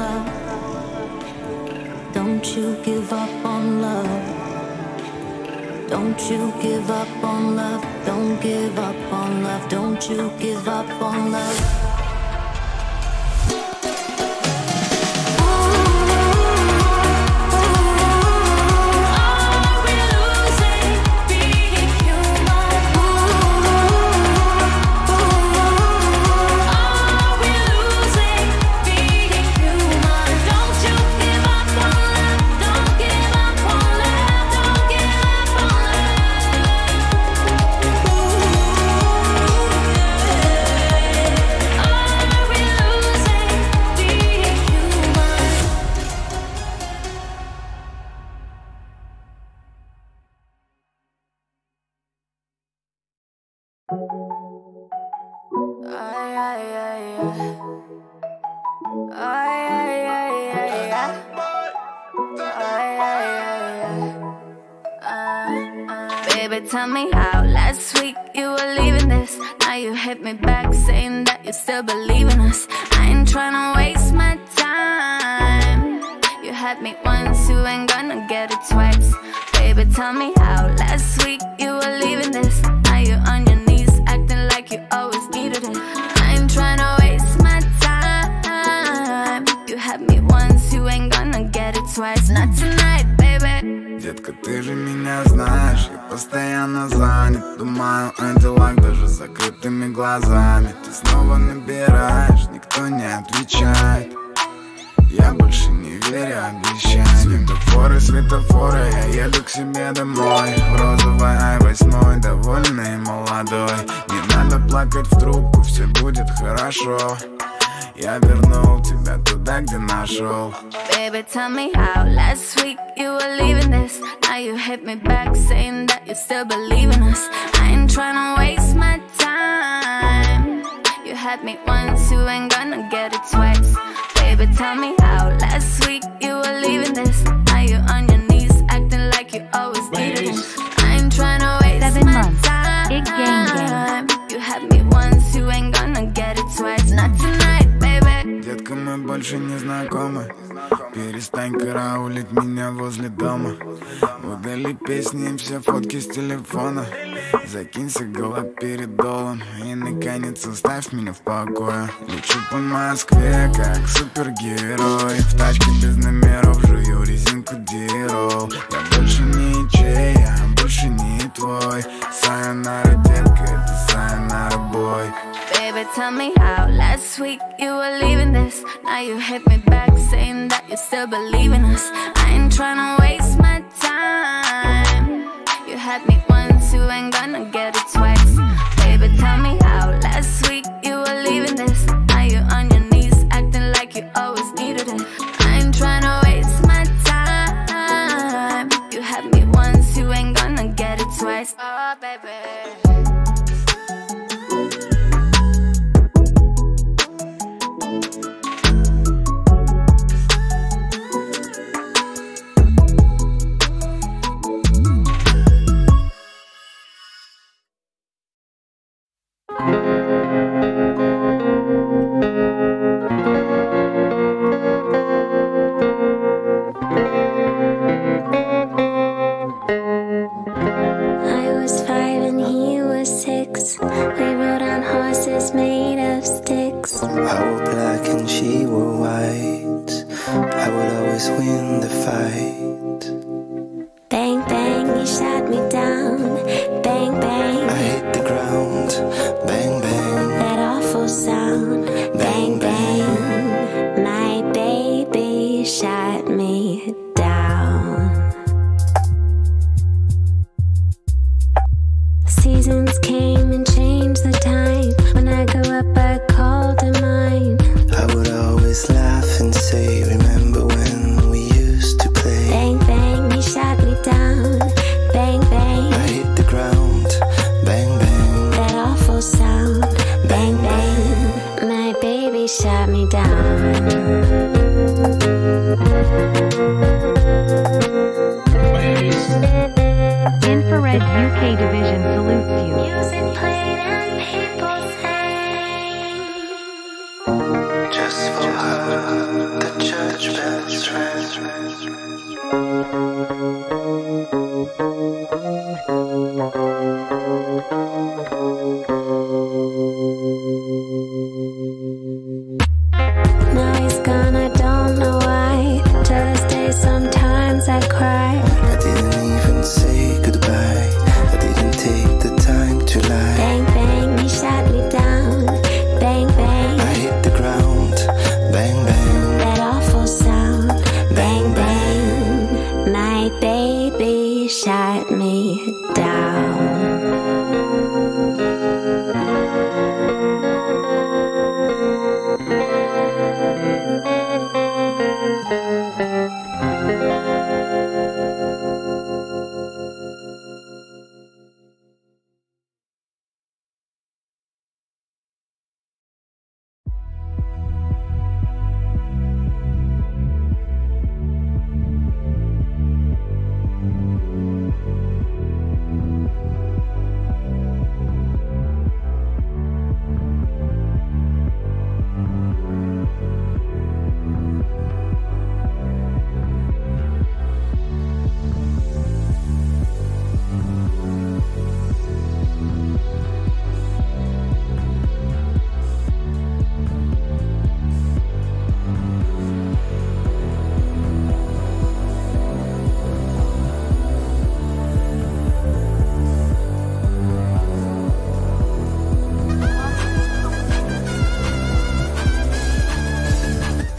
love. Don't you give up on love. Don't you give up on love. Don't give up on love. Don't you give up on love. Baby, tell me how last week you were leaving this. Now you hit me back saying that you still believe in us. I ain't tryna waste my time. You had me once, you ain't gonna get it twice. Baby, tell me how last week you were leaving this. Now you on your knees acting like you always needed it. I ain't tryna waste my time. You had me once, you ain't gonna get it twice. Not tonight, baby. Детка, ты же меня знаешь, я постоянно занят. Думаю о делах даже с закрытыми глазами. Ты снова набираешь, никто не отвечает. Я больше не верю обещаниям. Светофоры, я еду к себе домой. В розовой i8, довольный и молодой. Не надо плакать в трубку, все будет хорошо. Я вернул тебя туда, где нашел. Baby, tell me how last week you were leaving this. Now you hit me back saying that you still believe in us. I ain't tryna waste my time. You had me once, you ain't gonna get it twice. Baby, tell me how last week you were leaving this. Now you on your knees acting like you always needed it. I ain't tryna waste my time. Big gang. You had me once, you ain't gonna get it twice. Not tonight, baby. Детка, мы больше не знакомы. Перестань караулить меня возле дома. Удали песни и все фотки с телефона. Закинься галоперидолом и наконец оставь меня в покое. Лечу по Москве как супергерой. В тачке без номеров жую резинку дирол. Я больше не чей, я больше не твой. Сайонара, детка, это сайонара, бой. Baby, tell me how last week you were leaving this. Now you hit me back saying that you still believe in us. I ain't tryna waste my time. You had me once, you ain't gonna get it twice. Baby, tell me how last week you were leaving this. Now you on your knees acting like you always needed it. I ain't tryna waste my time. You had me once, you ain't gonna get it twice. Oh, baby. Just for her, the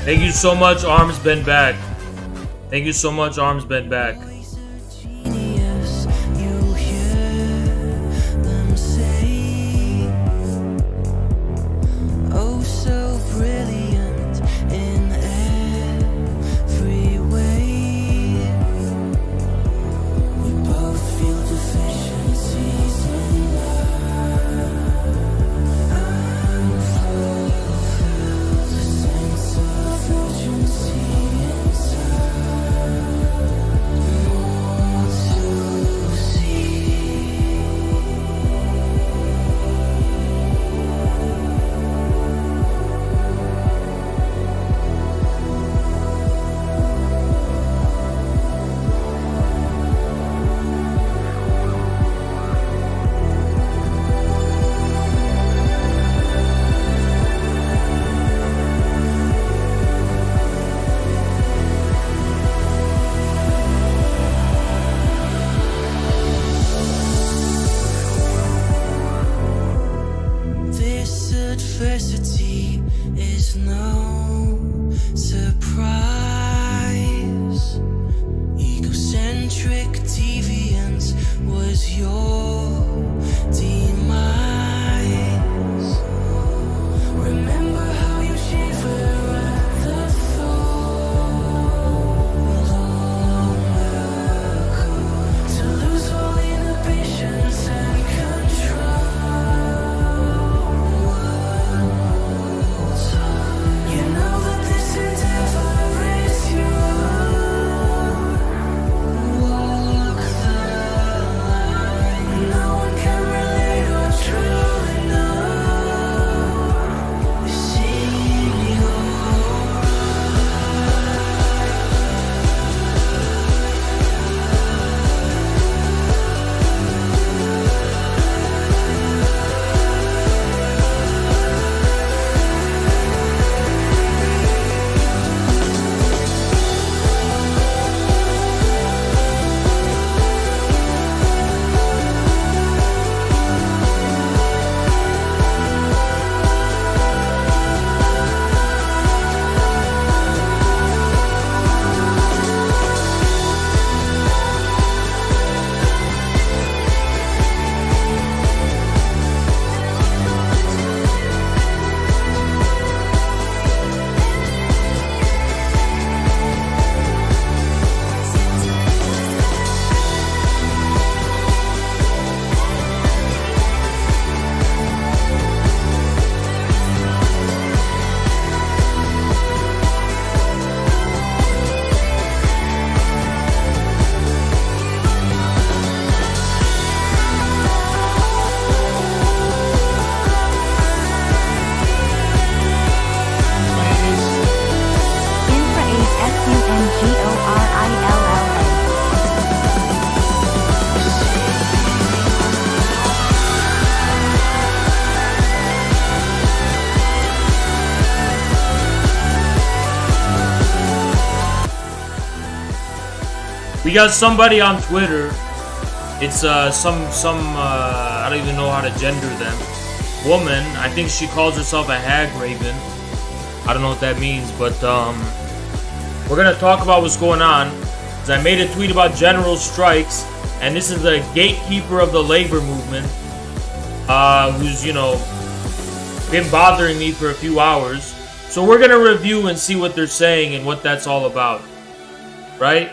Thank you so much, Arms Bend Back. Thank you so much, Arms Bend Back. Adversity is no surprise. Egocentric deviance was your demise. Remember how you shiver at the thought to lose all inhibitions and control. We got somebody on Twitter. It's I don't even know how to gender them. Woman, I think she calls herself a hag raven. I don't know what that means, but we're gonna talk about what's going on. Cause I made a tweet about general strikes, and this is the gatekeeper of the labor movement, who's, you know, been bothering me for a few hours. So we're gonna review and see what they're saying and what that's all about, right?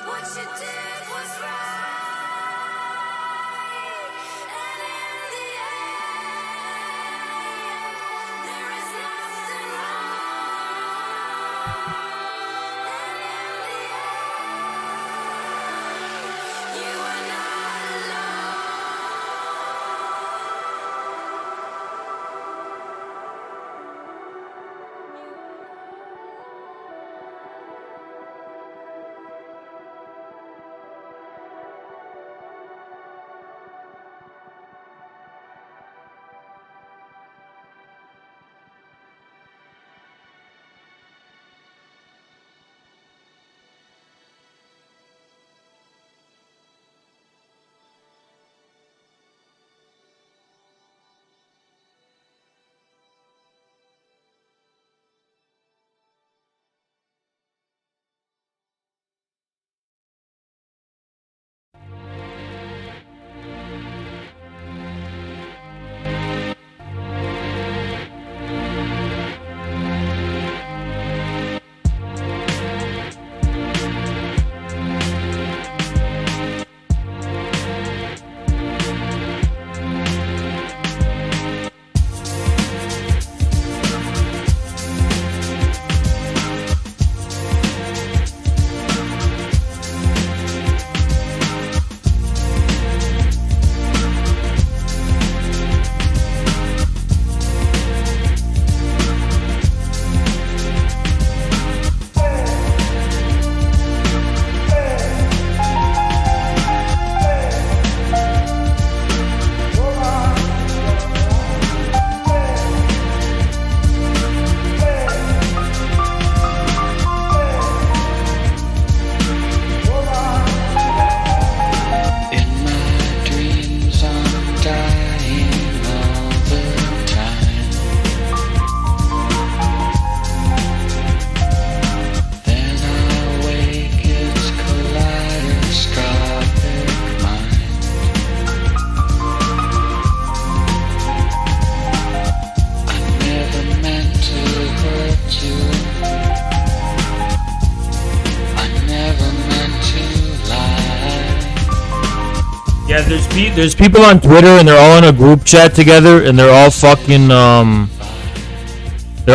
What you did was right, Yeah, there's people on Twitter and they're all in a group chat together and they're all fucking they're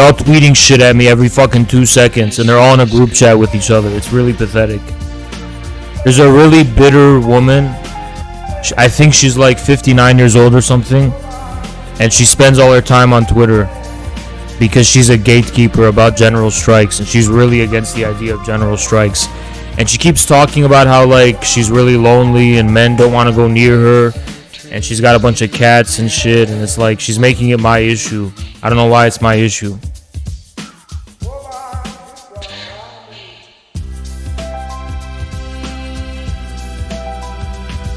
all tweeting shit at me every fucking 2 seconds and they're all in a group chat with each other. It's really pathetic. There's a really bitter woman. I think she's like 59 years old or something, and she spends all her time on Twitter because she's a gatekeeper about general strikes, and she's really against the idea of general strikes. And she keeps talking about how like she's really lonely and men don't want to go near her, and she's got a bunch of cats and shit, and it's like she's making it my issue. I don't know why it's my issue.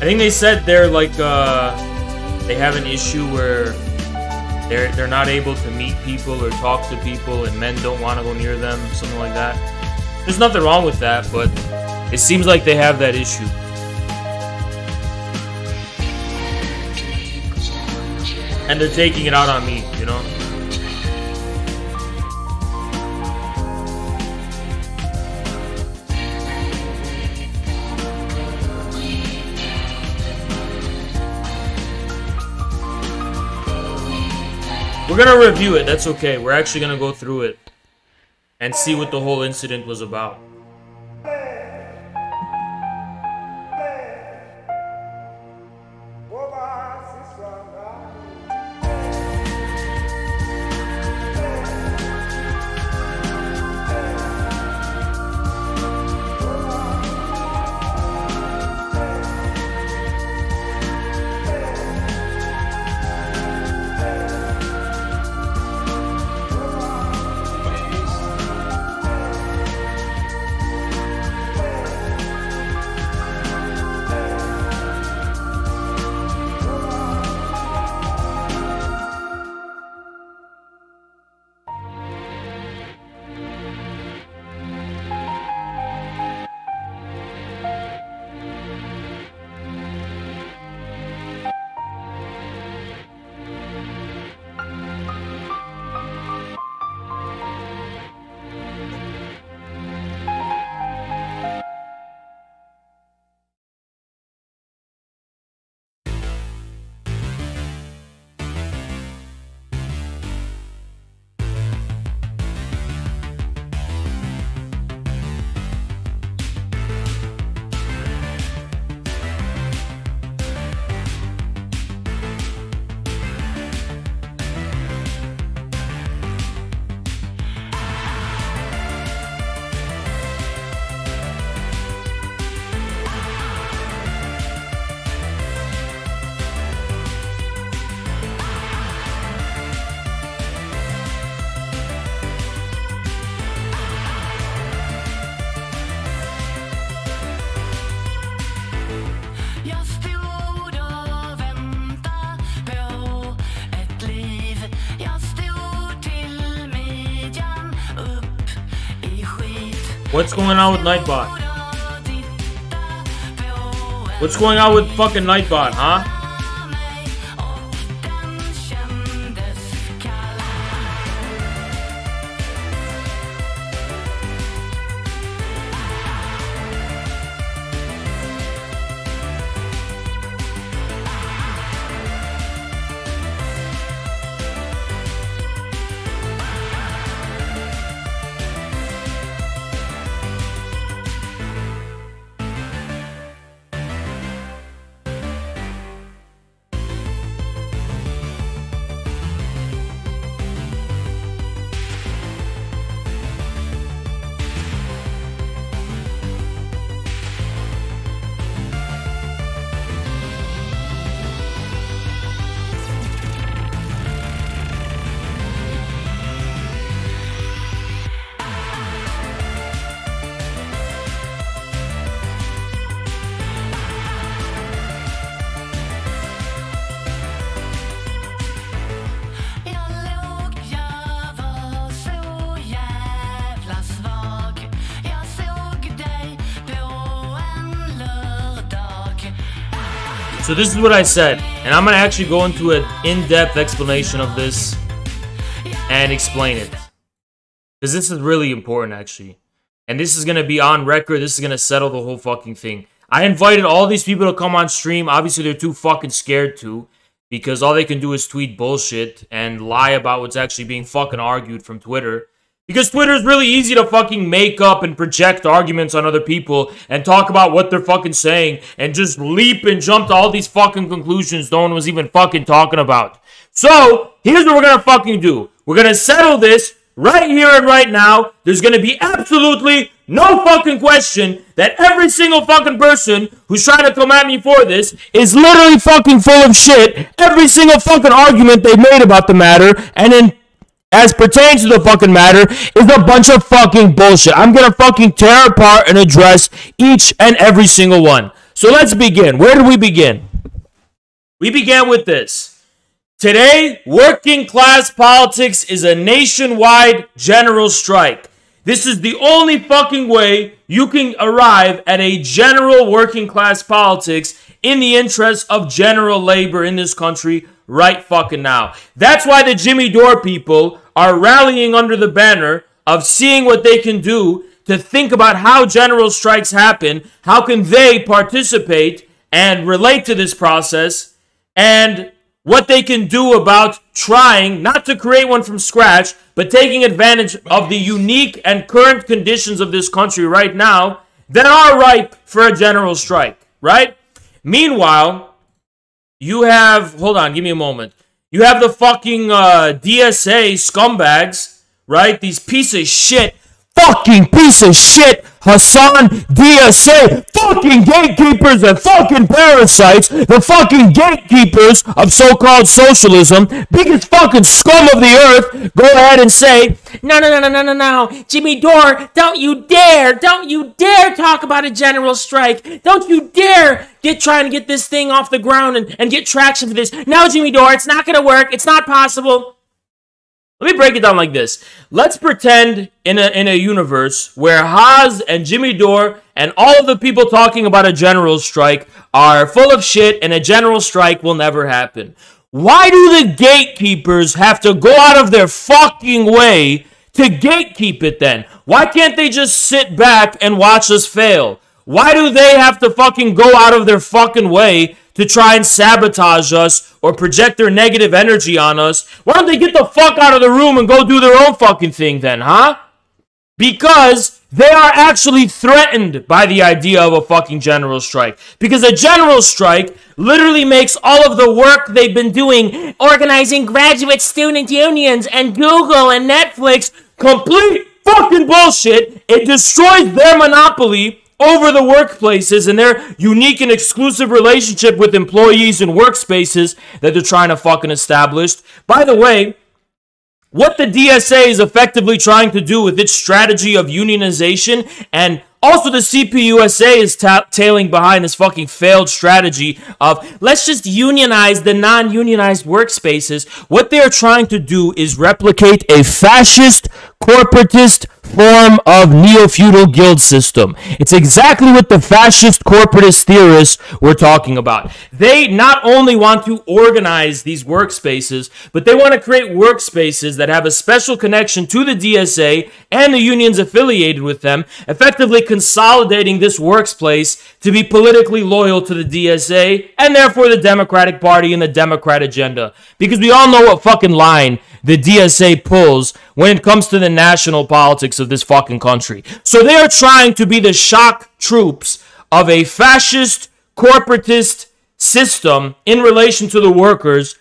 I think they said they're like they have an issue where they're not able to meet people or talk to people, and men don't want to go near them, something like that. There's nothing wrong with that, but it seems like they have that issue. And they're taking it out on me, you know? We're gonna review it, that's okay. We're actually gonna go through it and see what the whole incident was about. What's going on with Nightbot? What's going on with fucking Nightbot, huh? So this is what I said, and I'm gonna actually go into an in-depth explanation of this and explain it, because this is really important actually, and this is gonna be on record. This is gonna settle the whole fucking thing. I invited all these people to come on stream. Obviously, they're too fucking scared to, because all they can do is tweet bullshit and lie about what's actually being fucking argued from Twitter. Because Twitter is really easy to fucking make up and project arguments on other people and talk about what they're fucking saying and just leap and jump to all these fucking conclusions no one was even fucking talking about. So, here's what we're gonna fucking do. We're gonna settle this right here and right now. There's gonna be absolutely no fucking question that every single fucking person who's trying to come at me for this is literally fucking full of shit. Every single fucking argument they made about the matter, and then as pertains to the fucking matter, is a bunch of fucking bullshit. I'm gonna fucking tear apart and address each and every single one. So let's begin. Where do we begin? We began with this. Today, working class politics is a nationwide general strike. This is the only fucking way you can arrive at a general working class politics in the interest of general labor in this country right fucking now. That's why the Jimmy Dore people are rallying under the banner of seeing what they can do to think about how general strikes happen, how can they participate and relate to this process, and what they can do about trying not to create one from scratch, but taking advantage of the unique and current conditions of this country right now that are ripe for a general strike, right? Meanwhile, you have, hold on, give me a moment. You have the fucking DSA scumbags, right? These piece of shit, fucking piece of shit, Hasan, DSA, fucking gatekeepers and fucking parasites, the fucking gatekeepers of so-called socialism, biggest fucking scum of the earth, go ahead and say, no, Jimmy Dore, don't you dare talk about a general strike, don't you dare trying to get this thing off the ground and get traction for this. No, Jimmy Dore, it's not gonna work, it's not possible. Let me break it down like this. Let's pretend in a universe where Haas and Jimmy Dore and all of the people talking about a general strike are full of shit and a general strike will never happen. Why do the gatekeepers have to go out of their fucking way to gatekeep it then? Why can't they just sit back and watch us fail? Why do they have to fucking go out of their fucking way to try and sabotage us or project their negative energy on us? Why don't they get the fuck out of the room and go do their own fucking thing then, huh? Because they are actually threatened by the idea of a fucking general strike. Because a general strike literally makes all of the work they've been doing, organizing graduate student unions and Google and Netflix, complete fucking bullshit. It destroys their monopoly over the workplaces and their unique and exclusive relationship with employees and workspaces that they're trying to fucking establish. By the way, what the DSA is effectively trying to do with its strategy of unionization, and also the CPUSA is tailing behind this fucking failed strategy of let's just unionize the non-unionized workspaces. What they're trying to do is replicate a fascist, corporatist form of neo-feudal guild system. It's exactly what the fascist corporatist theorists were talking about. They not only want to organize these workspaces, but they want to create workspaces that have a special connection to the DSA and the unions affiliated with them, effectively consolidating this workplace to be politically loyal to the DSA and therefore the Democratic Party and the Democrat agenda. Because we all know what fucking line the DSA pulls when it comes to the national politics of this fucking country. So they are trying to be the shock troops of a fascist, corporatist system in relation to the workers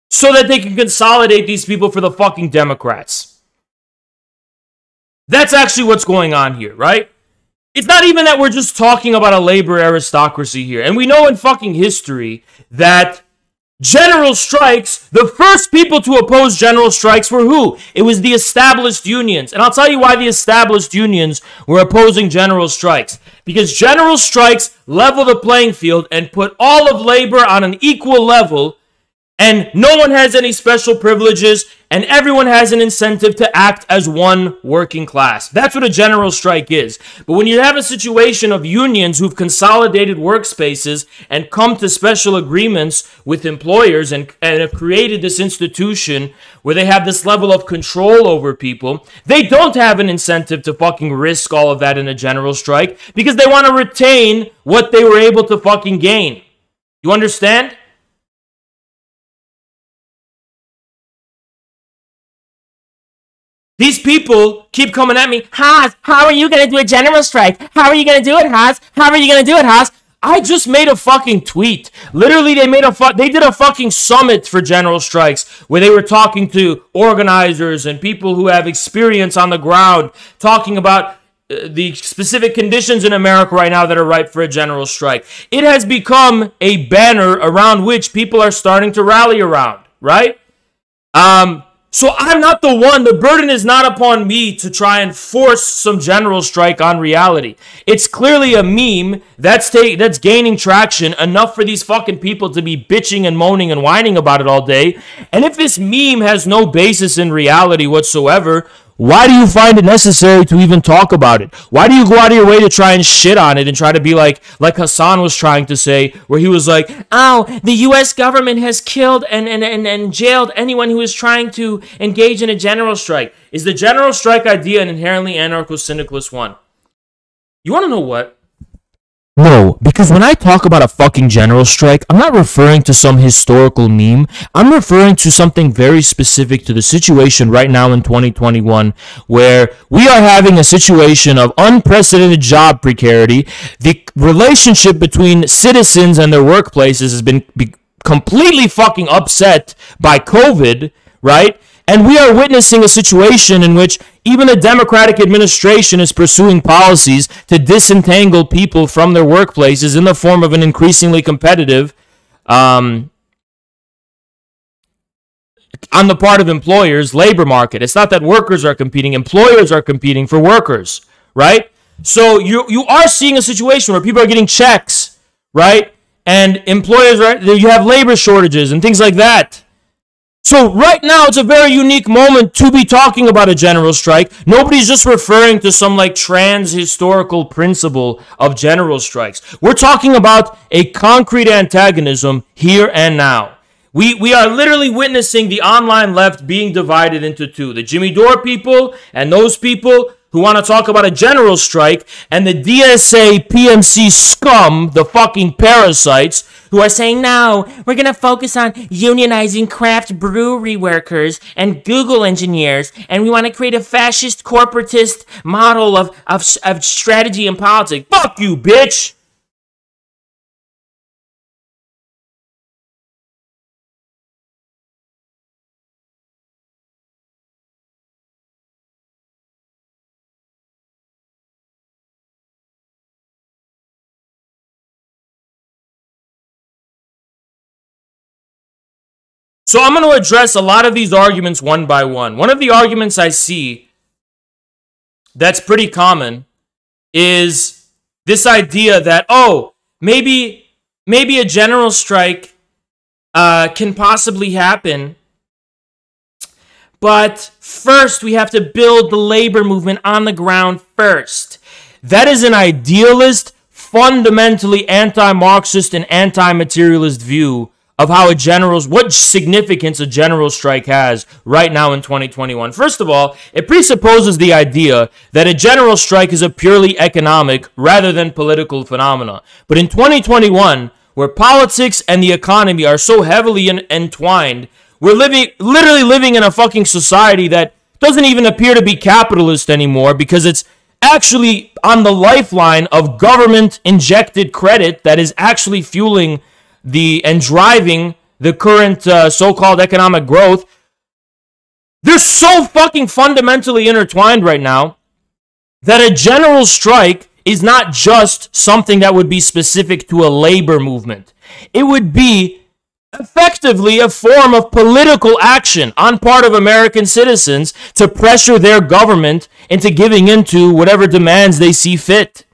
so that they can consolidate these people for the fucking Democrats. That's actually what's going on here, right? It's not even that we're just talking about a labor aristocracy here. And we know in fucking history that general strikes, the first people to oppose general strikes were who? It was the established unions. And I'll tell you why the established unions were opposing general strikes. Because general strikes level the playing field and put all of labor on an equal level, and no one has any special privileges. and everyone has an incentive to act as one working class. That's what a general strike is. But when you have a situation of unions who've consolidated workspaces and come to special agreements with employers and have created this institution where they have this level of control over people, they don't have an incentive to fucking risk all of that in a general strike because they want to retain what they were able to fucking gain. You understand? These people keep coming at me. Haas, how are you going to do a general strike? How are you going to do it, Haas? How are you going to do it, Haas? I just made a fucking tweet. Literally, they did a fucking summit for general strikes where they were talking to organizers and people who have experience on the ground, talking about the specific conditions in America right now that are ripe for a general strike. It has become a banner around which people are starting to rally around, right? So I'm not the one. The burden is not upon me to try and force some general strike on reality. It's clearly a meme that's gaining traction enough for these fucking people to be bitching and moaning and whining about it all day. And if this meme has no basis in reality whatsoever, why do you find it necessary to even talk about it? Why do you go out of your way to try and shit on it and try to be like Hasan was trying to say, where he was like, oh, the U.S. government has killed and jailed anyone who is trying to engage in a general strike. Is the general strike idea an inherently anarcho-syndicalist one? You want to know what? No, because when I talk about a fucking general strike, I'm not referring to some historical meme. I'm referring to something very specific to the situation right now in 2021, where we are having a situation of unprecedented job precarity. The relationship between citizens and their workplaces has been completely fucking upset by COVID, right? And we are witnessing a situation in which even a Democratic administration is pursuing policies to disentangle people from their workplaces in the form of an increasingly competitive, on the part of employers, labor market. It's not that workers are competing, employers are competing for workers, right? So you are seeing a situation where people are getting checks, right? And employers, you have labor shortages and things like that. So right now, it's a very unique moment to be talking about a general strike. Nobody's just referring to some like trans-historical principle of general strikes. We're talking about a concrete antagonism here and now. We are literally witnessing the online left being divided into two. The Jimmy Dore people and those people who want to talk about a general strike, and the DSA PMC scum, the fucking parasites, who are saying, no, we're going to focus on unionizing craft brewery workers and Google engineers, and we want to create a fascist corporatist model of strategy and politics. Fuck you, bitch! So I'm going to address a lot of these arguments one by one. One of the arguments I see that's pretty common is this idea that, oh, maybe a general strike can possibly happen, but first we have to build the labor movement on the ground first. That is an idealist, fundamentally anti-Marxist and anti-materialist view of how what significance a general strike has right now in 2021. First of all, it presupposes the idea that a general strike is a purely economic rather than political phenomena. But in 2021, where politics and the economy are so heavily entwined, we're literally living in a fucking society that doesn't even appear to be capitalist anymore because it's actually on the lifeline of government-injected credit that is actually fueling and driving the current so-called economic growth. They're so fucking fundamentally intertwined right now that a general strike is not just something that would be specific to a labor movement. It would be effectively a form of political action on part of American citizens to pressure their government into giving into whatever demands they see fit.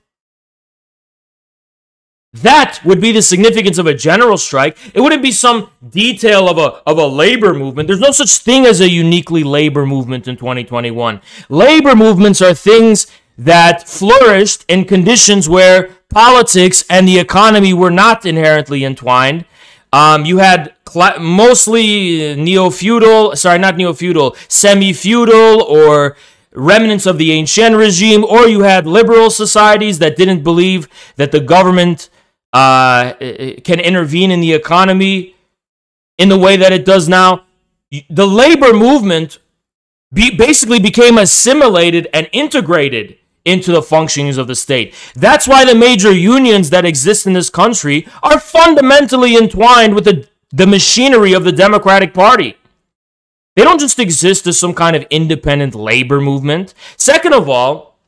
That would be the significance of a general strike. It wouldn't be some detail of a labor movement. There's no such thing as a uniquely labor movement in 2021. Labor movements are things that flourished in conditions where politics and the economy were not inherently entwined. You had mostly semi-feudal or remnants of the ancient regime, or you had liberal societies that didn't believe that the government can intervene in the economy in the way that it does now. The labor movement basically became assimilated and integrated into the functionings of the state. That's why the major unions that exist in this country are fundamentally entwined with the machinery of the Democratic Party. They don't just exist as some kind of independent labor movement. Second of all,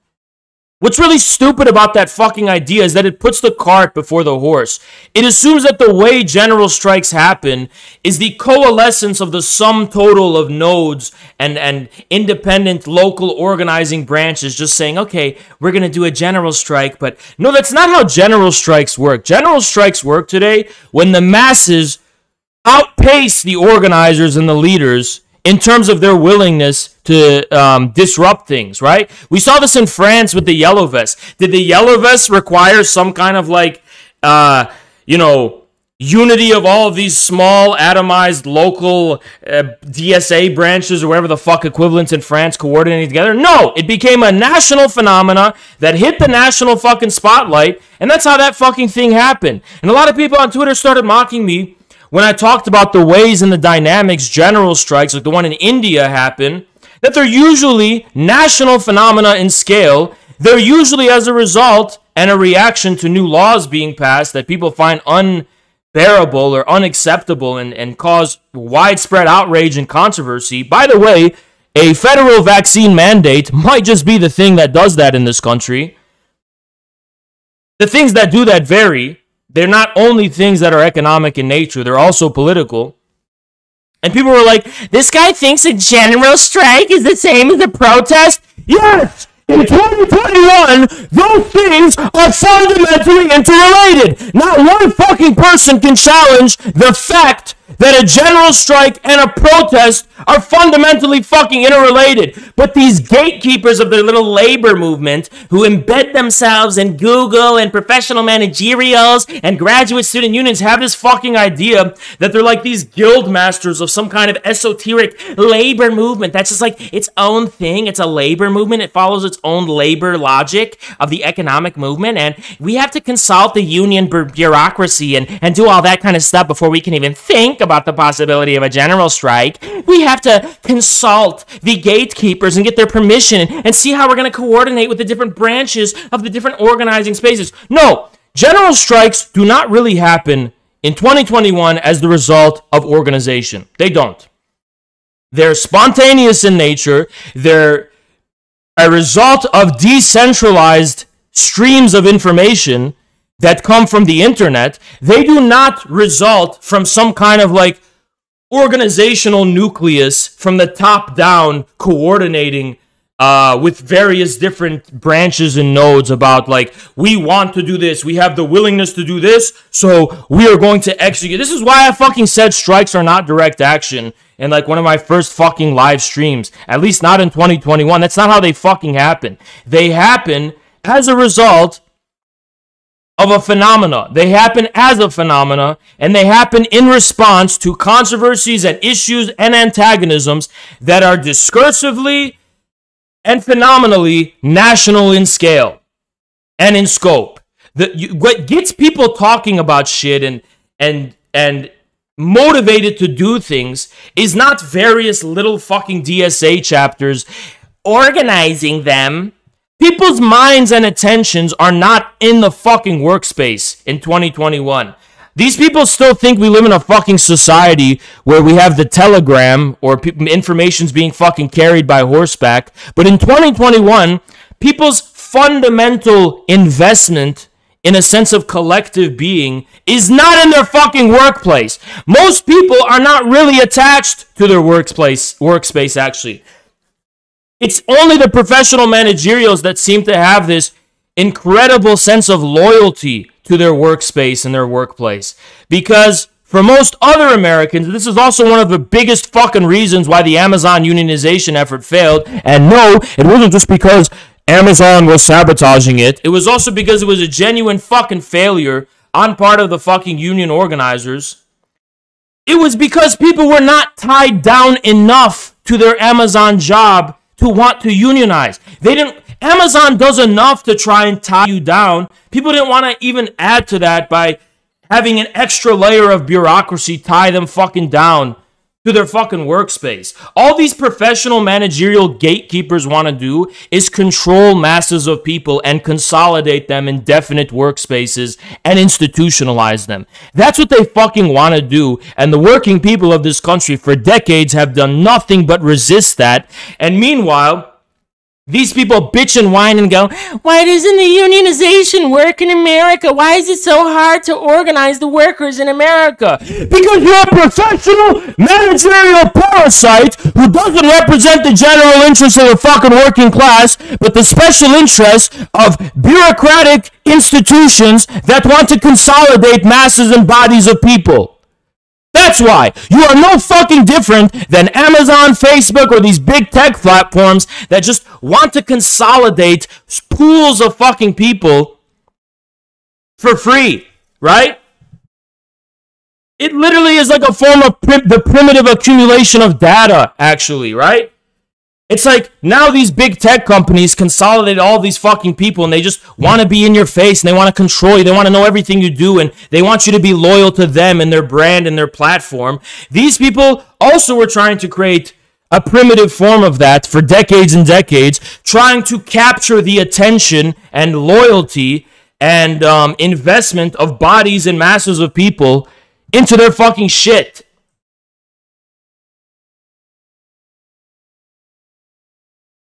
what's really stupid about that fucking idea is that it puts the cart before the horse. It assumes that the way general strikes happen is the coalescence of the sum total of nodes and independent local organizing branches just saying, okay, we're going to do a general strike. But no, that's not how general strikes work. General strikes work today when the masses outpace the organizers and the leaders in terms of their willingness to disrupt things, right? We saw this in France with the Yellow Vests. Did the Yellow Vests require some kind of unity of all of these small, atomized, local DSA branches or whatever the fuck equivalents in France coordinating together? No, it became a national phenomena that hit the national fucking spotlight, and that's how that fucking thing happened. And a lot of people on Twitter started mocking me when I talked about the ways and the dynamics general strikes, like the one in India, happen, that they're usually national phenomena in scale. They're usually as a result and a reaction to new laws being passed that people find unbearable or unacceptable and cause widespread outrage and controversy. By the way, a federal vaccine mandate might just be the thing that does that in this country. The things that do that vary. They're not only things that are economic in nature, they're also political. And people were like, this guy thinks a general strike is the same as a protest? Yes! In 2021, those things are fundamentally interrelated. Not one fucking person can challenge the fact that a general strike and a protest are fundamentally fucking interrelated. But these gatekeepers of the little labor movement who embed themselves in Google and professional managerials and graduate student unions have this fucking idea that they're like these guild masters of some kind of esoteric labor movement. That's just like its own thing. It's a labor movement. It follows its own labor logic of the economic movement. And we have to consult the union bureaucracy and do all that kind of stuff before we can even think about the possibility of a general strike. We have to consult the gatekeepers and get their permission and see how we're going to coordinate with the different branches of the different organizing spaces. No, general strikes do not really happen in 2021 as the result of organization. They don't. They're spontaneous in nature. They're a result of decentralized streams of information that come from the internet. They do not result from some kind of like organizational nucleus from the top down coordinating with various different branches and nodes about like, we want to do this, we have the willingness to do this, so we are going to execute. This is why I fucking said strikes are not direct action in like one of my first fucking live streams, at least not in 2021. That's not how they fucking happen. They happen as a result of a phenomena. They happen as a phenomena, and they happen in response to controversies and issues and antagonisms that are discursively and phenomenally national in scale and in scope. What gets people talking about shit and motivated to do things is not various little fucking DSA chapters organizing them. People's minds and attentions are not in the fucking workspace in 2021. These people still think we live in a fucking society where we have the telegram or information's being fucking carried by horseback. But in 2021, people's fundamental investment in a sense of collective being is not in their fucking workplace. Most people are not really attached to their workspace actually. It's only the professional managerials that seem to have this incredible sense of loyalty to their workspace and their workplace. Because for most other Americans, this is also one of the biggest fucking reasons why the Amazon unionization effort failed. And no, it wasn't just because Amazon was sabotaging it. It was also because it was a genuine fucking failure on part of the fucking union organizers. It was because people were not tied down enough to their Amazon job to want to unionize. Amazon does enough to try and tie you down. People didn't want to even add to that by having an extra layer of bureaucracy tie them fucking down to their fucking workspace. All these professional managerial gatekeepers want to do is control masses of people and consolidate them in definite workspaces and institutionalize them. That's what they fucking want to do. And the working people of this country for decades have done nothing but resist that. And meanwhile, these people bitch and whine and go, why doesn't the unionization work in America? Why is it so hard to organize the workers in America? Because you're a professional managerial parasite who doesn't represent the general interests of the fucking working class, but the special interests of bureaucratic institutions that want to consolidate masses and bodies of people. That's why. You are no fucking different than Amazon, Facebook, or these big tech platforms that just want to consolidate pools of fucking people for free, right? It literally is like a form of the primitive accumulation of data, actually, right? It's like now these big tech companies consolidate all these fucking people and they just want to be in your face and they want to control you. They want to know everything you do and they want you to be loyal to them and their brand and their platform. These people also were trying to create a primitive form of that for decades and decades, trying to capture the attention and loyalty and investment of bodies and masses of people into their fucking shit.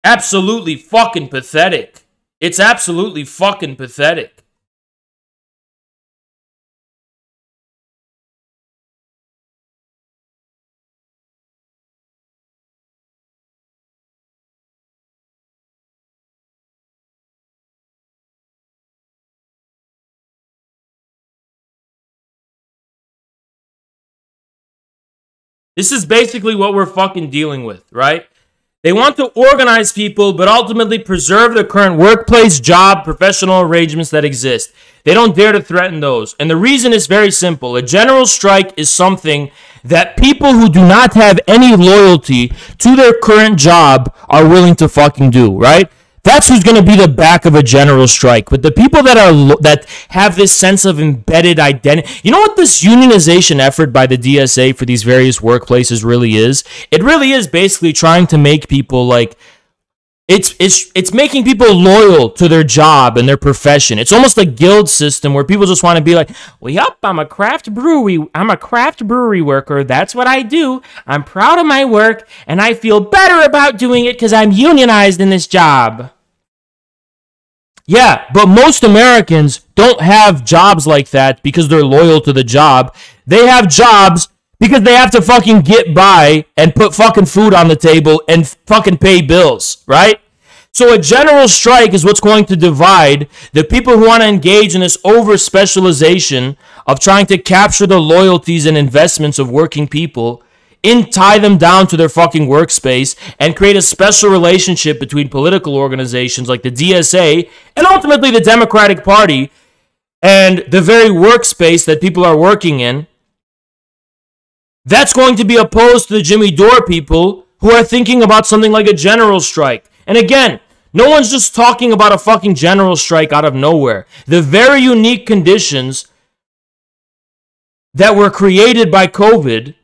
Absolutely fucking pathetic. It's absolutely fucking pathetic. This is basically what we're fucking dealing with, right? They want to organize people, but ultimately preserve the current workplace, job, professional arrangements that exist. They don't dare to threaten those. And the reason is very simple. A general strike is something that people who do not have any loyalty to their current job are willing to fucking do, right? That's who's going to be the back of a general strike. But the people that have this sense of embedded identity, you know what this unionization effort by the DSA for these various workplaces really is? It really is basically trying to make people like, it's making people loyal to their job and their profession. It's almost a guild system where people just want to be like, well, yep, I'm a craft brewery worker. That's what I do. I'm proud of my work and I feel better about doing it because I'm unionized in this job. Yeah, but most Americans don't have jobs like that because they're loyal to the job. They have jobs because they have to fucking get by and put fucking food on the table and fucking pay bills, right? So a general strike is what's going to divide the people who want to engage in this over-specialization of trying to capture the loyalties and investments of working people and tie them down to their fucking workspace and create a special relationship between political organizations like the DSA and ultimately the Democratic Party and the very workspace that people are working in. That's going to be opposed to the Jimmy Dore people who are thinking about something like a general strike. And again, no one's just talking about a fucking general strike out of nowhere. The very unique conditions that were created by COVID,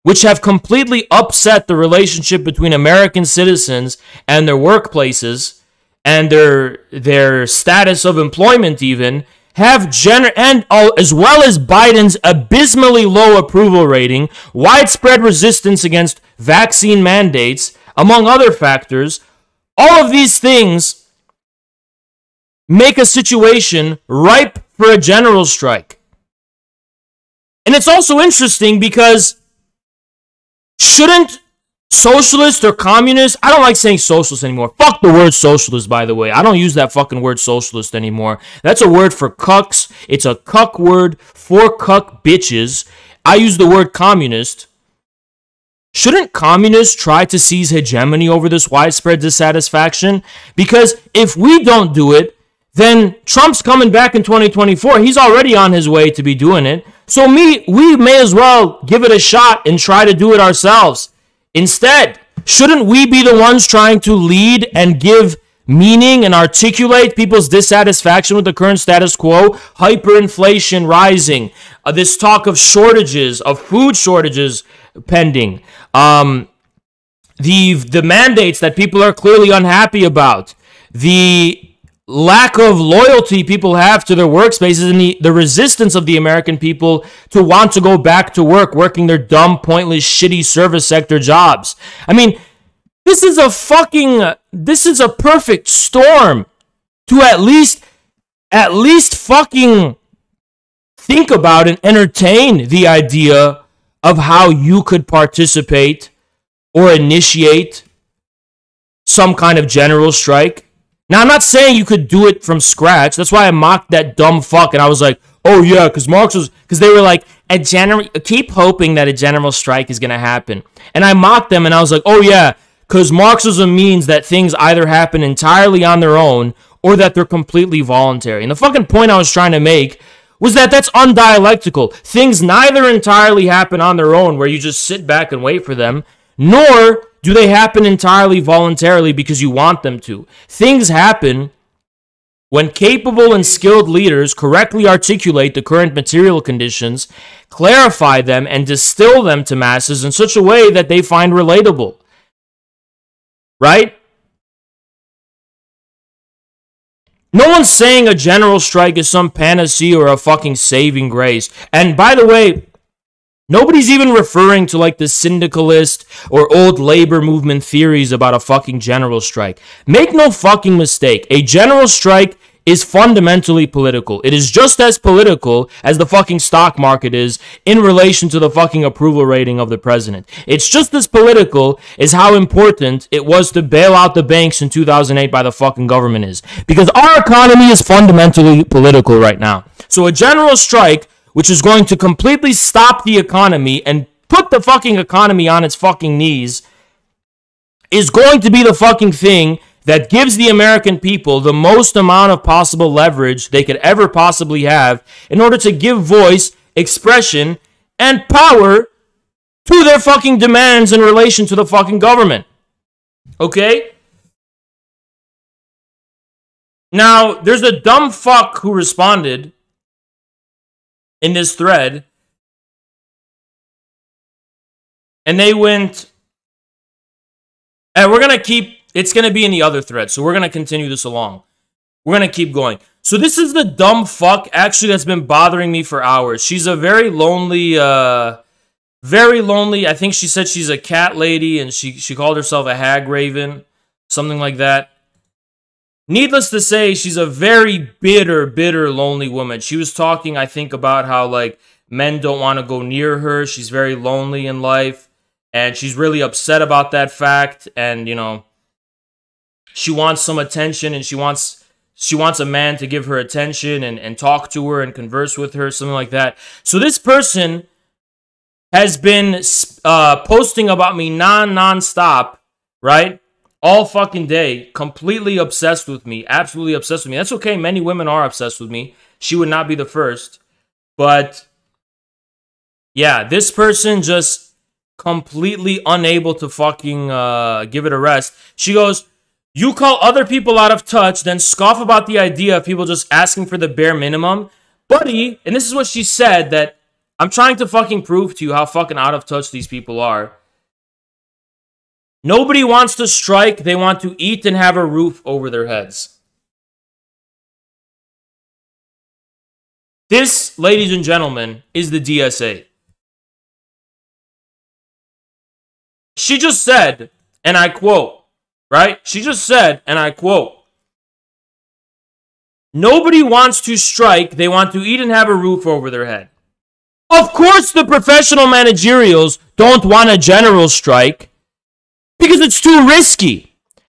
which have completely upset the relationship between American citizens and their workplaces and their status of employment even, have as well as Biden's abysmally low approval rating, widespread resistance against vaccine mandates, among other factors, all of these things make a situation ripe for a general strike. And it's also interesting because shouldn't Socialist or communist? I don't like saying socialist anymore. Fuck the word socialist, by the way. I don't use that fucking word socialist anymore. That's a word for cucks. It's a cuck word for cuck bitches. I use the word communist. Shouldn't communists try to seize hegemony over this widespread dissatisfaction? Because if we don't do it, then Trump's coming back in 2024. He's already on his way to be doing it. So we may as well give it a shot and try to do it ourselves. Instead, shouldn't we be the ones trying to lead and give meaning and articulate people's dissatisfaction with the current status quo? Hyperinflation rising, this talk of shortages, of food shortages pending, the mandates that people are clearly unhappy about, the lack of loyalty people have to their workspaces, and the resistance of the American people to want to go back to work, working their dumb, pointless, shitty service sector jobs. I mean, this is a perfect storm to at least fucking think about and entertain the idea of how you could participate or initiate some kind of general strike. Now, I'm not saying you could do it from scratch. That's why I mocked that dumb fuck, and I was like, oh yeah, because they were like, keep hoping that a general strike is going to happen. And I mocked them, and I was like, oh yeah, because Marxism means that things either happen entirely on their own or that they're completely voluntary. And the fucking point I was trying to make was that that's undialectical. Things neither entirely happen on their own, where you just sit back and wait for them, nor do they happen entirely voluntarily because you want them to. Things happen when capable and skilled leaders correctly articulate the current material conditions, clarify them, and distill them to masses in such a way that they find relatable. Right? No one's saying a general strike is some panacea or a fucking saving grace. And by the way, nobody's even referring to like the syndicalist or old labor movement theories about a fucking general strike. Make no fucking mistake. A general strike is fundamentally political. It is just as political as the fucking stock market is in relation to the fucking approval rating of the president. It's just as political as how important it was to bail out the banks in 2008 by the fucking government is. Because our economy is fundamentally political right now. So a general strike, which is going to completely stop the economy and put the fucking economy on its fucking knees, is going to be the fucking thing that gives the American people the most amount of possible leverage they could ever possibly have in order to give voice, expression, and power to their fucking demands in relation to the fucking government. Okay? Now, there's a dumb fuck who responded in this thread, and they went, and we're going to keep, it's going to be in the other thread, so we're going to continue this along. We're going to keep going. So this is the dumb fuck, actually, that's been bothering me for hours. She's a very lonely, I think she said she's a cat lady, and she called herself a hag raven, something like that. Needless to say, she's a very bitter, lonely woman. She was talking, I think, about how, like, men don't want to go near her. She's very lonely in life, and she's really upset about that fact, and, you know, she wants some attention, and she wants a man to give her attention and talk to her and converse with her, something like that. So this person has been posting about me non-stop, right? All fucking day, completely obsessed with me, absolutely obsessed with me. That's okay, many women are obsessed with me. She would not be the first. But, yeah, this person just completely unable to fucking give it a rest. She goes, you call other people out of touch, then scoff about the idea of people just asking for the bare minimum. Buddy, and this is what she said, that I'm trying to fucking prove to you how fucking out of touch these people are. Nobody wants to strike. They want to eat and have a roof over their heads. This, ladies and gentlemen, is the DSA. She just said, and I quote, right? She just said, and I quote, nobody wants to strike. They want to eat and have a roof over their head. Of course, the professional managerials don't want a general strike. because it's too risky.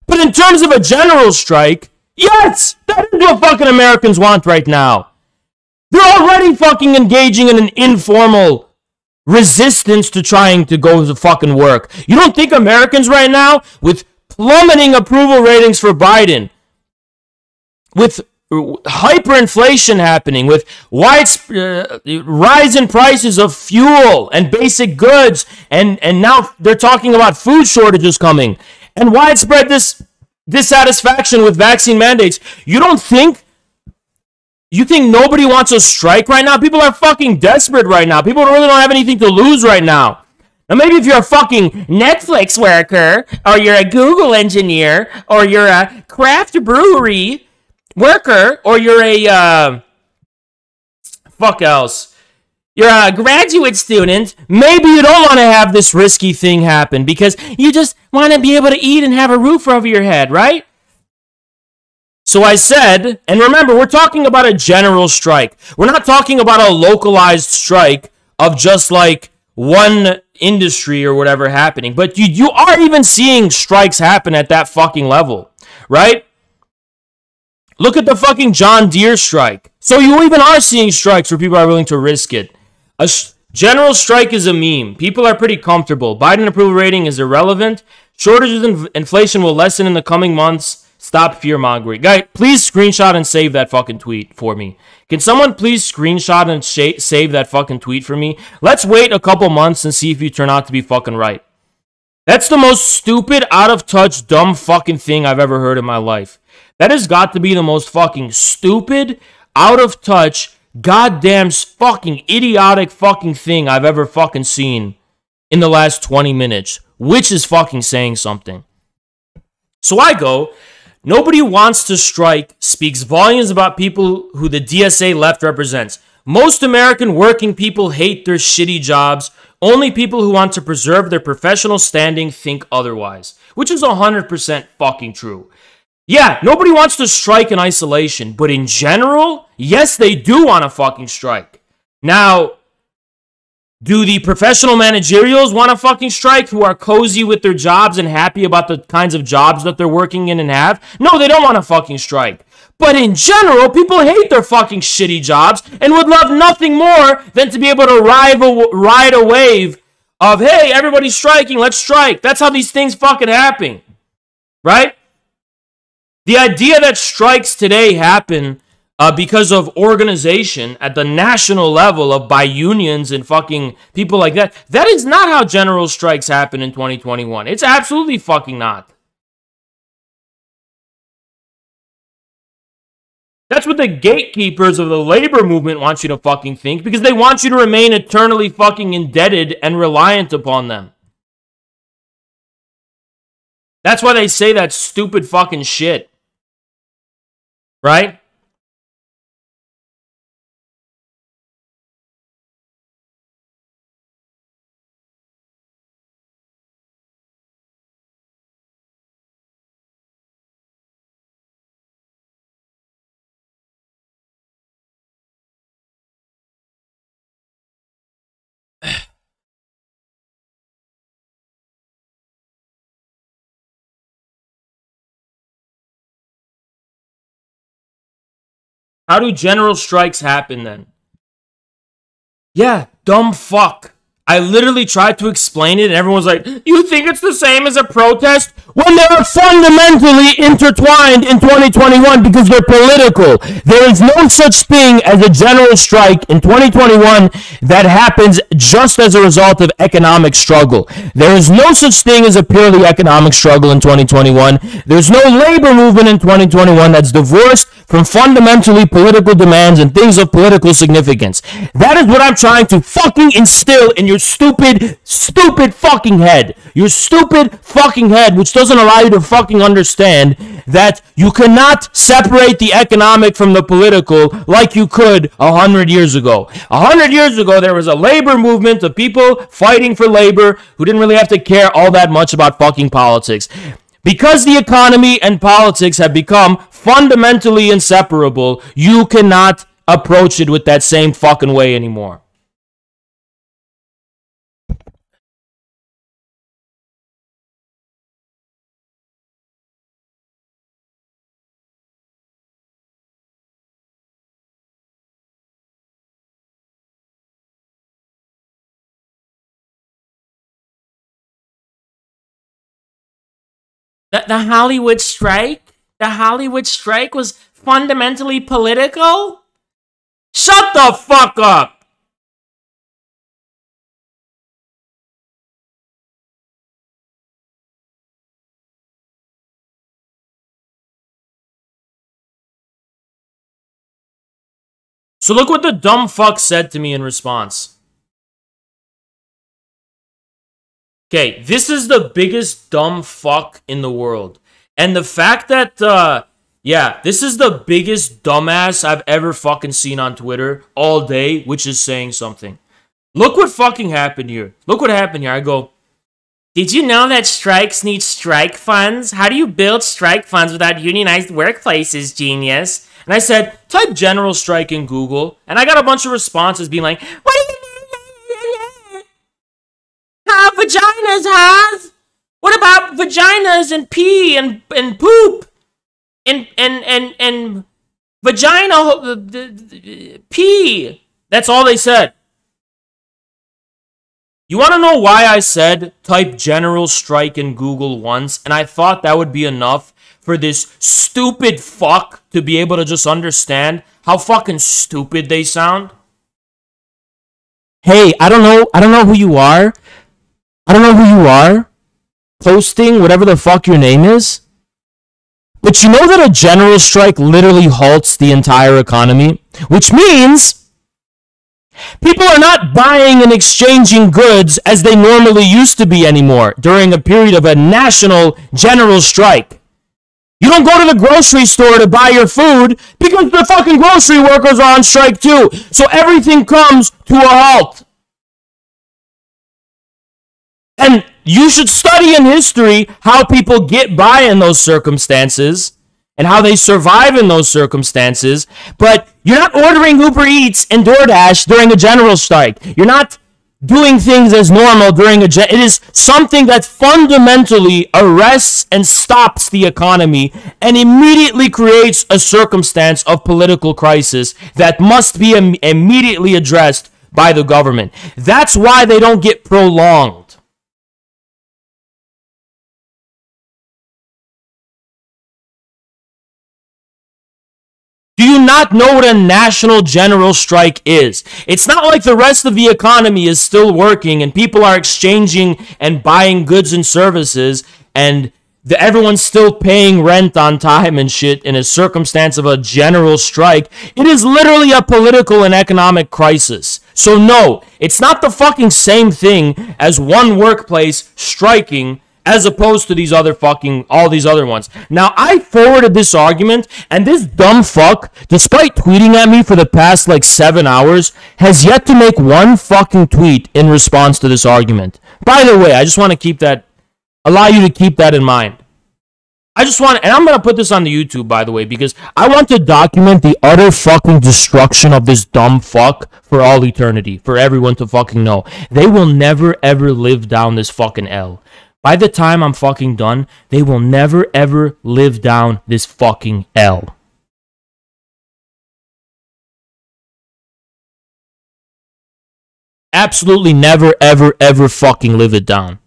But in terms of a general strike, yes, that is what fucking Americans want right now. They're already fucking engaging in an informal resistance to trying to go to fucking work. You don't think Americans right now, with plummeting approval ratings for Biden, with hyperinflation happening, with rise in prices of fuel and basic goods, and now they're talking about food shortages coming, and widespread dissatisfaction with vaccine mandates, you think nobody wants a strike right now? People are fucking desperate right now. People really don't have anything to lose right now. Now, maybe if you're a fucking Netflix worker, or you're a Google engineer, or you're a craft brewery worker, or you're a, you're a graduate student, maybe you don't want to have this risky thing happen because you just want to be able to eat and have a roof over your head, right? So I said, and remember, we're talking about a general strike. We're not talking about a localized strike of just like one industry or whatever happening. But you are even seeing strikes happen at that fucking level, right? Look at the fucking John Deere strike. So you even are seeing strikes where people are willing to risk it. A general strike is a meme. People are pretty comfortable. Biden approval rating is irrelevant. Shortages and inflation will lessen in the coming months. Stop fear-mongering. Guys, please screenshot and save that fucking tweet for me. Can someone please screenshot and save that fucking tweet for me? Let's wait a couple months and see if you turn out to be fucking right. That's the most stupid, out-of-touch, dumb fucking thing I've ever heard in my life. That has got to be the most fucking stupid, out-of-touch, goddamn fucking idiotic fucking thing I've ever fucking seen in the last 20 minutes. Which is fucking saying something. So I go... Nobody wants to strike speaks volumes about people who the DSA left represents. Most American working people hate their shitty jobs. Only people who want to preserve their professional standing think otherwise. Which is 100% fucking true. Yeah, nobody wants to strike in isolation. But in general, yes, they do want to fucking strike. Now, do the professional managerials want to fucking strike who are cozy with their jobs and happy about the kinds of jobs that they're working in and have? No, they don't want to fucking strike. But in general, people hate their fucking shitty jobs and would love nothing more than to be able to ride a wave of, hey, everybody's striking, let's strike. That's how these things fucking happen. Right? The idea that strikes today happen because of organization at the national level by unions and fucking people like that. That is not how general strikes happen in 2021. It's absolutely fucking not. That's what the gatekeepers of the labor movement want you to fucking think, because they want you to remain eternally fucking indebted and reliant upon them. That's why they say that stupid fucking shit. Right? How do general strikes happen then? Yeah, dumb fuck. I literally tried to explain it and everyone's like, you think it's the same as a protest? When they are fundamentally intertwined in 2021 because they're political. There is no such thing as a general strike in 2021 that happens just as a result of economic struggle. There is no such thing as a purely economic struggle in 2021. There's no labor movement in 2021 that's divorced from fundamentally political demands and things of political significance. That is what I'm trying to fucking instill in your stupid fucking head. Your stupid fucking head, which doesn't allow you to fucking understand that you cannot separate the economic from the political like you could 100 years ago. 100 years ago, there was a labor movement of people fighting for labor who didn't really have to care all that much about fucking politics. Because the economy and politics have become fundamentally inseparable, you cannot approach it with that same fucking way anymore. The Hollywood strike? The Hollywood strike was fundamentally political? Shut the fuck up! So look what the dumb fuck said to me in response. Okay, this is the biggest dumb fuck in the world. And the fact that, yeah, this is the biggest dumbass I've ever fucking seen on Twitter all day, which is saying something. Look what fucking happened here. Look what happened here. I go, did you know that strikes need strike funds? How do you build strike funds without unionized workplaces, genius? And I said, type general strike in Google. And I got a bunch of responses being like, what do you mean? How vaginas, huh? What about vaginas and pee and poop? And vagina pee. That's all they said. You want to know why I said type general strike in Google once, and I thought that would be enough for this stupid fuck to be able to just understand how fucking stupid they sound? Hey, I don't know who you are. I don't know who you are. Posting whatever the fuck your name is. But you know that a general strike literally halts the entire economy? Which means people are not buying and exchanging goods as they normally used to be anymore during a period of a national general strike. You don't go to the grocery store to buy your food because the fucking grocery workers are on strike too. So everything comes to a halt. And you should study in history how people get by in those circumstances and how they survive in those circumstances. But you're not ordering Uber Eats and DoorDash during a general strike. You're not doing things as normal during it is something that fundamentally arrests and stops the economy and immediately creates a circumstance of political crisis that must be immediately addressed by the government. That's why they don't get prolonged. Do you not know what a national general strike is? It's not like the rest of the economy is still working and people are exchanging and buying goods and services and everyone's still paying rent on time and shit in a circumstance of a general strike. It is literally a political and economic crisis. So no, it's not the fucking same thing as one workplace striking as opposed to these other fucking, all these other ones. Now, I forwarded this argument, and this dumb fuck, despite tweeting at me for the past, 7 hours, has yet to make one fucking tweet in response to this argument. By the way, I just want to allow you to keep that in mind. And I'm going to put this on the YouTube, by the way, because I want to document the utter fucking destruction of this dumb fuck for all eternity, for everyone to fucking know. They will never, ever live down this fucking L. By the time I'm fucking done, they will never ever live down this fucking L. Absolutely never ever ever fucking live it down.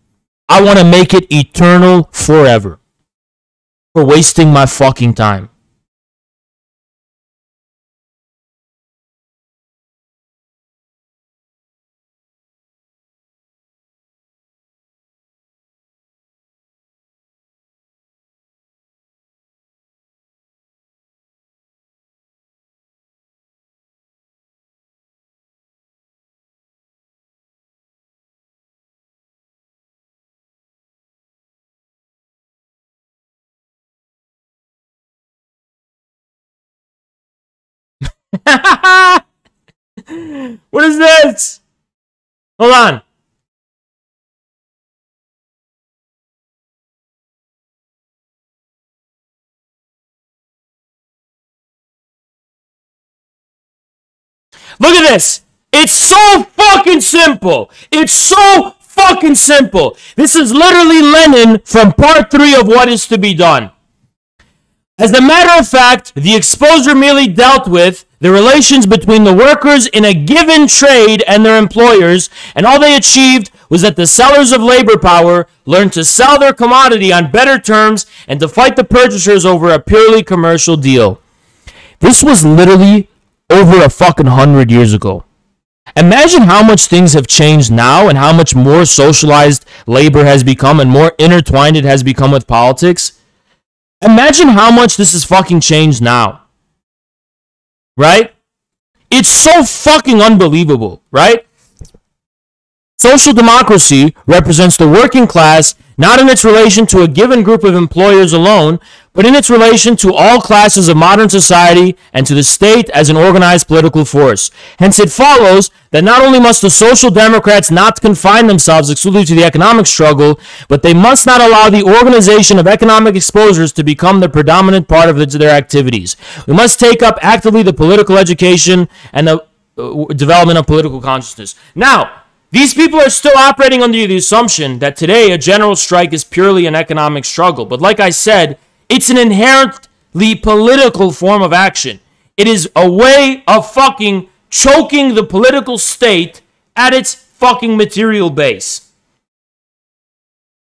I want to make it eternal forever. For wasting my fucking time. What is this? Hold on. Look at this. It's so fucking simple. It's so fucking simple. This is literally Lenin from part 3 of What Is to Be Done. As a matter of fact, the exposure merely dealt with the relations between the workers in a given trade and their employers, and all they achieved was that the sellers of labor power learned to sell their commodity on better terms and to fight the purchasers over a purely commercial deal. This was literally over a fucking 100 years ago. Imagine how much things have changed now and how much more socialized labor has become and more intertwined it has become with politics. Imagine how much this has fucking changed now. Right? It's so fucking unbelievable, right? Social democracy represents the working class not in its relation to a given group of employers alone, but in its relation to all classes of modern society and to the state as an organized political force. Hence, it follows that not only must the social democrats not confine themselves exclusively to the economic struggle, but they must not allow the organization of economic exposures to become the predominant part of their activities. We must take up actively the political education and the development of political consciousness. Now, these people are still operating under the assumption that today a general strike is purely an economic struggle. But like I said, it's an inherently political form of action. It is a way of fucking choking the political state at its fucking material base.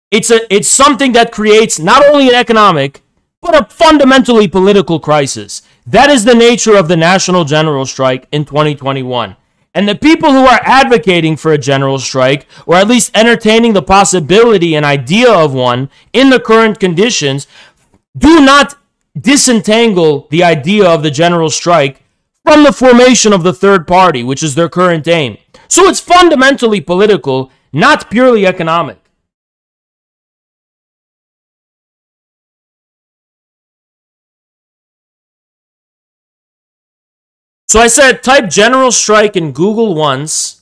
It's something that creates not only an economic, but a fundamentally political crisis. That is the nature of the national general strike in 2021. And the people who are advocating for a general strike, or at least entertaining the possibility and idea of one in the current conditions, do not disentangle the idea of the general strike from the formation of the third party, which is their current aim. So it's fundamentally political, not purely economic. So I said, type general strike in Google once,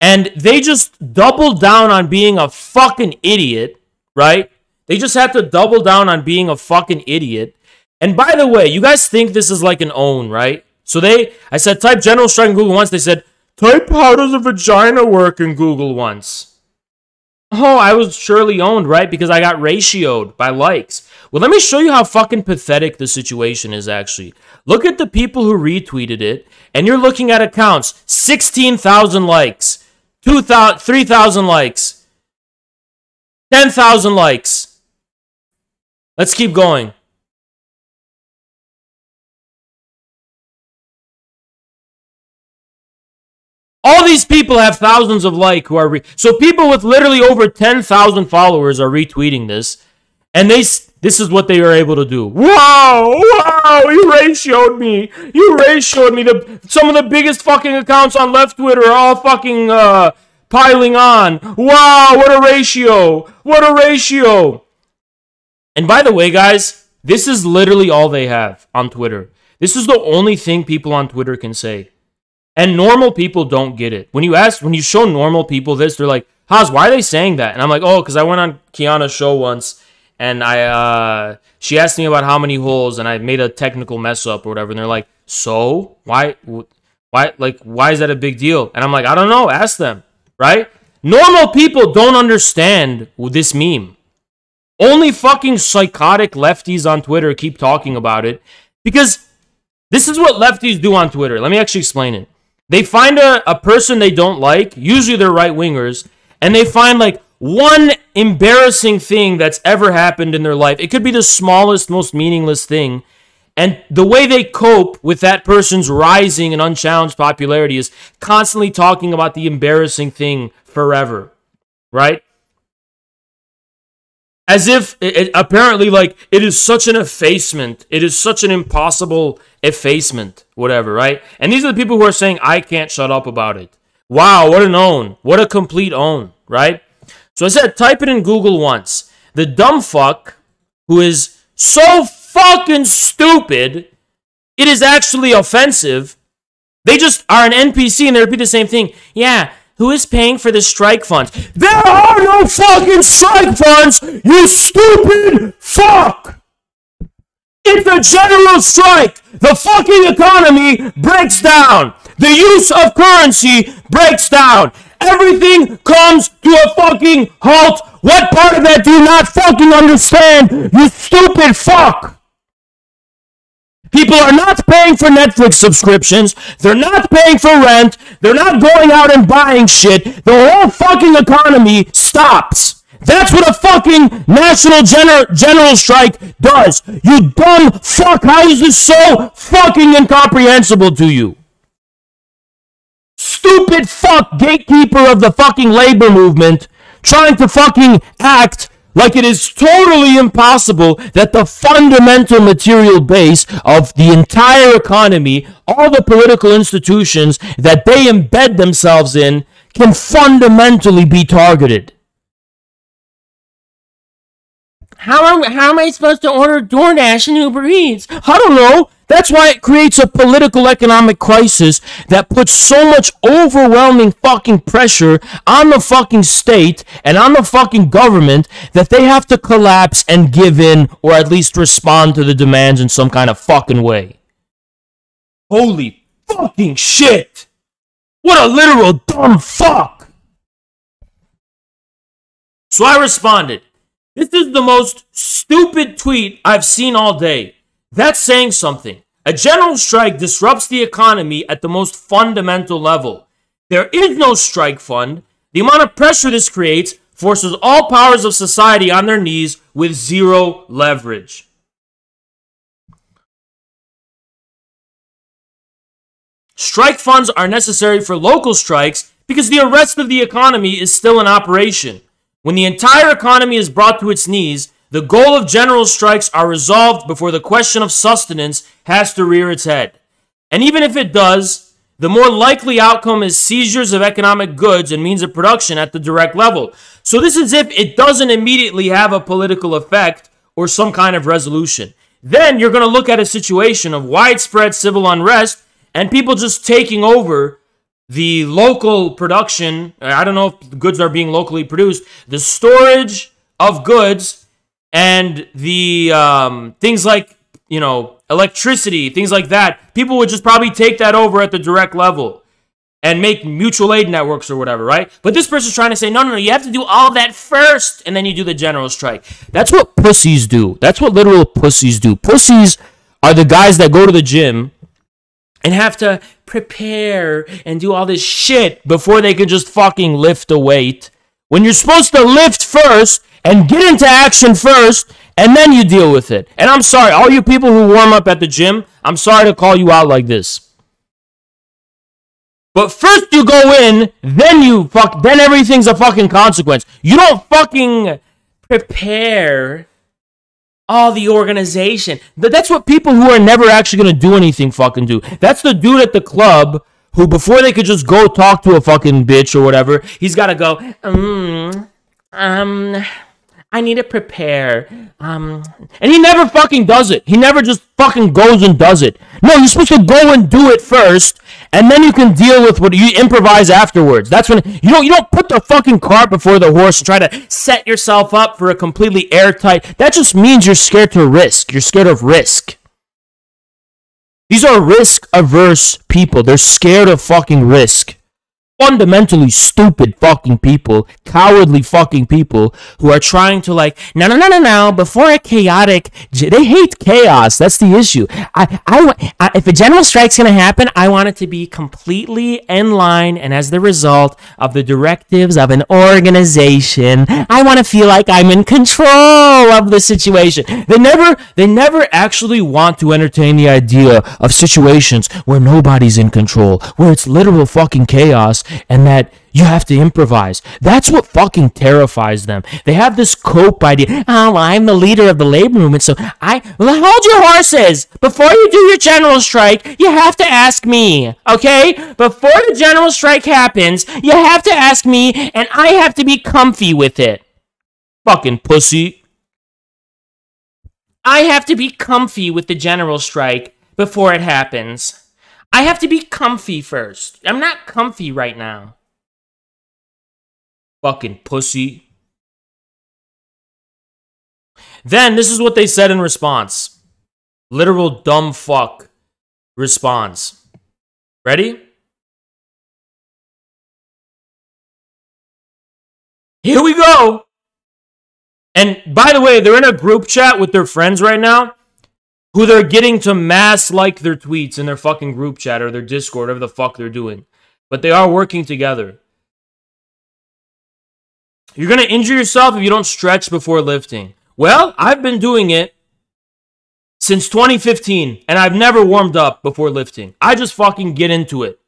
and they just doubled down on being a fucking idiot, right? They just had to double down on being a fucking idiot. And by the way, you guys think this is like an own, right? So I said, type general strike in Google once. They said, type how does a vagina work in Google once. Oh, I was surely owned, right? Because I got ratioed by likes. Well, let me show you how fucking pathetic the situation is, actually. Look at the people who retweeted it, and you're looking at accounts. 16,000 likes, 3,000 likes, 10,000 likes. Let's keep going. All these people have thousands of likes who are so people with literally over 10,000 followers are retweeting this, and this is what they are able to do. Wow, you ratioed me. You ratioed me. Some of the biggest fucking accounts on left Twitter are all fucking piling on. Wow, what a ratio. What a ratio. And by the way, guys, this is literally all they have on Twitter. This is the only thing people on Twitter can say. And normal people don't get it. When you show normal people this, they're like, Haas, why are they saying that? And I'm like, oh, because I went on Kiana's show once, and she asked me about how many holes, and I made a technical mess up or whatever. And they're like, so why is that a big deal? And I'm like, I don't know. Ask them, right? Normal people don't understand this meme. Only fucking psychotic lefties on Twitter keep talking about it, because this is what lefties do on Twitter. Let me actually explain it. They find a person they don't like, usually they're right-wingers, and they find like one embarrassing thing that's ever happened in their life. It could be the smallest, most meaningless thing. And the way they cope with that person's rising and unchallenged popularity is constantly talking about the embarrassing thing forever, right? As if, apparently, like, it is such an effacement. It is such an impossible effacement, whatever, right? And these are the people who are saying, I can't shut up about it. Wow, what an own. What a complete own, right? So I said, type it in Google once. The dumb fuck who is so fucking stupid, it is actually offensive. They just are an NPC and they repeat the same thing. Yeah. Who is paying for the strike funds? There are no fucking strike funds, you stupid fuck! It's a general strike. The fucking economy breaks down. The use of currency breaks down. Everything comes to a fucking halt. What part of that do you not fucking understand, you stupid fuck? People are not paying for Netflix subscriptions. They're not paying for rent. They're not going out and buying shit. The whole fucking economy stops. That's what a fucking national general strike does. You dumb fuck. How is this so fucking incomprehensible to you? Stupid fuck gatekeeper of the fucking labor movement trying to fucking act like it is totally impossible that the fundamental material base of the entire economy, all the political institutions that they embed themselves in, can fundamentally be targeted. How am I supposed to order DoorDash and Uber Eats? I don't know. That's why it creates a political economic crisis that puts so much overwhelming fucking pressure on the fucking state and on the fucking government that they have to collapse and give in or at least respond to the demands in some kind of fucking way. Holy fucking shit! What a literal dumb fuck! So I responded, "This is the most stupid tweet I've seen all day. That's saying something. A general strike disrupts the economy at the most fundamental level. There is no strike fund. The amount of pressure this creates forces all powers of society on their knees with zero leverage." Strike funds are necessary for local strikes because the rest of the economy is still in operation. When the entire economy is brought to its knees, the goal of general strikes are resolved before the question of sustenance has to rear its head. And even if it does, the more likely outcome is seizures of economic goods and means of production at the direct level. So this is if it doesn't immediately have a political effect or some kind of resolution. Then you're going to look at a situation of widespread civil unrest and people just taking over the local production. I don't know if the goods are being locally produced, the storage of goods, and the things like, electricity, things like that. People would just probably take that over at the direct level and make mutual aid networks or whatever, right? But this person's trying to say, no, you have to do all that first, and then you do the general strike. That's what pussies do. That's what literal pussies do. Pussies are the guys that go to the gym and have to prepare and do all this shit before they can just fucking lift a weight. When you're supposed to lift first and get into action first, and then you deal with it. And I'm sorry, all you people who warm up at the gym, I'm sorry to call you out like this. But first you go in, then everything's a fucking consequence. You don't fucking prepare all the organization. That's what people who are never actually going to do anything fucking do. That's the dude at the club who, before they could just go talk to a fucking bitch or whatever, he's got to go, I need to prepare. And he never fucking does it. He never just fucking goes and does it. No, you're supposed to go and do it first, and then you can deal with what you improvise afterwards. That's when you don't put the fucking cart before the horse and try to set yourself up for a completely airtight. That just means you're scared to risk. You're scared of risk. These are risk-averse people. They're scared of fucking risk. Fundamentally stupid fucking people, cowardly fucking people who are trying to no, before a chaotic, they hate chaos. That's the issue. If a general strike's going to happen, I want it to be completely in line and as the result of the directives of an organization. I want to feel like I'm in control of the situation. They never actually want to entertain the idea of situations where nobody's in control, where it's literal fucking chaos, and that you have to improvise. That's what fucking terrifies them. They have this cope idea. Oh, I'm the leader of the labor movement, so hold your horses. Before you do your general strike, you have to ask me, okay? Before the general strike happens, you have to ask me, and I have to be comfy with it. Fucking pussy. I have to be comfy with the general strike before it happens. I have to be comfy first. I'm not comfy right now. Fucking pussy. Then, this is what they said in response. Literal dumb fuck response. Ready? Here we go. And by the way, they're in a group chat with their friends right now who they're getting to mass like their tweets in their fucking group chat or their Discord, whatever the fuck they're doing. But they are working together. You're going to injure yourself if you don't stretch before lifting. Well, I've been doing it since 2015, and I've never warmed up before lifting. I just fucking get into it.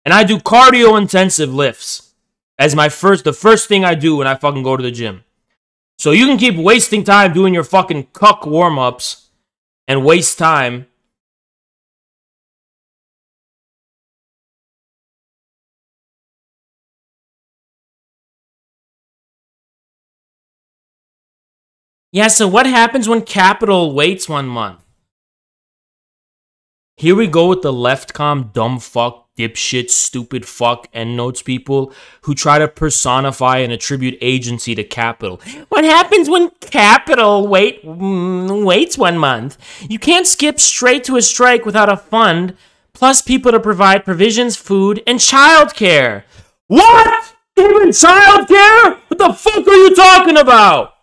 And I do cardio intensive lifts as the first thing I do when I fucking go to the gym. So you can keep wasting time doing your fucking cuck warm-ups and waste time. Yeah, so what happens when capital waits 1 month? Here we go with the leftcom dumb fuck, dipshit, stupid fuck, endnotes people who try to personify and attribute agency to capital. What happens when capital waits 1 month? You can't skip straight to a strike without a fund, plus people to provide provisions, food, and childcare. What? Even childcare? What the fuck are you talking about?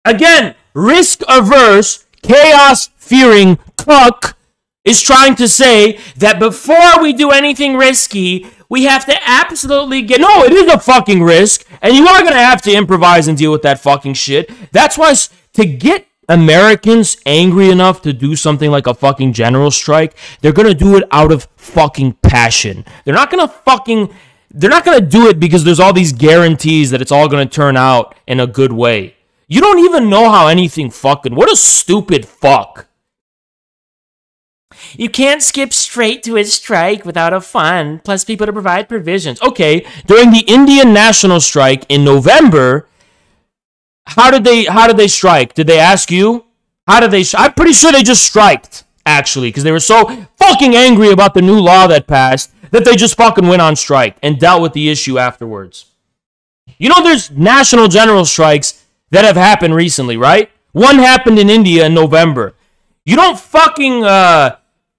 Again, risk-averse, chaos-fearing cuck is trying to say that before we do anything risky, we have to absolutely get... No, it is a fucking risk, and you are going to have to improvise and deal with that fucking shit. That's why to get Americans angry enough to do something like a fucking general strike, they're going to do it out of fucking passion. They're not going to do it because there's all these guarantees that it's all going to turn out in a good way. You don't even know how anything fucking... What a stupid fuck. You can't skip straight to a strike without a fund, plus people to provide provisions. Okay, during the Indian national strike in November, how did they strike? Did they ask you? I'm pretty sure they just striked, actually, because they were so fucking angry about the new law that passed that they just fucking went on strike and dealt with the issue afterwards. You know there's national general strikes that have happened recently, right? One happened in India in November. You don't fucking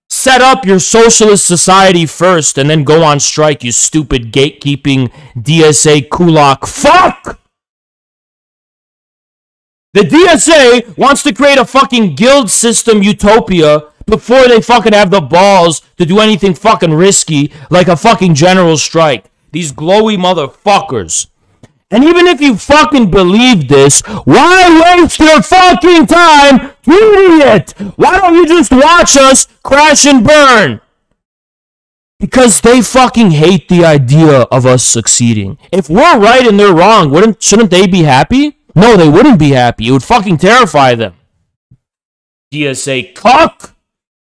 set up your socialist society first and then go on strike, you stupid gatekeeping DSA kulak fuck! The DSA wants to create a fucking guild system utopia before they fucking have the balls to do anything fucking risky like a fucking general strike. These glowy motherfuckers. And even if you fucking believe this, why waste your fucking time tweeting it? Why don't you just watch us crash and burn? Because they fucking hate the idea of us succeeding. If we're right and they're wrong, shouldn't they be happy? No, they wouldn't be happy. It would fucking terrify them. DSA cuck!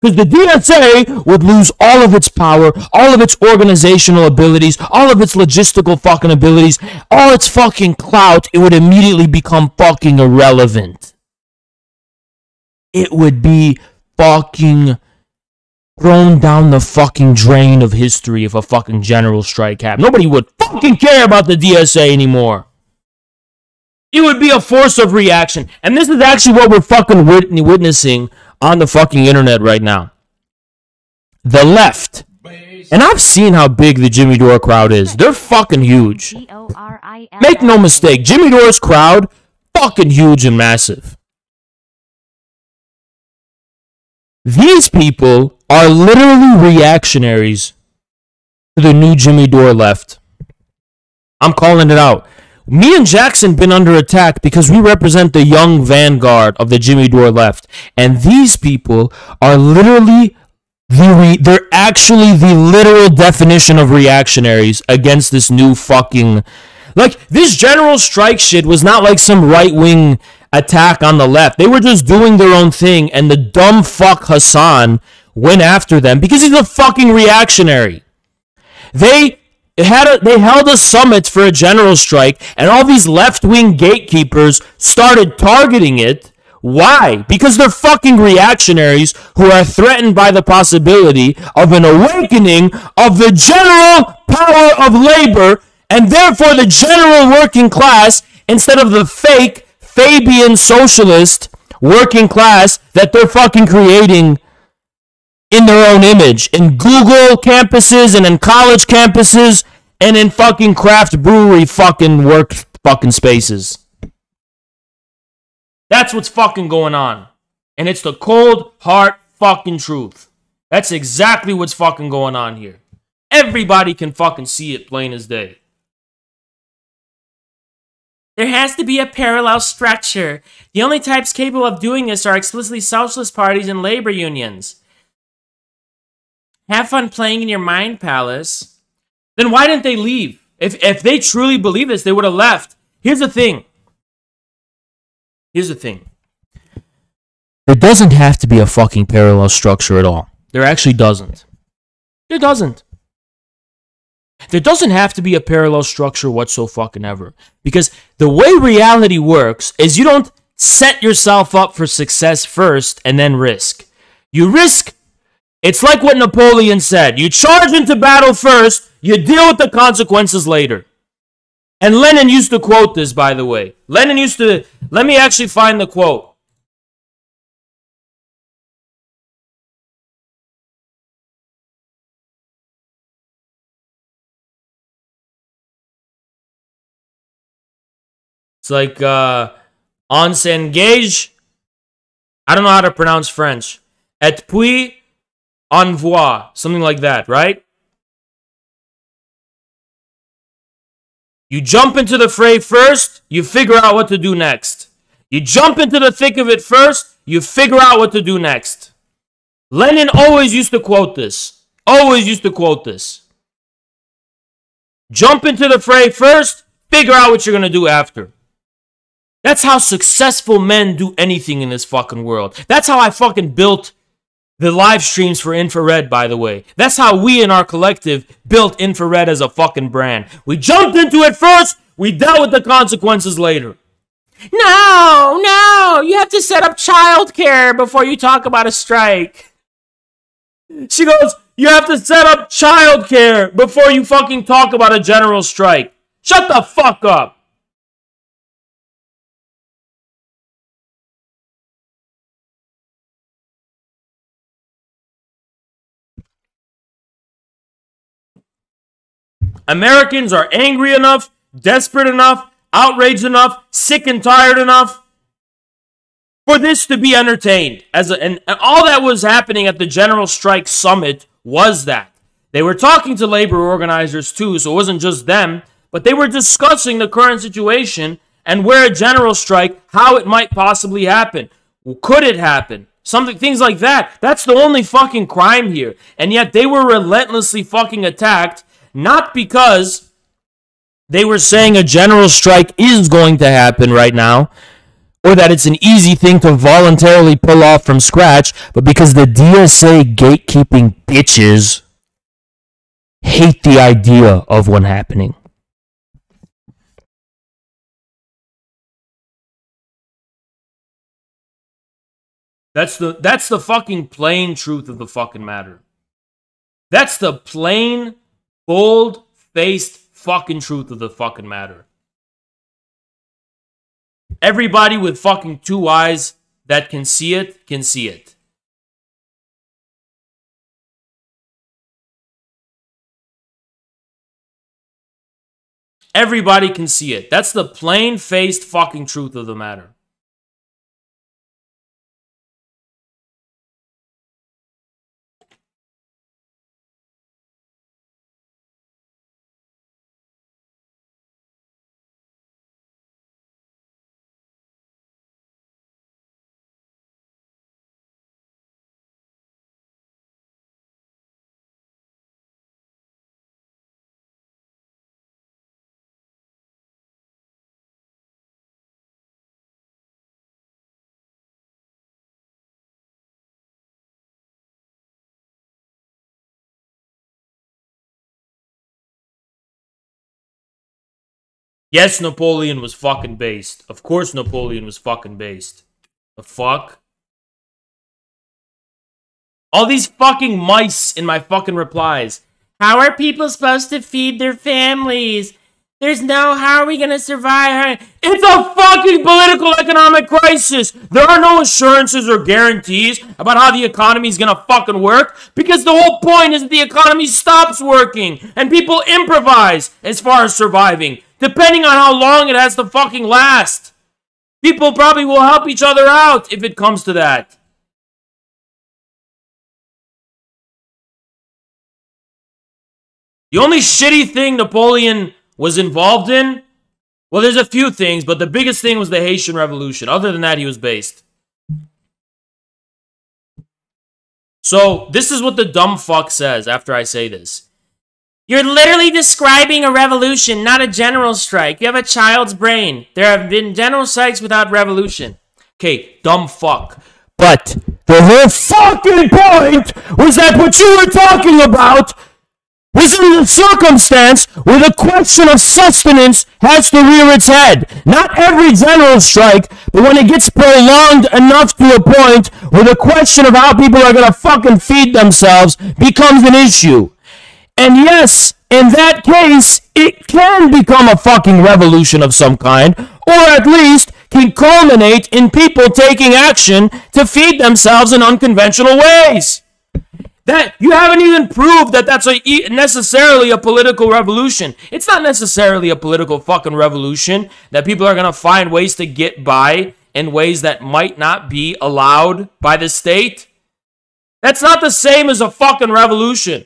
Because the DSA would lose all of its power, all of its organizational abilities, all of its logistical fucking abilities, all its fucking clout. It would immediately become fucking irrelevant. It would be fucking thrown down the fucking drain of history if a fucking general strike happened. Nobody would fucking care about the DSA anymore. It would be a force of reaction. And this is actually what we're fucking witnessing on the fucking internet right now. The left. And I've seen how big the Jimmy Dore crowd is. They're fucking huge. Make no mistake, Jimmy Dore's crowd, fucking huge and massive. These people are literally reactionaries to the new Jimmy Dore left. I'm calling it out. Me and Jackson been under attack because we represent the young vanguard of the Jimmy Dore left. And these people are literally, they're actually the literal definition of reactionaries against this new fucking... Like, this general strike shit was not like some right-wing attack on the left. They were just doing their own thing, and the dumb fuck Hasan went after them because he's a fucking reactionary. They held a summit for a general strike, and all these left-wing gatekeepers started targeting it. Why? Because they're fucking reactionaries who are threatened by the possibility of an awakening of the general power of labor, and therefore the general working class, instead of the fake Fabian socialist working class that they're fucking creating in their own image, in Google campuses and in college campuses and in fucking craft brewery fucking work fucking spaces. That's what's fucking going on. And it's the cold, hard fucking truth. That's exactly what's fucking going on here. Everybody can fucking see it plain as day. There has to be a parallel structure. The only types capable of doing this are explicitly socialist parties and labor unions. Have fun playing in your mind palace. Then why didn't they leave? If they truly believe this, they would have left. Here's the thing. Here's the thing. There doesn't have to be a fucking parallel structure at all. There actually doesn't. There doesn't. There doesn't have to be a parallel structure whatsoever. Because the way reality works is you don't set yourself up for success first and then risk. You risk. It's like what Napoleon said. You charge into battle first, you deal with the consequences later. And Lenin used to quote this, by the way. Lenin used to... Let me actually find the quote. It's like, on s'engage. I don't know how to pronounce French. Et puis, envoie. Something like that, right? You jump into the fray first, you figure out what to do next. You jump into the thick of it first, you figure out what to do next. Lenin always used to quote this. Always used to quote this. Jump into the fray first, figure out what you're going to do after. That's how successful men do anything in this fucking world. That's how I fucking built the live streams for Infrared, by the way. That's how we in our collective built Infrared as a fucking brand. We jumped into it first, we dealt with the consequences later. No, you have to set up childcare before you talk about a strike. She goes, you have to set up childcare before you fucking talk about a general strike. Shut the fuck up. Americans are angry enough, desperate enough, outraged enough, sick and tired enough for this to be entertained. And all that was happening at the General Strike Summit was that. They were talking to labor organizers too, so it wasn't just them, but they were discussing the current situation and where a general strike, how it might possibly happen. Could it happen? Things like that. That's the only fucking crime here. And yet they were relentlessly fucking attacked. Not because they were saying a general strike is going to happen right now, or that it's an easy thing to voluntarily pull off from scratch, but because the DSA gatekeeping bitches hate the idea of one happening. That's the fucking plain truth of the fucking matter. That's the plain, bold-faced fucking truth of the fucking matter. Everybody with fucking two eyes that can see it, can see it. Everybody can see it. That's the plain-faced fucking truth of the matter. Yes, Napoleon was fucking based. Of course Napoleon was fucking based. The fuck? All these fucking mice in my fucking replies. How are people supposed to feed their families? There's no, how are we gonna survive? It's a fucking political economic crisis. There are no assurances or guarantees about how the economy is gonna fucking work, because the whole point is that the economy stops working and people improvise as far as surviving, depending on how long it has to fucking last. People probably will help each other out if it comes to that. The only shitty thing Napoleon was involved in, well, there's a few things, but the biggest thing was the Haitian Revolution. Other than that, he was based. So, this is what the dumb fuck says after I say this. You're literally describing a revolution, not a general strike. You have a child's brain. There have been general strikes without revolution. Okay, dumb fuck. But the whole fucking point was that what you were talking about was in the circumstance where the question of sustenance has to rear its head. Not every general strike, but when it gets prolonged enough to a point where the question of how people are gonna fucking feed themselves becomes an issue. And yes, in that case, it can become a fucking revolution of some kind, or at least can culminate in people taking action to feed themselves in unconventional ways. That you haven't even proved that that's necessarily a political revolution. It's not necessarily a political fucking revolution that people are going to find ways to get by in ways that might not be allowed by the state. That's not the same as a fucking revolution.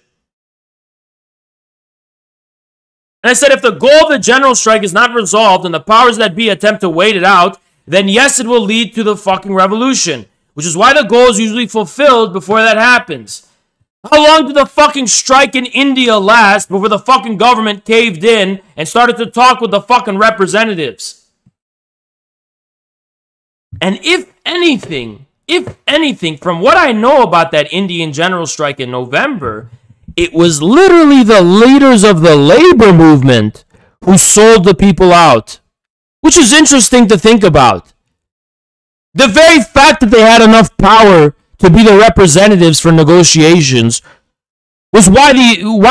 And I said if the goal of the general strike is not resolved and the powers that be attempt to wait it out, then yes, it will lead to the fucking revolution. Which is why the goal is usually fulfilled before that happens. How long did the fucking strike in India last before the fucking government caved in and started to talk with the fucking representatives? And if anything, from what I know about that Indian general strike in November, it was literally the leaders of the labor movement who sold the people out. Which is interesting to think about. The very fact that they had enough power to be the representatives for negotiations was why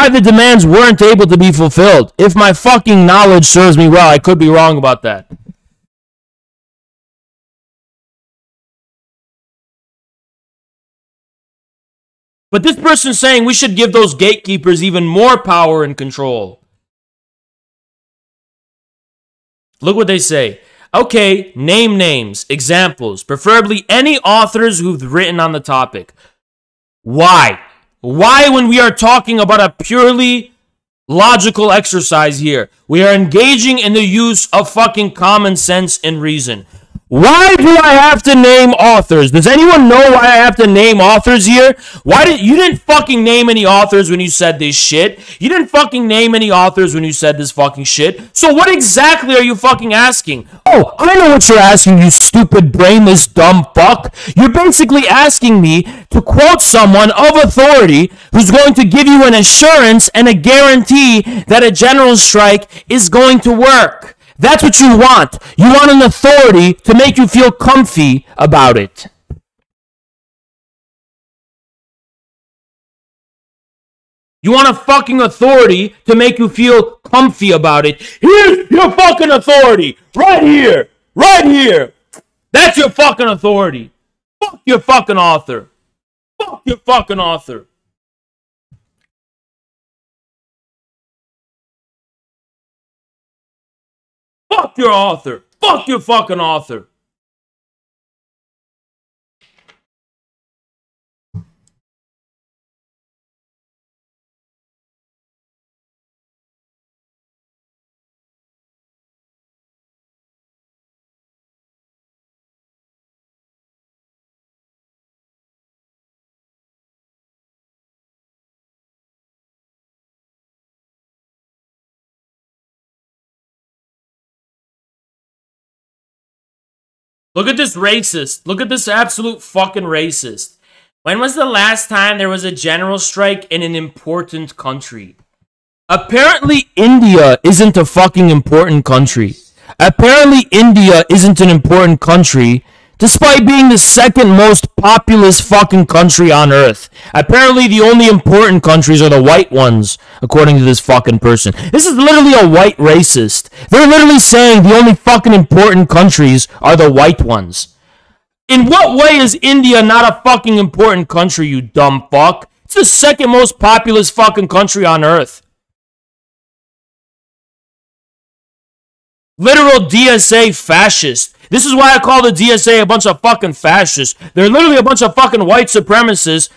the demands weren't able to be fulfilled. If my fucking knowledge serves me well, I could be wrong about that. But this person's saying we should give those gatekeepers even more power and control. Look what they say. Okay, name names, examples, preferably any authors who've written on the topic. Why? Why, when we are talking about a purely logical exercise here, we are engaging in the use of fucking common sense and reason? Why do I have to name authors? Does anyone know why I have to name authors here? You didn't fucking name any authors when you said this shit. You didn't fucking name any authors when you said this fucking shit. So what exactly are you fucking asking? Oh, I know what you're asking, you stupid, brainless, dumb fuck. You're basically asking me to quote someone of authority who's going to give you an assurance and a guarantee that a general strike is going to work. That's what you want. You want an authority to make you feel comfy about it. You want a fucking authority to make you feel comfy about it. Here's your fucking authority. Right here. Right here. That's your fucking authority. Fuck your fucking author. Fuck your fucking author. Fuck your author. Fuck your fucking author. Look at this racist. Look at this absolute fucking racist. When was the last time there was a general strike in an important country? Apparently India isn't a fucking important country. Apparently India isn't an important country, despite being the second most populous fucking country on earth. Apparently the only important countries are the white ones, according to this fucking person. This is literally a white racist. They're literally saying the only fucking important countries are the white ones. In what way is India not a fucking important country, you dumb fuck? It's the second most populous fucking country on earth. Literal DSA fascist. This is why I call the DSA a bunch of fucking fascists. They're literally a bunch of fucking white supremacists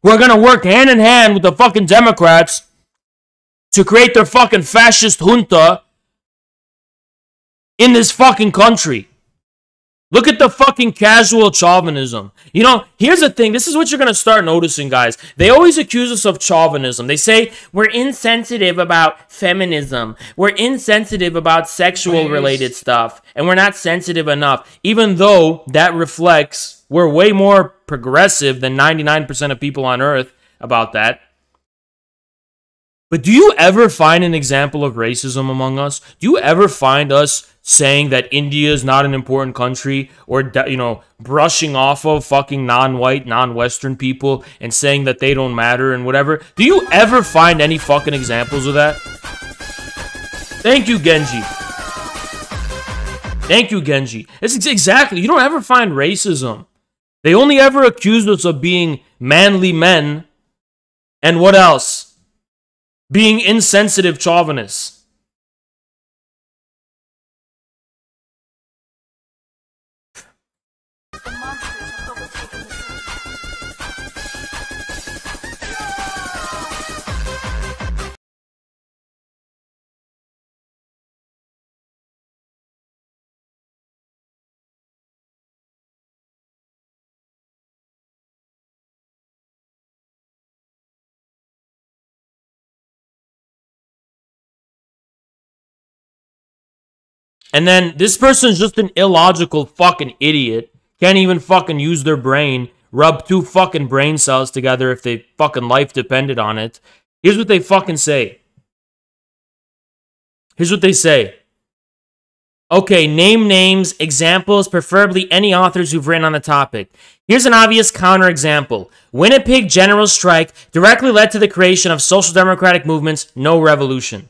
who are going to work hand in hand with the fucking Democrats to create their fucking fascist junta in this fucking country. Look at the fucking casual chauvinism. You know, here's the thing. This is what you're going to start noticing, guys. They always accuse us of chauvinism. They say we're insensitive about feminism. We're insensitive about sexual related stuff. And we're not sensitive enough. Even though that reflects we're way more progressive than 99% of people on Earth about that. But do you ever find an example of racism among us? Do you ever find us saying that India is not an important country, or, you know, brushing off of fucking non-white, non-Western people and saying that they don't matter and whatever? Do you ever find any fucking examples of that? Thank you, Genji. Thank you, Genji. It's exactly. You don't ever find racism. They only ever accused us of being manly men. And what else? Being insensitive chauvinists. And then this person's just an illogical fucking idiot. Can't even fucking use their brain. Rub two fucking brain cells together if they fucking life depended on it. Here's what they fucking say. Here's what they say. Okay, name names, examples, preferably any authors who've written on the topic. Here's an obvious counterexample. Winnipeg general strike directly led to the creation of social democratic movements, no revolution.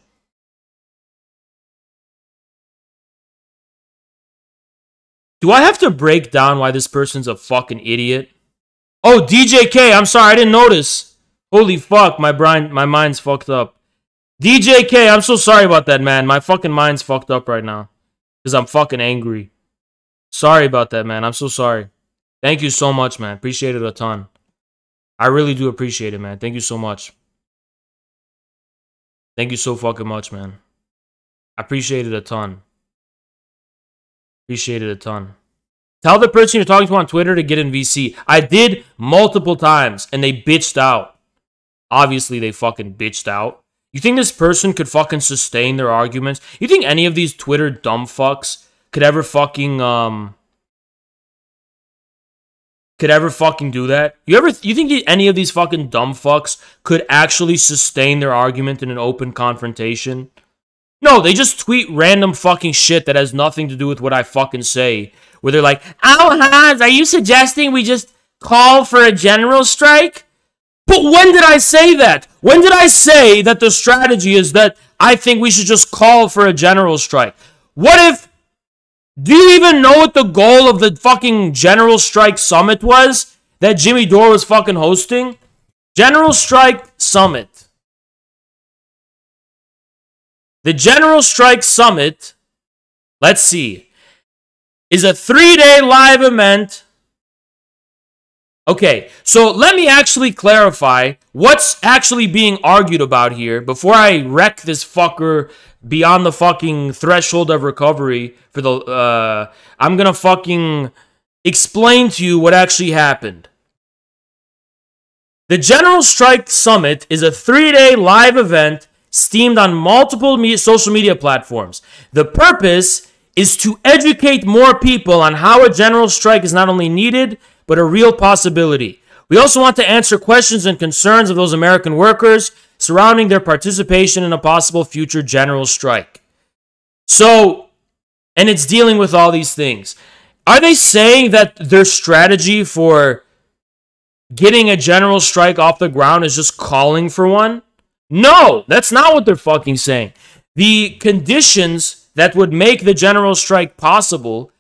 Do I have to break down why this person's a fucking idiot? Oh, DJK, I'm sorry, I didn't notice. Holy fuck, my mind's fucked up. DJK, I'm so sorry about that, man. My fucking mind's fucked up right now. Because I'm fucking angry. Sorry about that, man. I'm so sorry. Thank you so much, man. Appreciate it a ton. I really do appreciate it, man. Thank you so much. Thank you so fucking much, man. I appreciate it a ton. Appreciate it a ton. Tell the person you're talking to on Twitter to get in VC. I did multiple times, and they bitched out. Obviously, they fucking bitched out. You think this person could fucking sustain their arguments? You think any of these Twitter dumb fucks could ever fucking do that? You think any of these fucking dumb fucks could actually sustain their argument in an open confrontation? No, they just tweet random fucking shit that has nothing to do with what I fucking say. Where they're like, "Oh, Hans, are you suggesting we just call for a general strike?" But when did I say that? When did I say that the strategy is that I think we should just call for a general strike? What if... Do you even know what the goal of the fucking General Strike Summit was? That Jimmy Dore was fucking hosting? General Strike Summit. The General Strike Summit, let's see, is a 3-day live event. Okay, so let me actually clarify what's actually being argued about here before I wreck this fucker beyond the fucking threshold of recovery for the, I'm gonna fucking explain to you what actually happened. The General Strike Summit is a 3-day live event streamed on multiple social media platforms. The purpose is to educate more people on how a general strike is not only needed, but a real possibility. We also want to answer questions and concerns of those American workers surrounding their participation in a possible future general strike. So, and it's dealing with all these things. Are they saying that their strategy for getting a general strike off the ground is just calling for one? No, that's not what they're fucking saying. The conditions that would make the general strike possible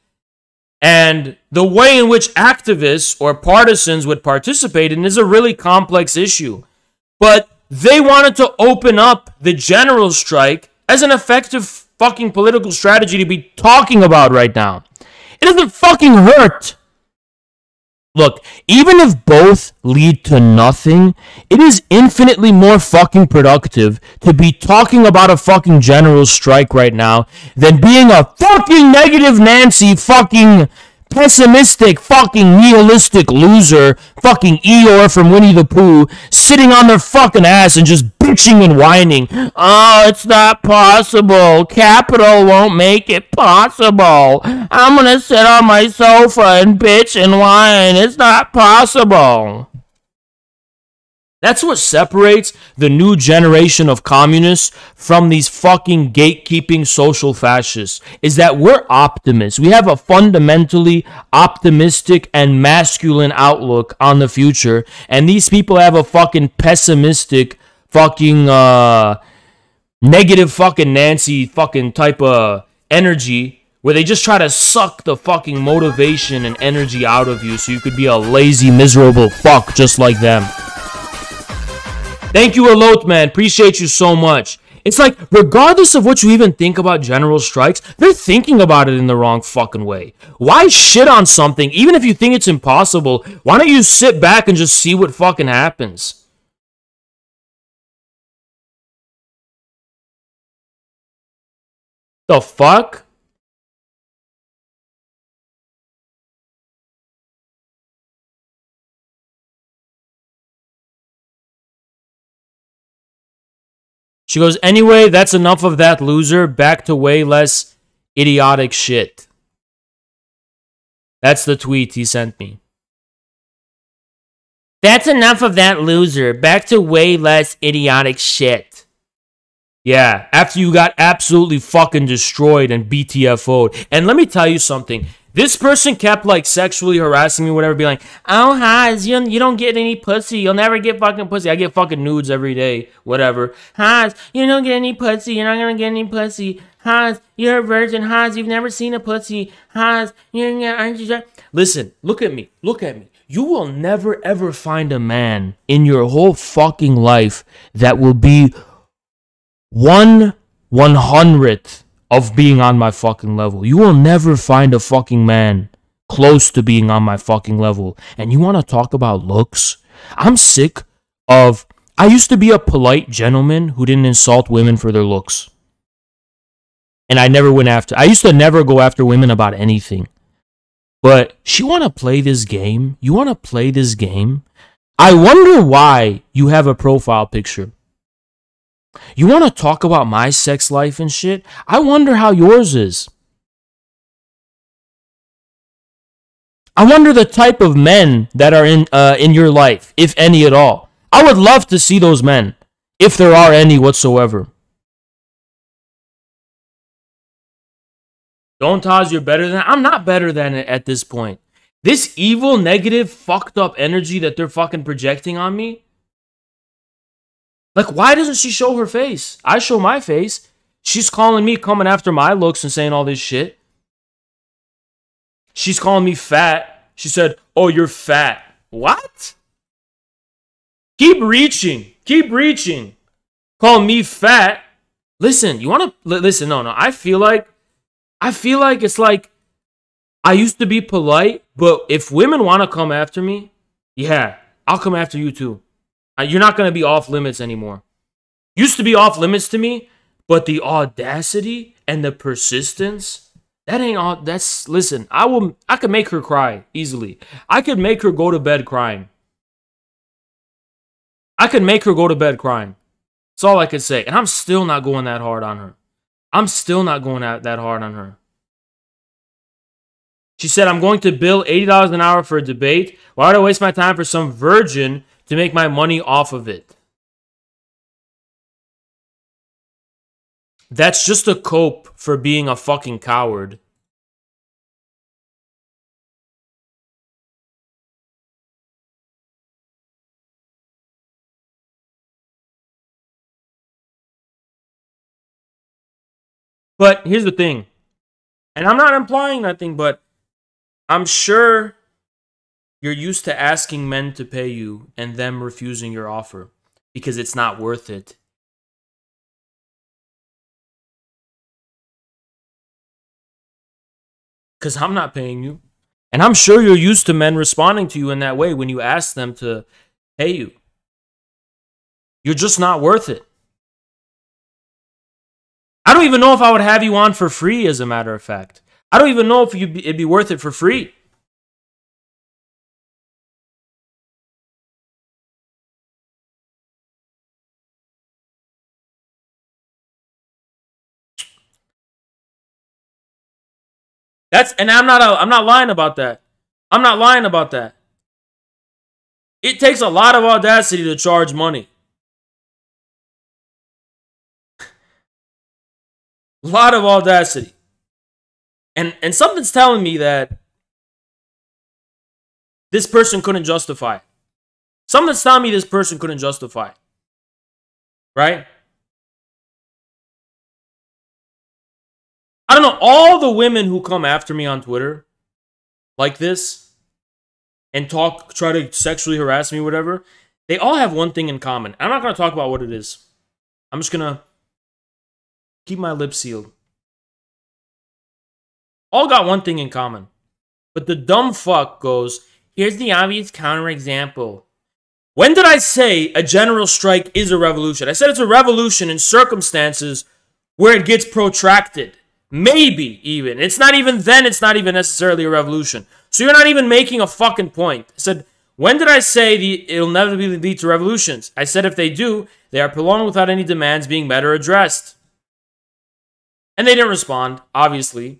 and the way in which activists or partisans would participate in is a really complex issue. But they wanted to open up the general strike as an effective fucking political strategy to be talking about right now. It doesn't fucking hurt Look, even if both lead to nothing, it is infinitely more fucking productive to be talking about a fucking general strike right now than being a fucking negative Nancy fucking pessimistic fucking nihilistic loser fucking Eeyore from Winnie the Pooh sitting on their fucking ass and just bitching and whining. Oh, it's not possible. Capital won't make it possible. I'm gonna sit on my sofa and bitch and whine. It's not possible. That's what separates the new generation of communists from these fucking gatekeeping social fascists, is that we're optimists. We have a fundamentally optimistic and masculine outlook on the future, and these people have a fucking pessimistic fucking negative fucking Nancy fucking type of energy where they just try to suck the fucking motivation and energy out of you so you could be a lazy, miserable fuck just like them. Thank you, Alot, man. Appreciate you so much. It's like, regardless of what you even think about general strikes, they're thinking about it in the wrong fucking way. Why shit on something, even if you think it's impossible? Why don't you sit back and just see what fucking happens? The fuck? She goes, anyway, that's enough of that loser. Back to way less idiotic shit. That's the tweet he sent me. That's enough of that loser. Back to way less idiotic shit. Yeah, after you got absolutely fucking destroyed and BTFO'd. And let me tell you something. This person kept, like, sexually harassing me, whatever, being like, oh, Haas, you don't get any pussy. You'll never get fucking pussy. I get fucking nudes every day, whatever. Haas, you don't get any pussy. You're not gonna get any pussy. Haas, you're a virgin. Haas, you've never seen a pussy. Haas, aren't you? Listen, look at me. Look at me. You will never, ever find a man in your whole fucking life that will be 1/100th of being on my fucking level. You will never find a fucking man close to being on my fucking level. And you want to talk about looks? I'm sick of... I used to be a polite gentleman who didn't insult women for their looks. And I never went after... I used to never go after women about anything. But she want to play this game? You want to play this game? I wonder why you have a profile picture. You want to talk about my sex life and shit? I wonder how yours is. I wonder the type of men that are in your life, if any at all. I would love to see those men, if there are any whatsoever. Don't Taz, you're better than... I'm not better than it at this point. This evil, negative, fucked up energy that they're fucking projecting on me... Like, why doesn't she show her face? I show my face. She's calling me, coming after my looks and saying all this shit. She's calling me fat. She said, oh, you're fat. What? Keep reaching. Keep reaching. Call me fat. Listen, you want to... Listen, no. I feel like it's like... I used to be polite, but if women want to come after me, yeah, I'll come after you too. You're not going to be off limits anymore. Used to be off limits to me, but the audacity and the persistence, that ain't all. That's, listen, I could make her cry easily. I could make her go to bed crying. I could make her go to bed crying. That's all I could say. And I'm still not going that hard on her. I'm still not going that hard on her. She said, I'm going to bill $80 an hour for a debate. Why would I waste my time for some virgin to make my money off of it? That's just a cope for being a fucking coward. But here's the thing. And I'm not implying nothing, but I'm sure you're used to asking men to pay you and them refusing your offer because it's not worth it. Because I'm not paying you. And I'm sure you're used to men responding to you in that way when you ask them to pay you. You're just not worth it. I don't even know if I would have you on for free, as a matter of fact. I don't even know if it'd be worth it for free. And I'm not lying about that. I'm not lying about that. It takes a lot of audacity to charge money. A lot of audacity. And something's telling me that this person couldn't justify it. Something's telling me this person couldn't justify it. Right? I don't know, all the women who come after me on Twitter like this and try to sexually harass me, whatever, they all have one thing in common. I'm not going to talk about what it is. I'm just going to keep my lips sealed. All got one thing in common. But the dumb fuck goes, here's the obvious counterexample. When did I say a general strike is a revolution? I said it's a revolution in circumstances where it gets protracted. Maybe even. It's not even necessarily a revolution. So you're not even making a fucking point. I said, when did I say it'll never lead to revolutions? I said if they do, they are prolonged without any demands being met or addressed. And they didn't respond, obviously.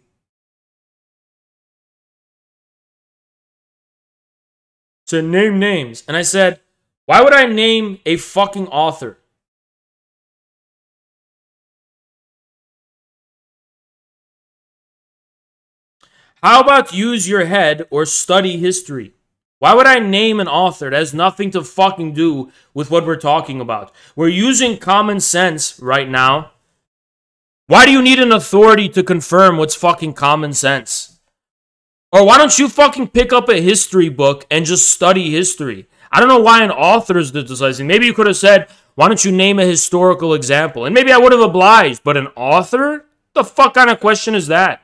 To name names. And I said, why would I name a fucking author? How about use your head or study history? Why would I name an author that has nothing to fucking do with what we're talking about? We're using common sense right now. Why do you need an authority to confirm what's fucking common sense? Or why don't you fucking pick up a history book and just study history? I don't know why an author is the decisive. Maybe you could have said, why don't you name a historical example? And maybe I would have obliged. But an author? What the fuck kind of question is that?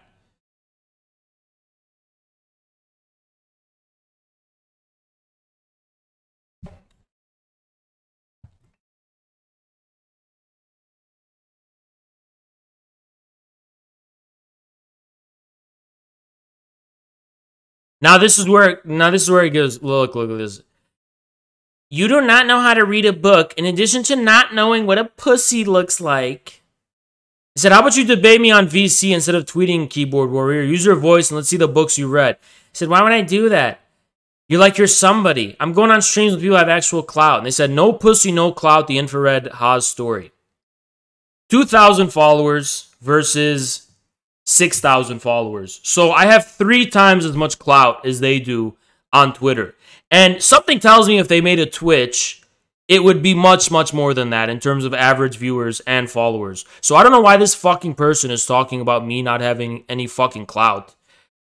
Now this is where it goes. Look at this. You do not know how to read a book, in addition to not knowing what a pussy looks like. He said, how about you debate me on VC instead of tweeting, keyboard warrior? Use your voice and let's see the books you read. He said, why would I do that? You're like you're somebody. I'm going on streams with people who have actual clout. And they said, no pussy, no clout, the infrared Haas story. 2,000 followers versus 6,000 followers. So I have 3 times as much clout as they do on Twitter. And something tells me if they made a Twitch, it would be much, much more than that in terms of average viewers and followers. So I don't know why this fucking person is talking about me not having any fucking clout.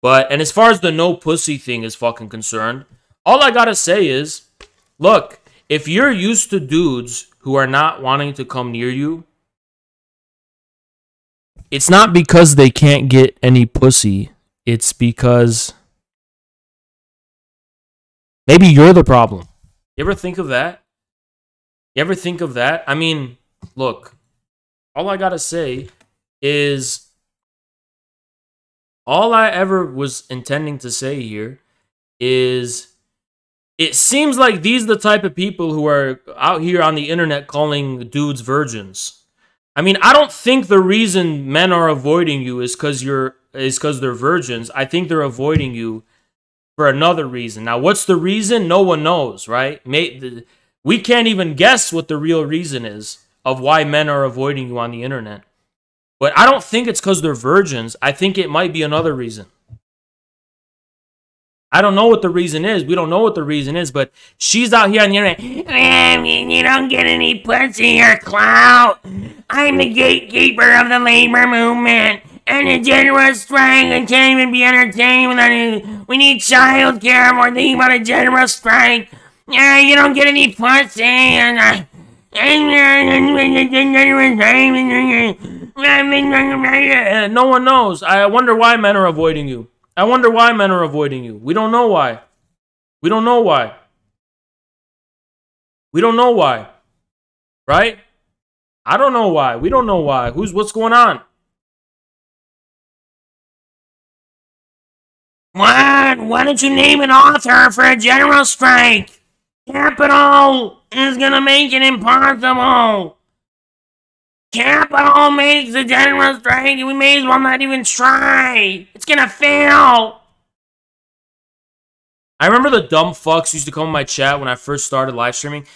And as far as the no pussy thing is fucking concerned, all I gotta say is, look, if you're used to dudes who are not wanting to come near you, it's not because they can't get any pussy. It's because maybe you're the problem. You ever think of that? I mean, look, all I gotta say is, all I ever was intending to say here is, it seems like these are the type of people who are out here on the internet calling dudes virgins. I mean, I don't think the reason men are avoiding you is because they're virgins. I think they're avoiding you for another reason. Now, what's the reason? No one knows, right? We can't even guess what the real reason is of why men are avoiding you on the internet. But I don't think it's because they're virgins. I think it might be another reason. I don't know what the reason is. We don't know what the reason is, but she's out here on the internet. I mean, you don't get any pussy or clout. I'm the gatekeeper of the labor movement. And the general strike, I can't even be entertained without it. We need child care. We're thinking about a general strike. You don't get any pussy. And no one knows. I wonder why men are avoiding you. I wonder why men are avoiding you. We don't know why. We don't know why. We don't know why. Right? I don't know why. We don't know why. What's going on? Why don't you name an author for a general strike? Capital is gonna make it impossible. Capital makes a general strike and we may as well not even try. It's gonna fail. I remember the dumb fucks used to come in my chat when I first started live streaming.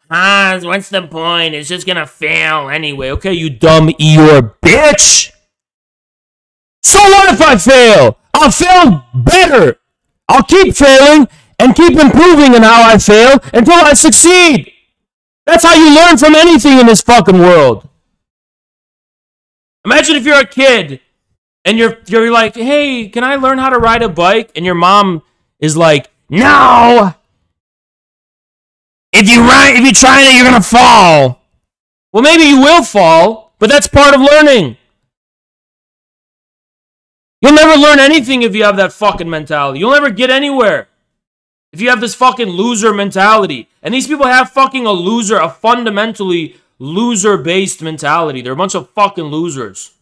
What's the point? It's just gonna fail anyway. Okay, you dumb Eeyore bitch. So what if I fail? I'll fail better. I'll keep failing and keep improving in how I fail until I succeed. That's how you learn from anything in this fucking world. Imagine if you're a kid and you're like, hey, can I learn how to ride a bike? And your mom is like, no. If you try it, you're gonna fall. Well, maybe you will fall, but that's part of learning. You'll never learn anything if you have that fucking mentality. You'll never get anywhere if you have this fucking loser mentality. And these people have fucking a fundamentally loser-based mentality. They're a bunch of fucking losers.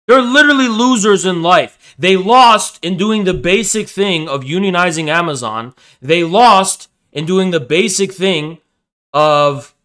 They're literally losers in life. They lost in doing the basic thing of unionizing Amazon. They lost in doing the basic thing of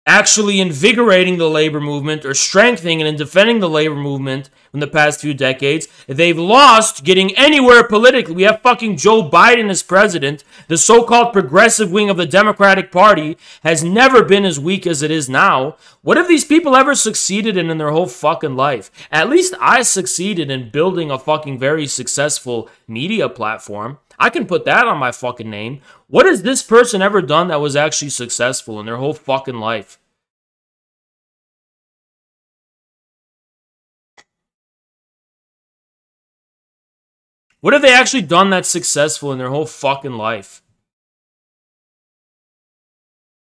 actually invigorating the labor movement or strengthening and defending the labor movement in the past few decades. They've lost getting anywhere politically. We have fucking Joe Biden as president. The so-called progressive wing of the Democratic Party has never been as weak as it is now. What have these people ever succeeded in their whole fucking life? At least I succeeded in building a fucking very successful media platform. I can put that on my fucking name. What has this person ever done that was actually successful in their whole fucking life? What have they actually done that's successful in their whole fucking life?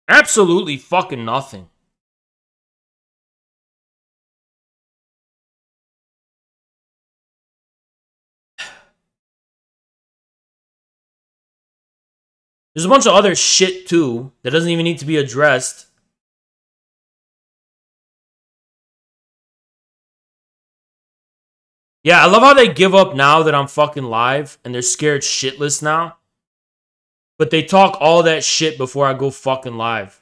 Absolutely fucking nothing. There's a bunch of other shit, too, that doesn't even need to be addressed. Yeah, I love how they give up now that I'm fucking live, and they're scared shitless now. But they talk all that shit before I go fucking live.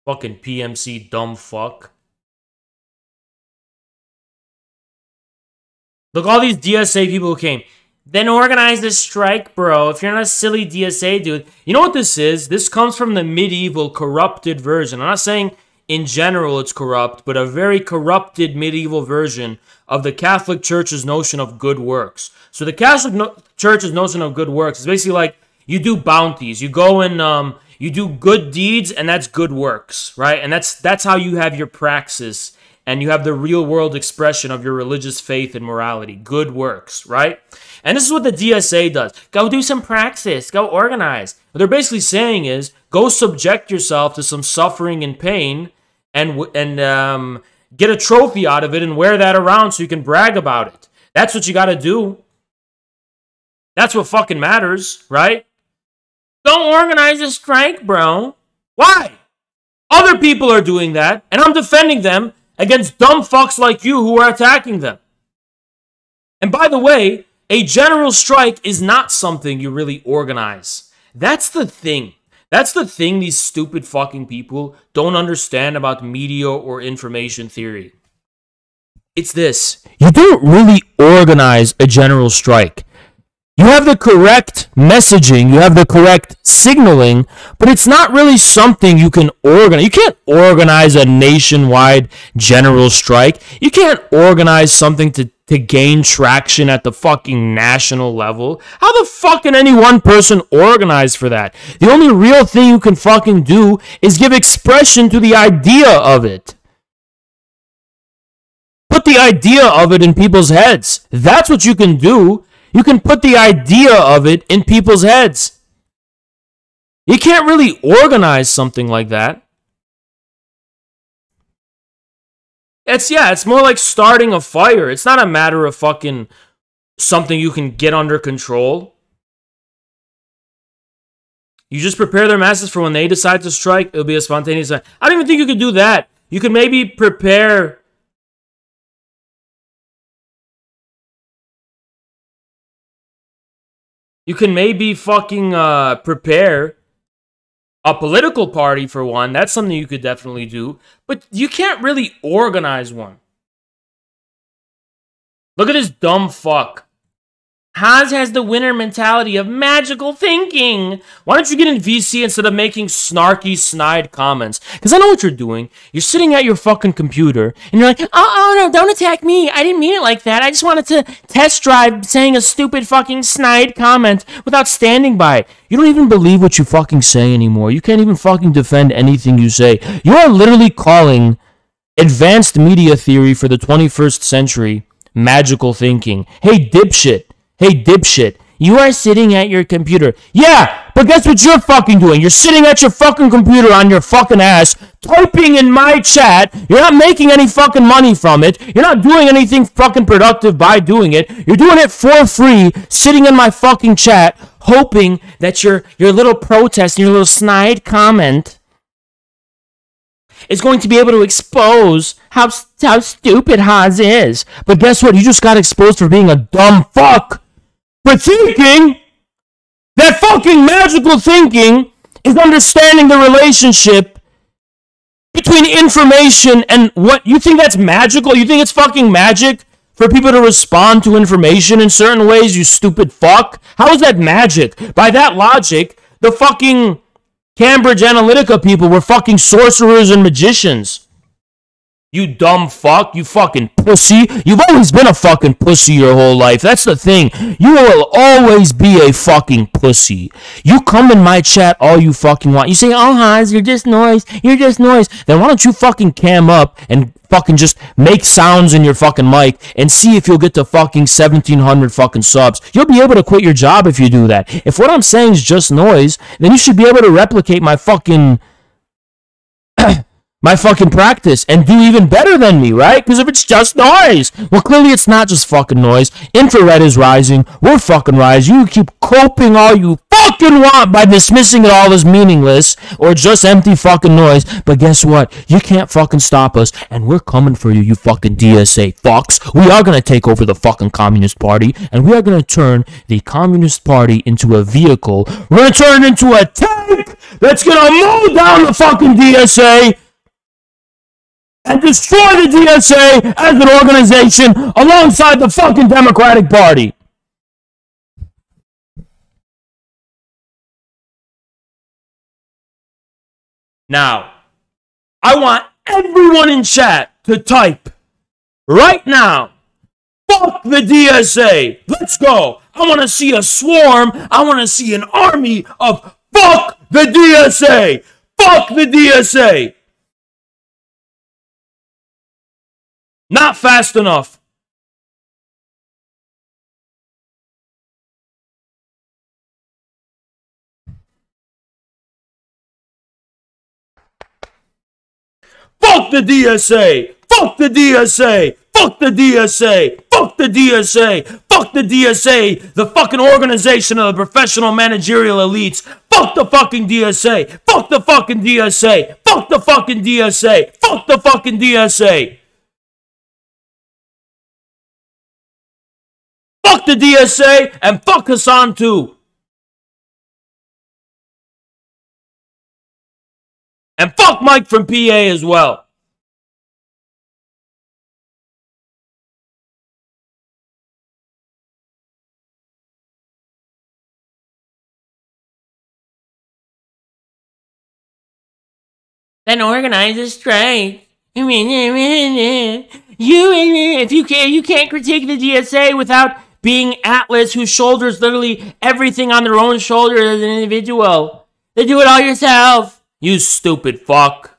Fucking PMC dumb fuck. Look, all these DSA people who came. Then organize a strike, bro. If you're not a silly DSA dude. You know what this is? This comes from the medieval corrupted version. I'm not saying in general it's corrupt, but a very corrupted medieval version of the Catholic Church's notion of good works. So the Catholic Church's notion of good works is basically like you do bounties. You go and you do good deeds, and that's good works, right? And that's how you have your praxis, and you have the real world expression of your religious faith and morality. Good works, right? And this is what the DSA does. Go do some praxis. Go organize. What they're basically saying is, go subject yourself to some suffering and pain, and get a trophy out of it and wear that around so you can brag about it. That's what you got to do. That's what fucking matters, right? Don't organize a strike, bro. Why? Other people are doing that, and I'm defending them against dumb fucks like you who are attacking them. And by the way, a general strike is not something you really organize. That's the thing. That's the thing these stupid fucking people don't understand about media or information theory. It's this. You don't really organize a general strike. You have the correct messaging, you have the correct signaling, but it's not really something you can organize. You can't organize a nationwide general strike. You can't organize something to gain traction at the fucking national level. How the fuck can any one person organize for that? The only real thing you can fucking do is give expression to the idea of it. put the idea of it in people's heads. That's what you can do. You can put the idea of it in people's heads. You can't really organize something like that. It's more like starting a fire. It's not a matter of fucking something you can get under control. You just prepare their masses for when they decide to strike. It'll be a spontaneous. I don't even think you could do that. You could maybe prepare. You can maybe fucking prepare a political party for one. That's something you could definitely do. But you can't really organize one. Look at this dumb fuck. Haas has the winner mentality of magical thinking. Why don't you get in VC instead of making snarky, snide comments? Because I know what you're doing. You're sitting at your fucking computer, and you're like, oh no, don't attack me. I didn't mean it like that. I just wanted to test drive saying a stupid fucking snide comment without standing by it. You don't even believe what you fucking say anymore. You can't even fucking defend anything you say. You are literally calling advanced media theory for the 21st century magical thinking. Hey, dipshit, you are sitting at your computer. Yeah, but guess what you're fucking doing? You're sitting at your fucking computer on your fucking ass, typing in my chat. You're not making any fucking money from it. You're not doing anything fucking productive by doing it. You're doing it for free, sitting in my fucking chat, hoping that your little protest, your little snide comment is going to be able to expose how stupid Haas is. But guess what? You just got exposed for being a dumb fuck. For thinking that fucking magical thinking is understanding the relationship between information and what you think that's magical. You think it's fucking magic for people to respond to information in certain ways, you stupid fuck? How is that magic? By that logic, the fucking Cambridge Analytica people were fucking sorcerers and magicians. You dumb fuck, you fucking pussy. You've always been a fucking pussy your whole life. That's the thing. You will always be a fucking pussy. You come in my chat all you fucking want. You say, oh, Hans, you're just noise. You're just noise. Then why don't you fucking cam up and fucking just make sounds in your fucking mic and see if you'll get to fucking 1,700 fucking subs. You'll be able to quit your job if you do that. If what I'm saying is just noise, then you should be able to replicate my fucking my fucking practice and do even better than me, right? Because if it's just noise, well, clearly it's not just fucking noise. Infrared is rising. We're fucking rising. You keep coping all you fucking want by dismissing it all as meaningless or just empty fucking noise. But guess what? You can't fucking stop us, and we're coming for you, you fucking DSA fucks. We are going to take over the fucking Communist Party, and we are going to turn the Communist Party into a vehicle. We're going to turn it into a tank that's going to mow down the fucking DSA and destroy the DSA as an organization alongside the fucking Democratic Party. Now, I want everyone in chat to type right now, fuck the DSA. Let's go. I want to see a swarm. I want to see an army of fuck the DSA. Fuck the DSA. Not fast enough. Fuck the DSA! Fuck the DSA! Fuck the DSA! Fuck the DSA! Fuck the DSA! The fucking organization of the professional managerial elites! Fuck the fucking DSA! Fuck the fucking DSA! Fuck the fucking DSA! Fuck the fucking DSA! Fuck the DSA and fuck Hasan too. And fuck Mike from PA as well. Then organize a strike. If you can't critique the DSA without being Atlas, who shoulders literally everything on their own shoulders as an individual, then do it all yourself. You stupid fuck.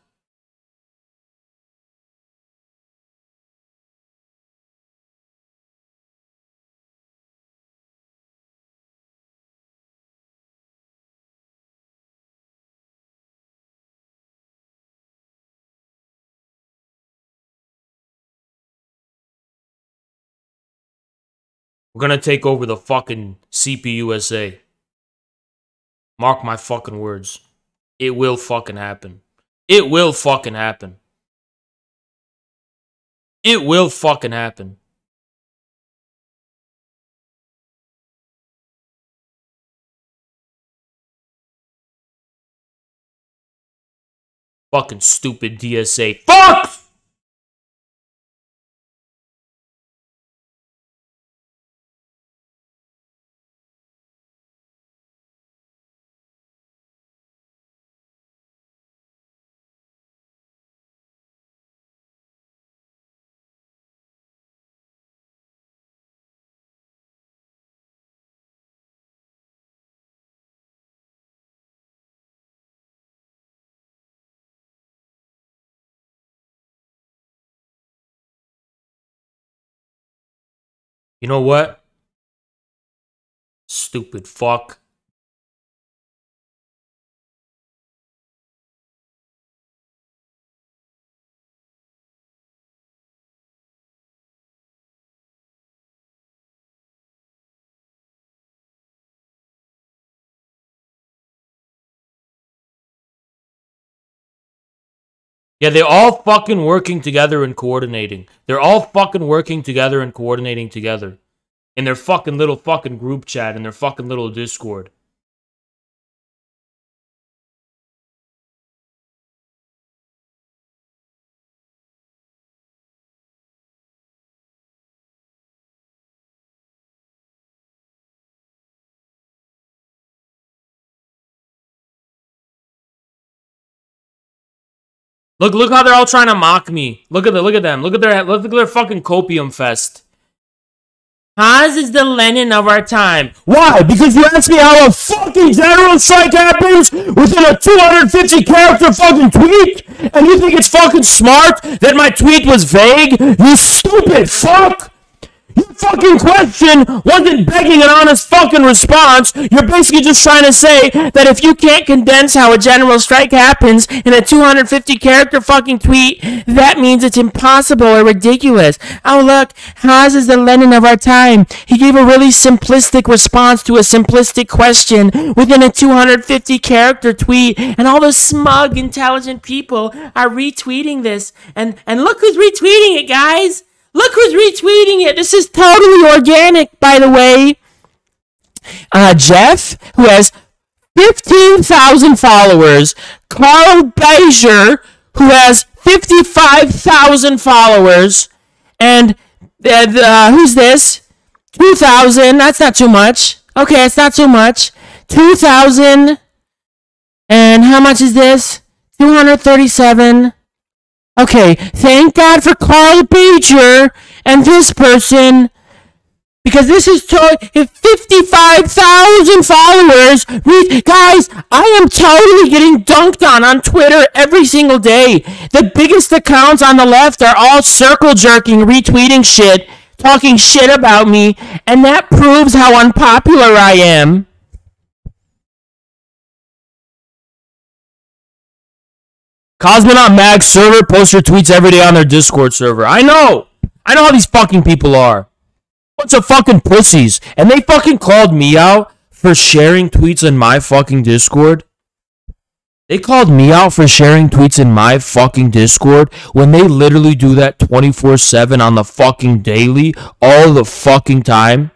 We're gonna take over the fucking CPUSA. Mark my fucking words. It will fucking happen. It will fucking happen. It will fucking happen. Fucking stupid DSA. Fuck! You know what? Stupid fuck. Yeah, they're all fucking working together and coordinating. They're all fucking working together and coordinating together. In their fucking little fucking group chat, in their fucking little Discord. Look how they're all trying to mock me. Look at them. Look at their fucking copium fest. Haas is the Lenin of our time. Why? Because you asked me how a fucking general strike happens within a 250 character fucking tweet? And you think it's fucking smart that my tweet was vague? You stupid fuck! Your fucking question wasn't begging an honest fucking response. You're basically just trying to say that if you can't condense how a general strike happens in a 250 character fucking tweet, that means it's impossible or ridiculous. Oh look, Haas is the Lenin of our time. He gave a really simplistic response to a simplistic question within a 250 character tweet, and all the smug, intelligent people are retweeting this. And look who's retweeting it, guys. Look who's retweeting it. This is totally organic, by the way. Jeff, who has 15,000 followers. Carl Beischer, who has 55,000 followers. And who's this? 2,000. That's not too much. Okay, it's not too much. 2,000. And how much is this? 237. Okay, thank God for Carl Beecher and this person, because this is 55,000 followers. Guys, I am totally getting dunked on Twitter every single day. The biggest accounts on the left are all circle jerking, retweeting shit, talking shit about me, and that proves how unpopular I am. Cosmonaut Mag server posts your tweets every day on their Discord server. I know how these fucking people are. Bunch of fucking pussies. And they fucking called me out for sharing tweets in my fucking Discord. They called me out for sharing tweets in my fucking Discord when they literally do that 24/7 on the fucking daily, all the fucking time.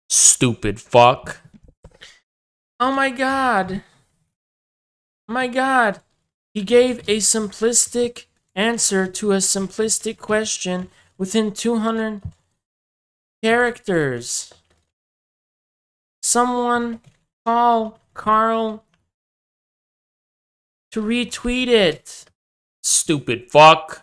Stupid fuck. Oh my god. Oh my god. He gave a simplistic answer to a simplistic question within 200 characters. Someone call Carl to retweet it. Stupid fuck.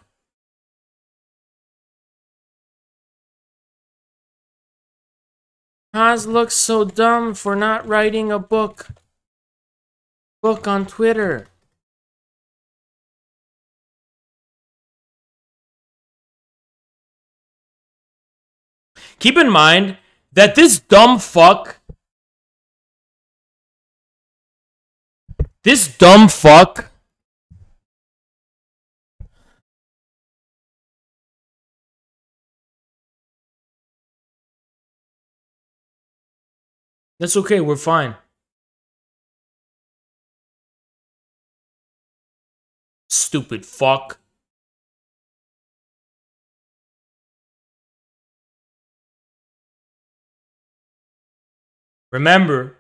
Haas looks so dumb for not writing a book on Twitter. Keep in mind that this dumb fuck That's okay, we're fine. Stupid fuck. Remember.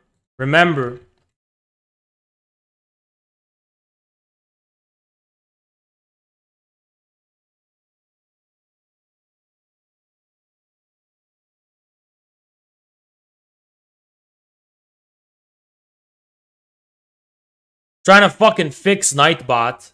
Trying to fucking fix Nightbot.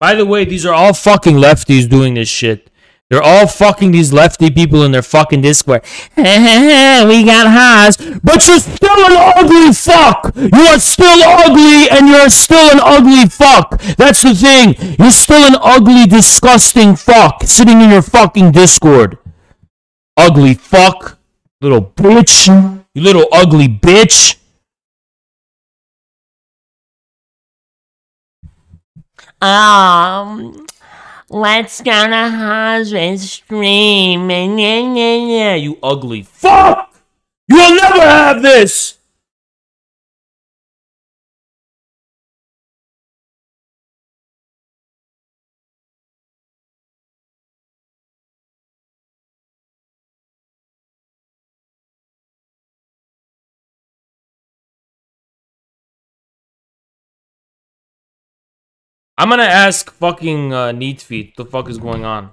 By the way, these are all fucking lefties doing this shit. They're all fucking these lefty people in their fucking Discord. We got Haas, but you're still an ugly fuck. You are still ugly, and you're still an ugly fuck. That's the thing. You're still an ugly, disgusting fuck sitting in your fucking Discord. Ugly fuck, little bitch. You little ugly bitch. Let's go to Hasan's stream. You ugly fuck! You'll never have this! I'm gonna ask fucking Neat Feet what the fuck is going on.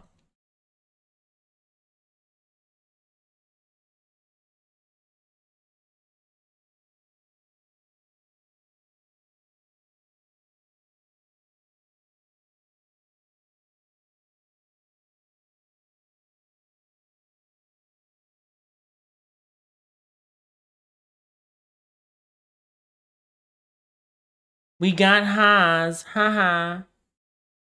We got Haas. Haha.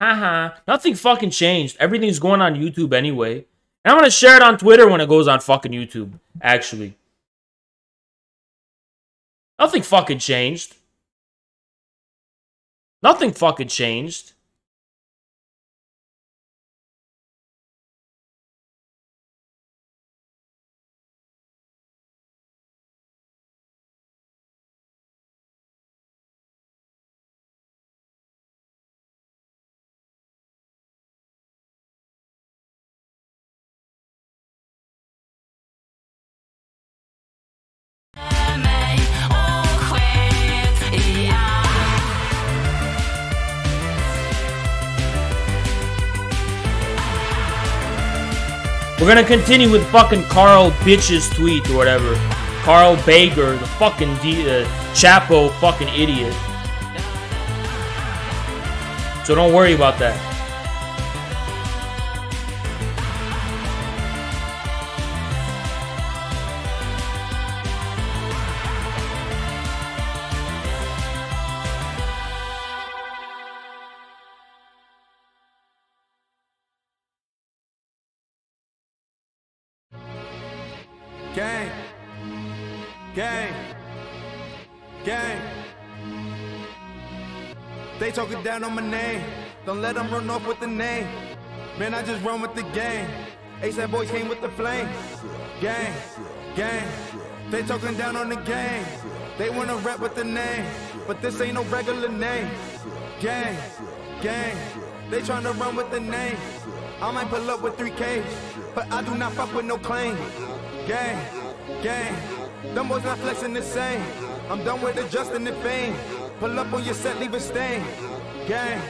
Haha. Nothing fucking changed. Everything's going on YouTube anyway. And I'm gonna share it on Twitter when it goes on fucking YouTube. Actually. Nothing fucking changed. Nothing fucking changed. We're gonna continue with fucking Carl Bitch's tweet or whatever. Carl Bager, the fucking Chapo fucking idiot. So don't worry about that. Gang, gang, gang. They talking down on my name. Don't let them run off with the name. Man, I just run with the game. ASAP boys came with the flame. Gang, gang. They talking down on the game. They wanna rap with the name, but this ain't no regular name. Gang, gang. They tryna run with the name. I might pull up with 3Ks, but I do not fuck with no claim. Gang, gang, them boys not flexing the same. I'm done with adjusting the fame. Pull up on your set, leave a stain. Gang,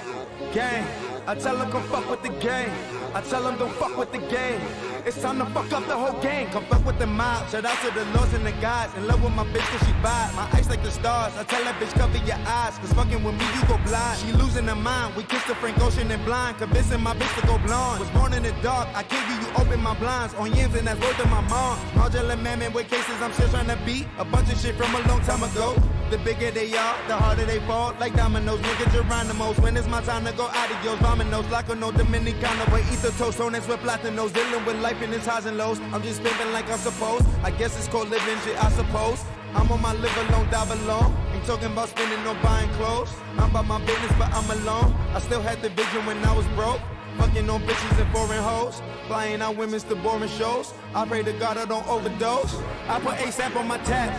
gang, I tell them come fuck with the gang. I tell them don't fuck with the game. It's time to fuck up the whole gang. Come fuck with the mob. Shout out to the lords and the guys. In love with my bitch cause she vibe. My eyes like the stars. I tell that bitch cover your eyes. Cause fucking with me you go blind. She losing her mind. We kissed the Frank Ocean and blind. Convincing my bitch to go blonde. Was born in the dark. I kill you, you open my blinds. On yams and that's word to my mom. Modular man with cases I'm still trying to beat. A bunch of shit from a long time ago. The bigger they are, the harder they fall. Like dominoes, nigga Geronimo's. When it's my time to go adios. Vominos, like a no Dominicano. But eat the toast, on with platinos. Dealing with life in its highs and lows. I'm just living like I'm supposed. I guess it's called living shit, I suppose. I'm on my live alone, die alone. Ain't talking about spending or buying clothes. I'm about my business, but I'm alone. I still had the vision when I was broke. Fucking on bitches and foreign hoes. Flying out women's to boring shows. I pray to God I don't overdose. I put ASAP on my tab.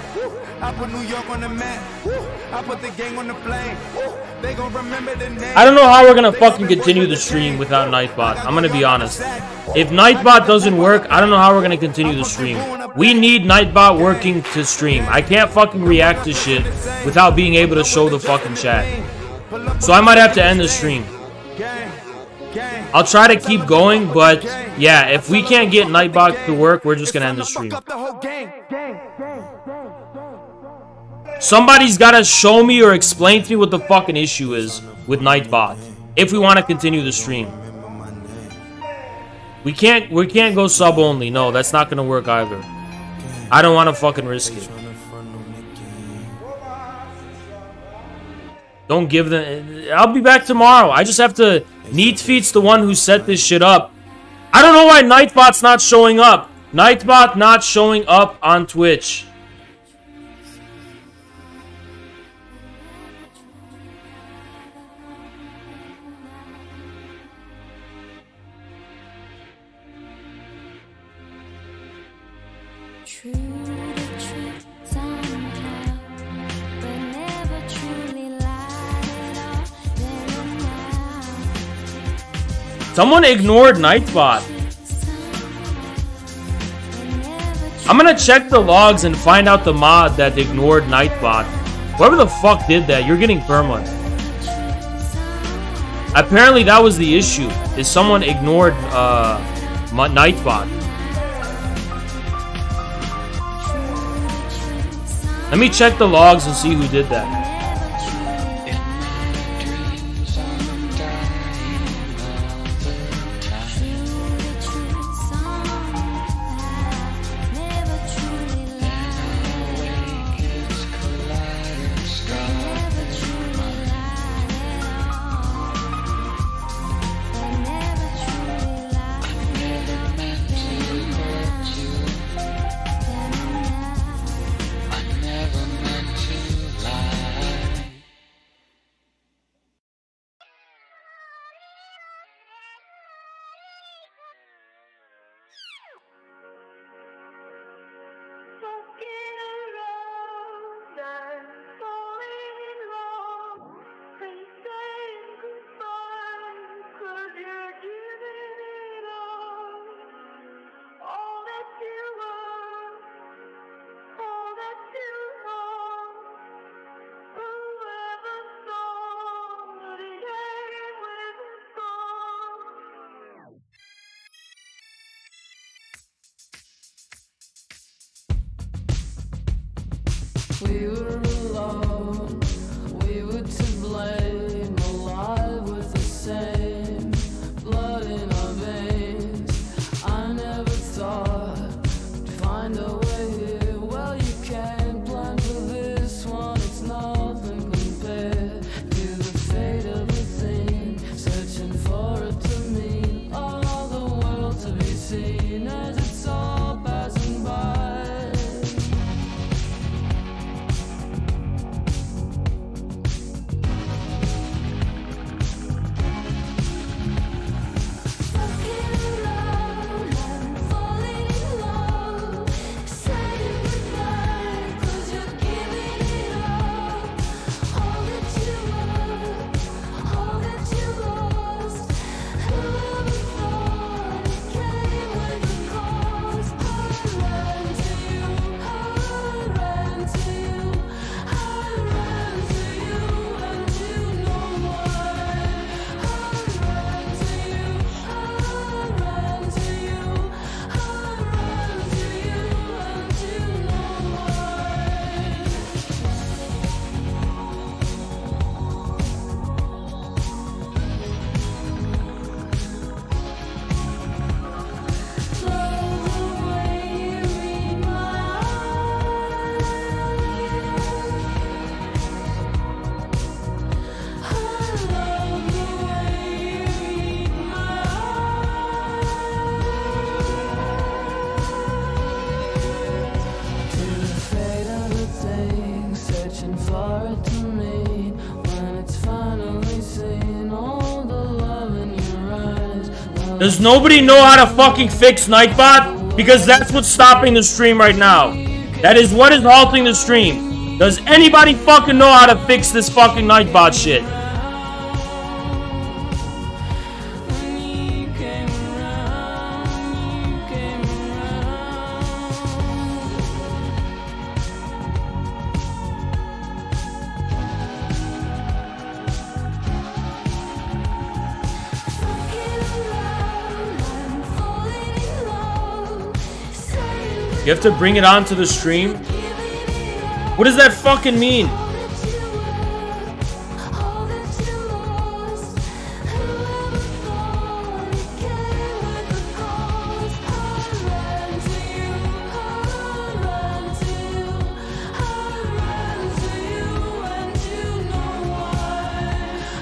I put New York on the map. I put the gang on the flame. They gon' remember the name. I don't know how we're gonna fucking continue the stream without Nightbot. I'm gonna be honest. If Nightbot doesn't work, I don't know how we're gonna continue the stream. We need Nightbot working to stream. I can't fucking react to shit without being able to show the fucking chat. So I might have to end the stream. I'll try to keep going, but yeah, if we can't get Nightbot to work, we're just gonna end the stream. Somebody's gotta show me or explain to me what the fucking issue is with Nightbot if we want to continue the stream. We can't go sub only. No, that's not gonna work either. I don't want to fucking risk it. Don't give them. I'll be back tomorrow. I just have to. Neat Feet's the one who set this shit up. I don't know why Nightbot's not showing up. Nightbot not showing up on Twitch. Someone ignored Nightbot. I'm gonna check the logs and find out the mod that ignored Nightbot. Whoever the fuck did that, you're getting perma. Apparently that was the issue, is someone ignored Nightbot. Let me check the logs and see who did that. We were alone, we were to blame, alive with the same blood in our veins. I never thought to find a way here. Well, you can't plan for this one, it's nothing compared to the fate of a thing, searching for it to mean all the world to be seen as it's all passing by. Does nobody know how to fucking fix Nightbot? Because that's what's stopping the stream right now. That is what is halting the stream. Does anybody fucking know how to fix this fucking Nightbot shit? You have to bring it onto the stream? What does that fucking mean?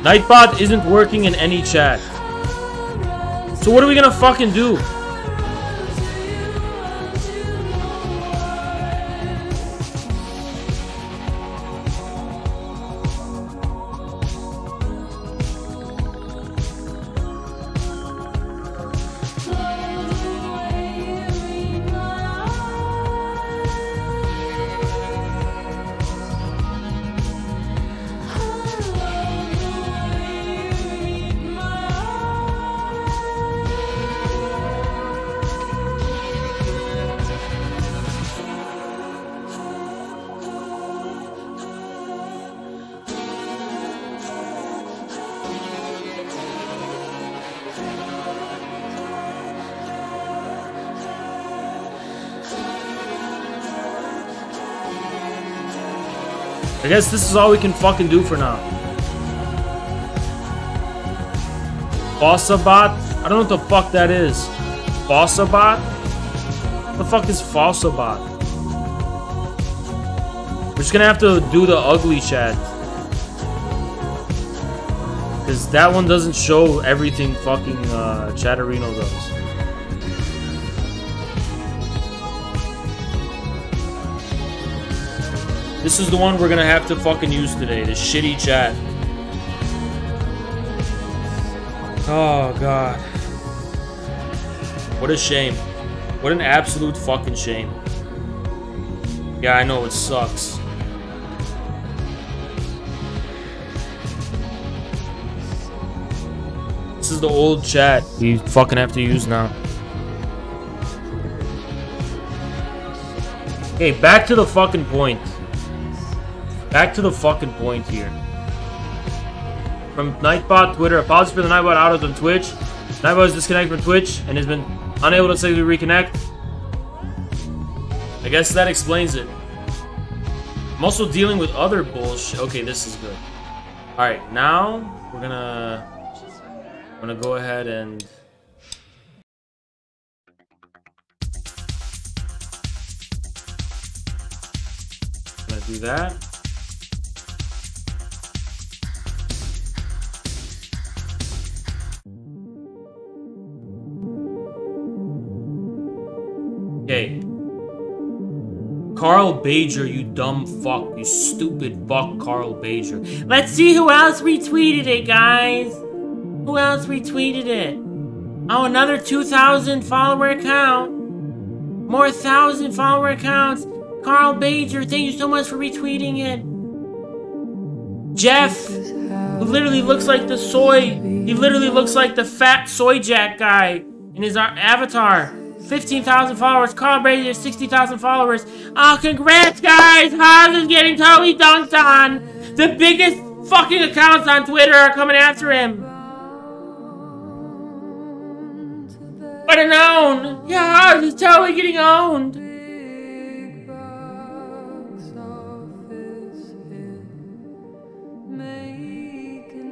Nightbot isn't working in any chat. So what are we gonna fucking do? I guess this is all we can fucking do for now. Fossabot? I don't know what the fuck that is. Fossabot? What the fuck is Fossabot? We're just gonna have to do the ugly chat. Because that one doesn't show everything fucking Chatterino does. This is the one we're gonna have to fucking use today. The shitty chat. Oh, God. What a shame. What an absolute fucking shame. Yeah, I know, it sucks. This is the old chat we fucking have to use now. Okay, back to the fucking point. Back to the fucking point here. From Nightbot Twitter, apologies for the Nightbot outage on Twitch. Nightbot is disconnected from Twitch and has been unable to safely reconnect. I guess that explains it. I'm also dealing with other bullshit. Okay, this is good. Alright, now we're gonna go ahead and do that. Okay. Carl Bajer, you dumb fuck. You stupid fuck, Carl Bajer. Let's see who else retweeted it, guys. Who else retweeted it? Oh, another 2,000 follower account. More 1,000 follower accounts. Carl Bajer, thank you so much for retweeting it. Jeff, who literally looks like the soy. He literally looks like the fat soy jack guy in his avatar. 15,000 followers. Carl Bajer, 60,000 followers. Oh, congrats, guys. Hasan is getting totally dunked on. The biggest fucking accounts on Twitter are coming after him. What an own. Yeah, Hasan is totally getting owned.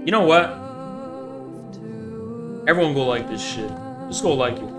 You know what? Everyone go like this shit. Just go like it.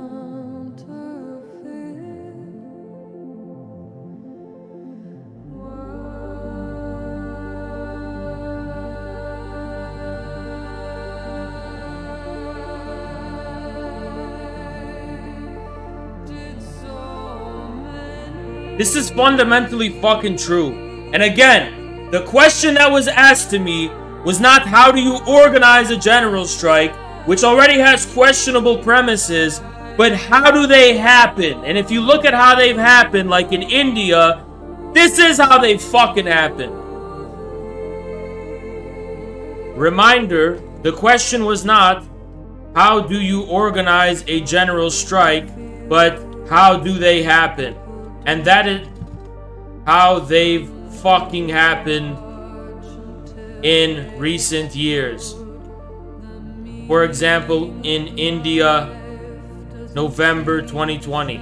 This is fundamentally fucking true. And again, the question that was asked to me was not how do you organize a general strike. which already has questionable premises, but how do they happen? And if you look at how they've happened, like in India, this is how they fucking happen. Reminder, the question was not, how do you organize a general strike, but how do they happen? And that is how they've fucking happened in recent years. For example, in India, November 2020.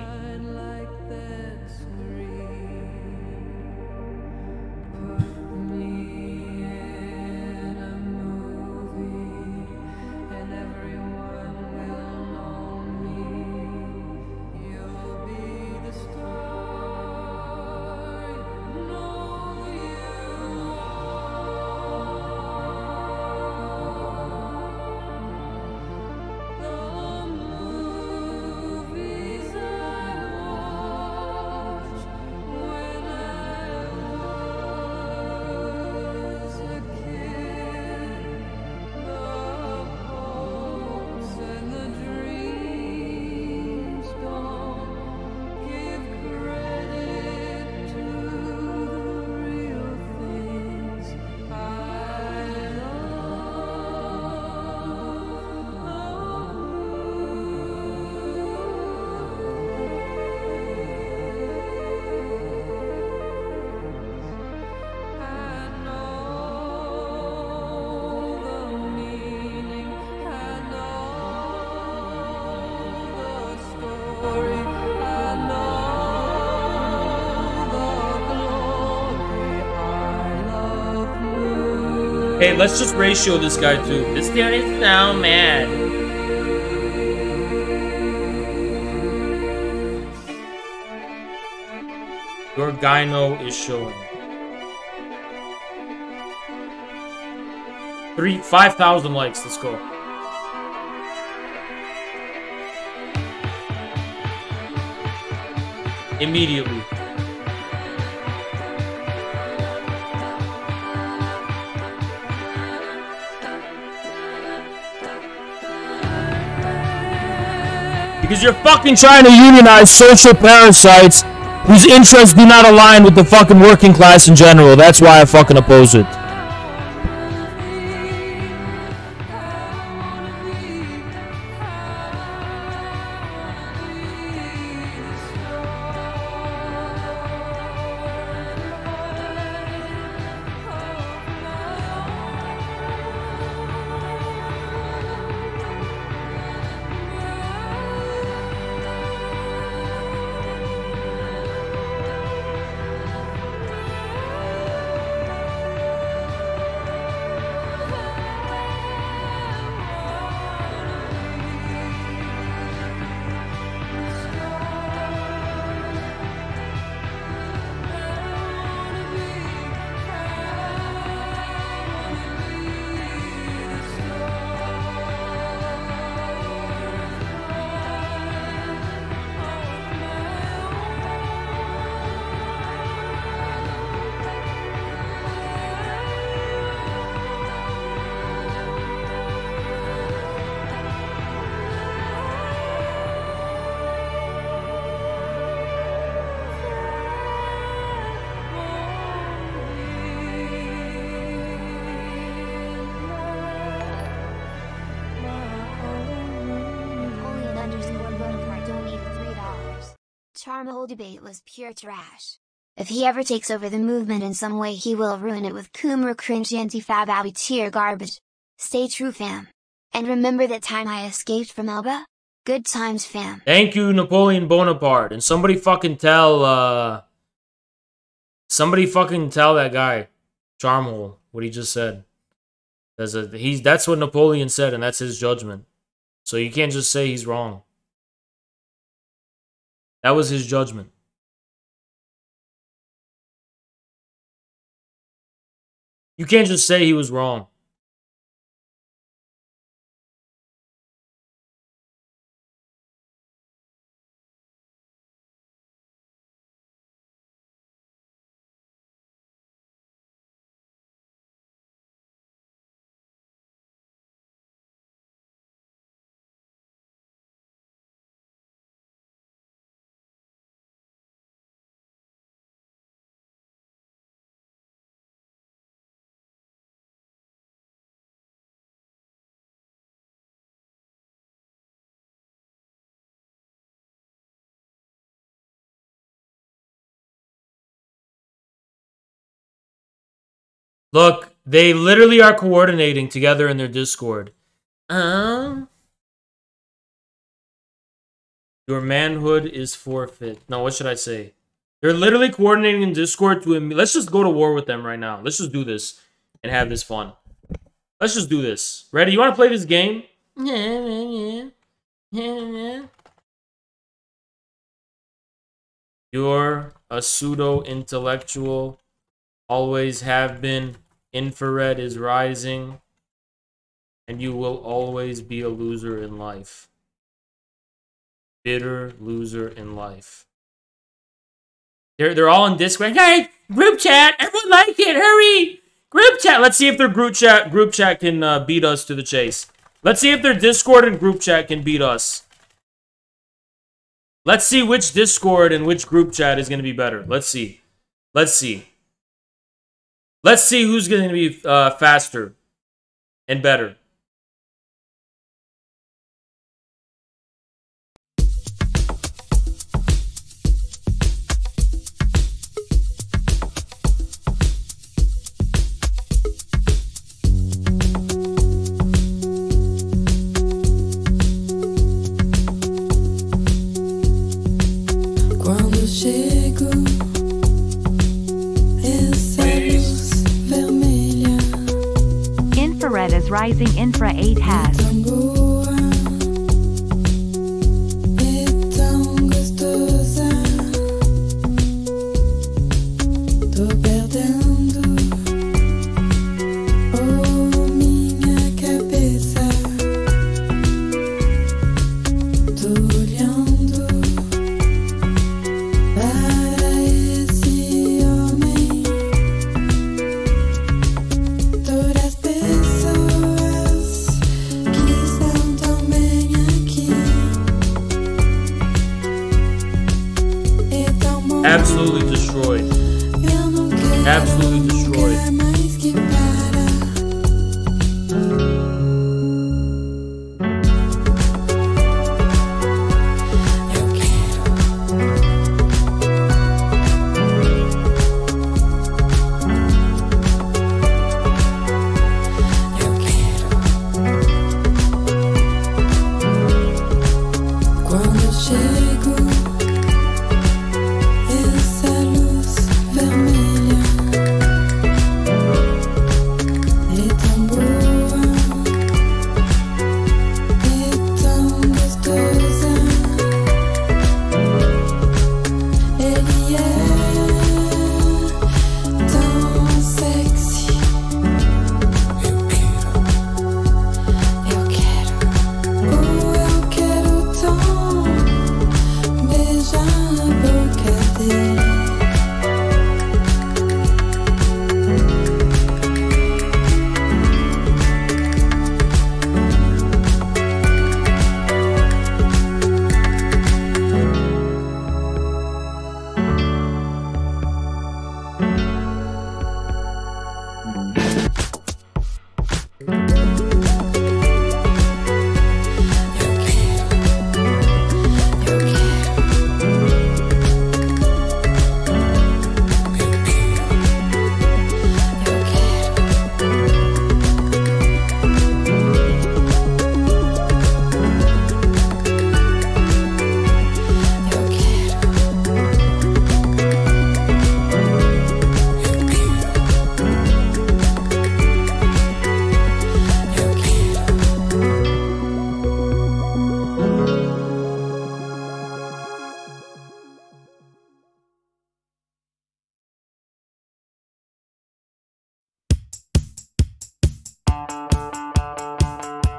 Hey, let's just ratio this guy too. This dude is so mad. Your gyno is showing. 5,000 likes. Let's go. Immediately. Because you're fucking trying to unionize social parasites whose interests do not align with the fucking working class in general. That's why I fucking oppose it. Charmel debate was pure trash. If he ever takes over the movement in some way, he will ruin it with Kumar cringe anti-fab abby tier garbage. Stay true, fam. And remember that time I escaped from Elba? Good times, fam. Thank you, Napoleon Bonaparte. And somebody fucking tell that guy, Charmhole, what he just said. That's what Napoleon said, and that's his judgment. So you can't just say he's wrong. That was his judgment. You can't just say he was wrong. Look, they literally are coordinating together in their Discord. Your manhood is forfeit. No, what should I say? They're literally coordinating in Discord to... Let's just go to war with them right now. Let's just do this and have this fun. Let's just do this. Ready? You want to play this game? You're a pseudo-intellectual. Always have been. Infrared is rising. And you will always be a loser in life. Bitter loser in life. They're all in Discord. Guys, group chat. Everyone like it. Hurry. Group chat. Let's see if their group chat can beat us to the chase. Let's see if their Discord and group chat can beat us. Let's see which Discord and which group chat is going to be better. Let's see. Let's see. Let's see who's going to be faster and better. Infrared is rising. Infra 8 has. Absolutely destroyed. Absolutely destroyed.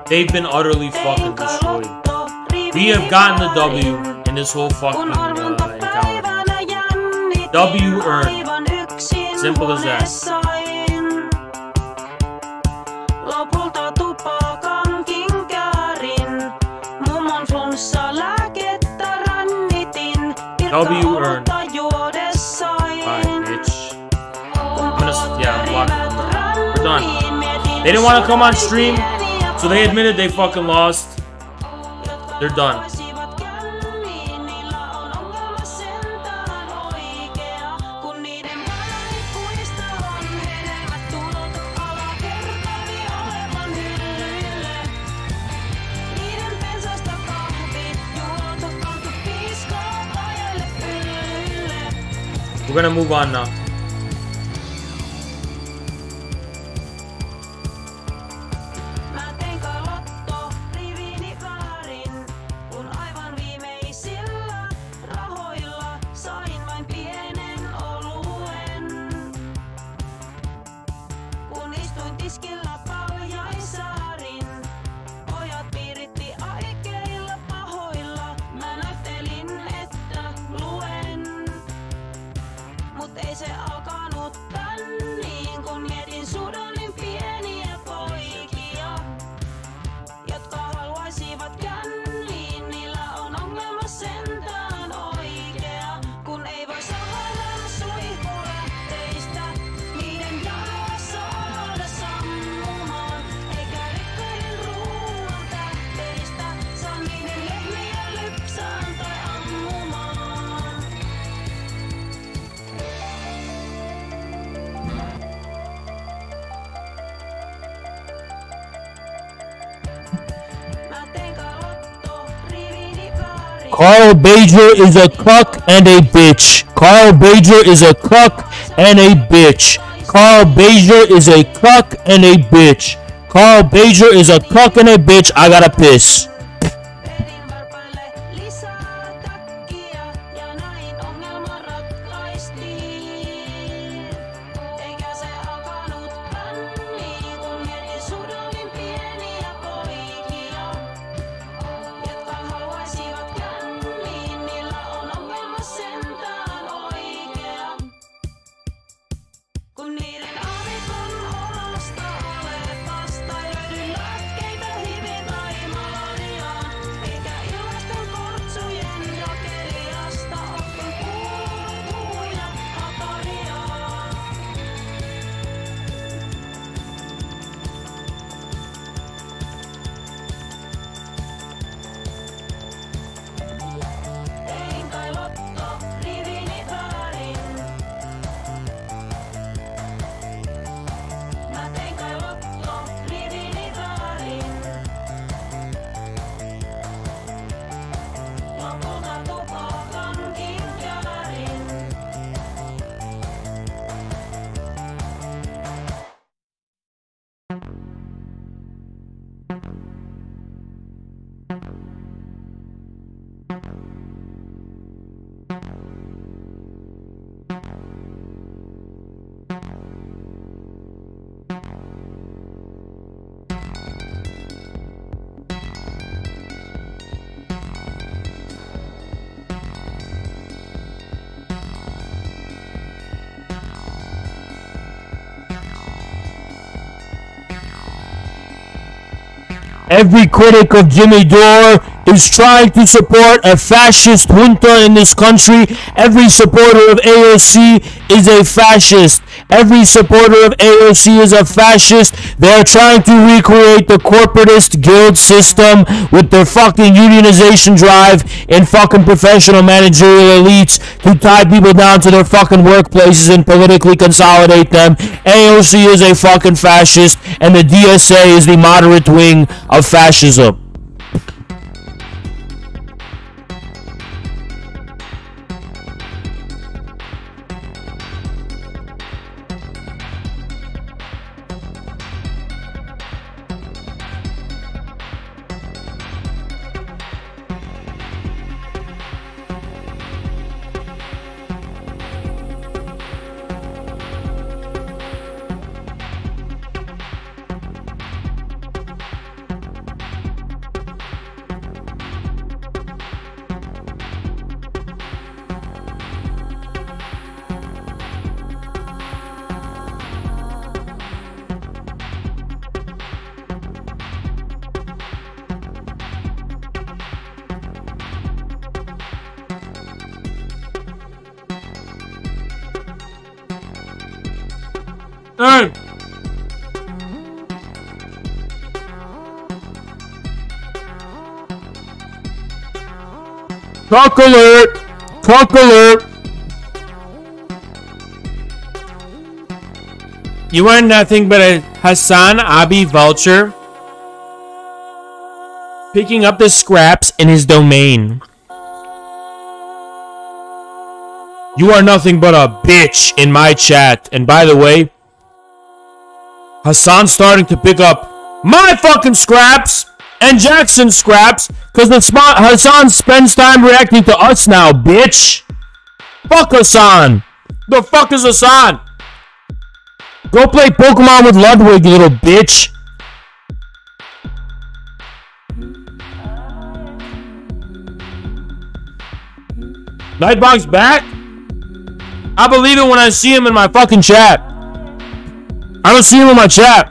They've been utterly fucking destroyed. We have gotten the W in this whole fucking encounter. W earned. Simple as that. W earned. Alright, bitch. I'm blocking them. We're done. They didn't want to come on stream, so they admitted they fucking lost. They're done. We're gonna move on now. Carl Bajer is a cuck and a bitch. Carl Bajer is a cuck and a bitch. Carl Bajer is a cuck and a bitch. Carl Bajer is a cuck and a bitch. I gotta piss. Every critic of Jimmy Dore is trying to support a fascist junta in this country. Every supporter of AOC is a fascist. Every supporter of AOC is a fascist. They're trying to recreate the corporatist guild system with their fucking unionization drive and fucking professional managerial elites to tie people down to their fucking workplaces and politically consolidate them. AOC is a fucking fascist, and the DSA is the moderate wing of fascism. Hey! Cock alert! Cock alert! You are nothing but a Hasan Abi vulture picking up the scraps in his domain. You are nothing but a bitch in my chat. And by the way, Hasan's starting to pick up my fucking scraps and Jackson's scraps because Hasan spends time reacting to us now, bitch. Fuck Hasan. The fuck is Hasan? Go play Pokemon with Ludwig, you little bitch. Nightbox back? I believe it when I see him in my fucking chat. I don't see him in my chat.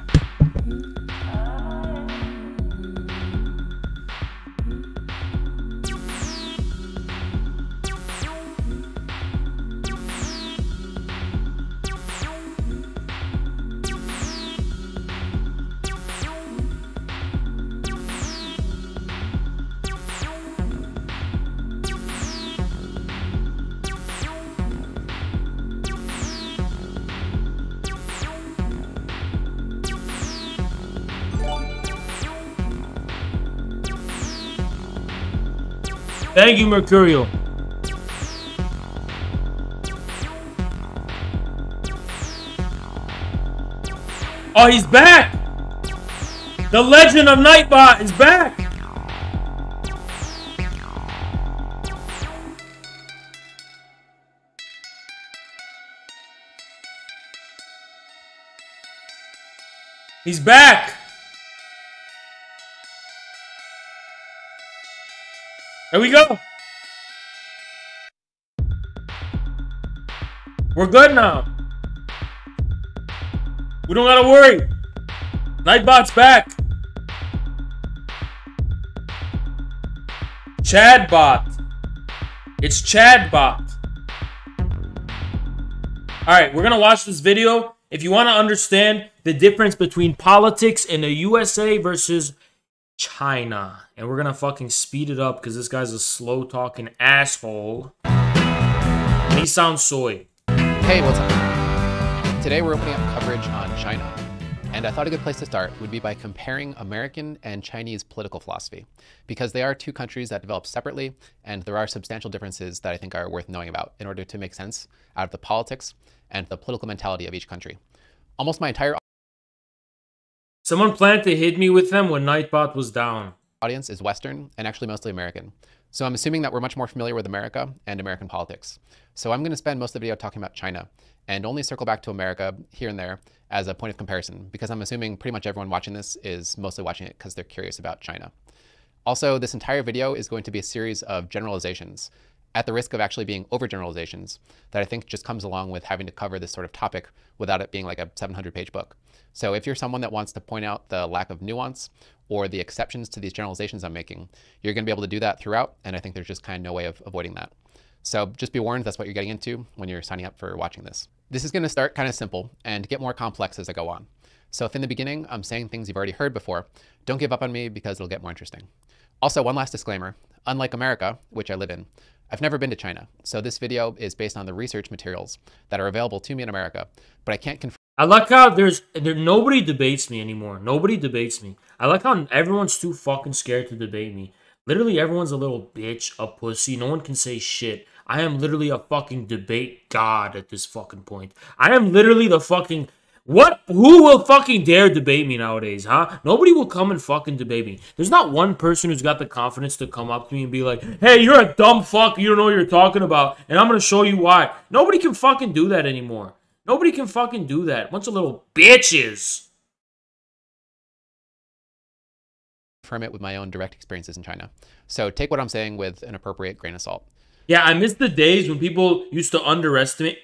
Thank you, Mercurial. Oh, he's back! The legend of Nightbot is back! He's back! There we go. We're good now. We don't gotta worry. Nightbot's back. Chadbot. It's Chadbot. Alright, we're gonna watch this video. If you want to understand the difference between politics in the USA versus China. And we're gonna fucking speed it up because this guy's a slow talking asshole. And he sounds soy. Hey, what's up? Today we're opening up coverage on China. And I thought a good place to start would be by comparing American and Chinese political philosophy, because they are two countries that develop separately, and there are substantial differences that I think are worth knowing about in order to make sense out of the politics and the political mentality of each country. Almost my entire Someone planned to hit me with them when Nightbot was down. Audience is Western and actually mostly American. So I'm assuming that we're much more familiar with America and American politics. So I'm going to spend most of the video talking about China and only circle back to America here and there as a point of comparison, because I'm assuming pretty much everyone watching this is mostly watching it because they're curious about China. Also, this entire video is going to be a series of generalizations, at the risk of actually being overgeneralizations, that I think just comes along with having to cover this sort of topic without it being like a 700-page book. So if you're someone that wants to point out the lack of nuance or the exceptions to these generalizations I'm making, you're going to be able to do that throughout, and I think there's just kind of no way of avoiding that. So just be warned, that's what you're getting into when you're signing up for watching this. This is going to start kind of simple and get more complex as I go on. So if in the beginning I'm saying things you've already heard before, don't give up on me because it'll get more interesting. Also, one last disclaimer. Unlike America, which I live in, I've never been to China, so this video is based on the research materials that are available to me in America, but I can't confirm. I like how nobody debates me anymore. Nobody debates me. I like how everyone's too fucking scared to debate me. Literally, everyone's a little bitch, a pussy. No one can say shit. I am literally a fucking debate god at this fucking point. I am literally the fucking... What? Who will fucking dare debate me nowadays, huh? Nobody will come and fucking debate me. There's not one person who's got the confidence to come up to me and be like, hey, you're a dumb fuck, you don't know what you're talking about, and I'm gonna show you why. Nobody can fucking do that anymore. Nobody can fucking do that. Bunch of little bitches. Confirm it with my own direct experiences in China. So take what I'm saying with an appropriate grain of salt. Yeah, I miss the days when people used to underestimate.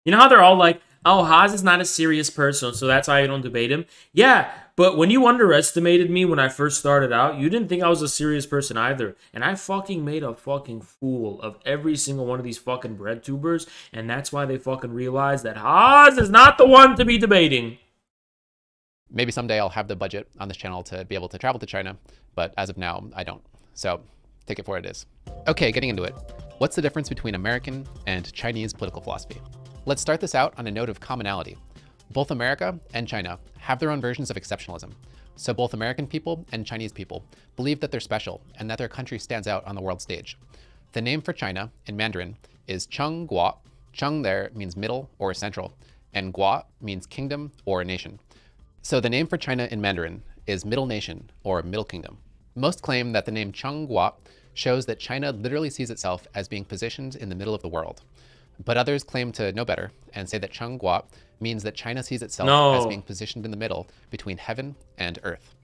You know how they're all like, oh, Haas is not a serious person, so that's why I don't debate him. Yeah, but when you underestimated me when I first started out, you didn't think I was a serious person either. And I fucking made a fucking fool of every single one of these fucking bread tubers, and that's why they fucking realized that Haas is not the one to be debating. Maybe someday I'll have the budget on this channel to be able to travel to China, but as of now, I don't. So take it for what it is. Okay, getting into it. What's the difference between American and Chinese political philosophy? Let's start this out on a note of commonality. Both America and China have their own versions of exceptionalism. So both American people and Chinese people believe that they're special and that their country stands out on the world stage. The name for China in Mandarin is Cheng Guo. Cheng there means middle or central, and Guo means kingdom or nation. So the name for China in Mandarin is Middle Nation or Middle Kingdom. Most claim that the name Cheng Guo shows that China literally sees itself as being positioned in the middle of the world. But others claim to know better and say that Cheng Guo means that China sees itself as being positioned in the middle between heaven and earth.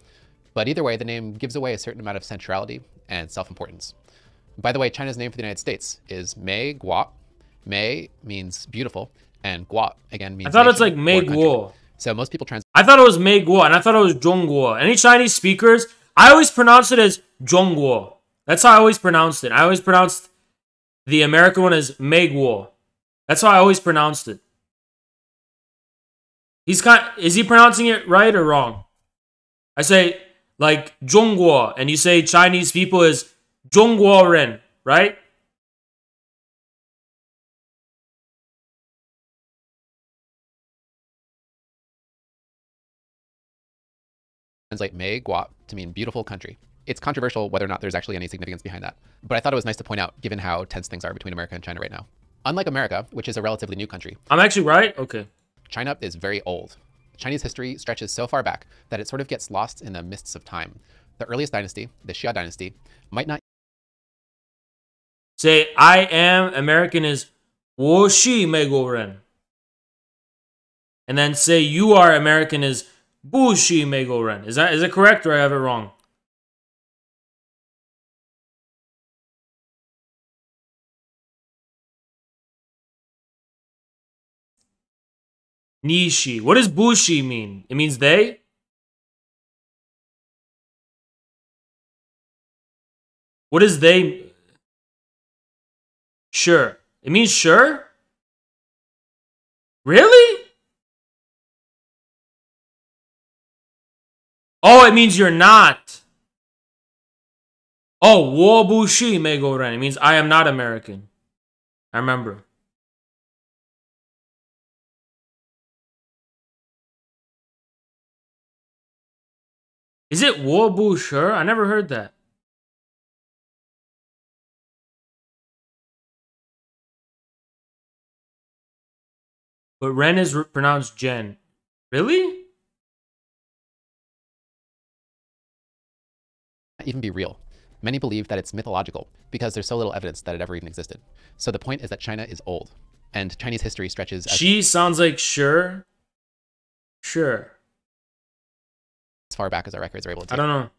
But either way, the name gives away a certain amount of centrality and self-importance. By the way, China's name for the United States is Mei Guo. Mei means beautiful, and Guo again means I thought it's like Mei Guo. So most people I thought it was Mei Guo, and I thought it was Zhongguo. Any Chinese speakers, I always pronounce it as Zhongguo. That's how I always pronounced it. I always pronounced the American one as Mei Guo. That's how I always pronounced it. Is he pronouncing it right or wrong? I say like Zhongguo, and you say Chinese people is Zhongguo Ren, right? Translate Mei Guo to mean beautiful country. It's controversial whether or not there's actually any significance behind that, but I thought it was nice to point out given how tense things are between America and China right now. Unlike America, which is a relatively new country. I'm actually right? Okay. China is very old. Chinese history stretches so far back that it sort of gets lost in the mists of time. The earliest dynasty, the Xia dynasty, might not say I am American is 我是美国人. And then say you are American is 不是美国人. Is it correct or I have it wrong? Nishi. What does bushi mean? It means they? What is they? Sure. It means sure? Really? Oh, it means you're not. Oh, 我不是美国人. It means I am not American. I remember. Is it 我不是? I never heard that. But Ren is pronounced Jen. Really? Even be real. Many believe that it's mythological because there's so little evidence that it ever even existed. So the point is that China is old, and Chinese history stretches She sounds like sure. Sure. As far back as our records are able to take. I don't know.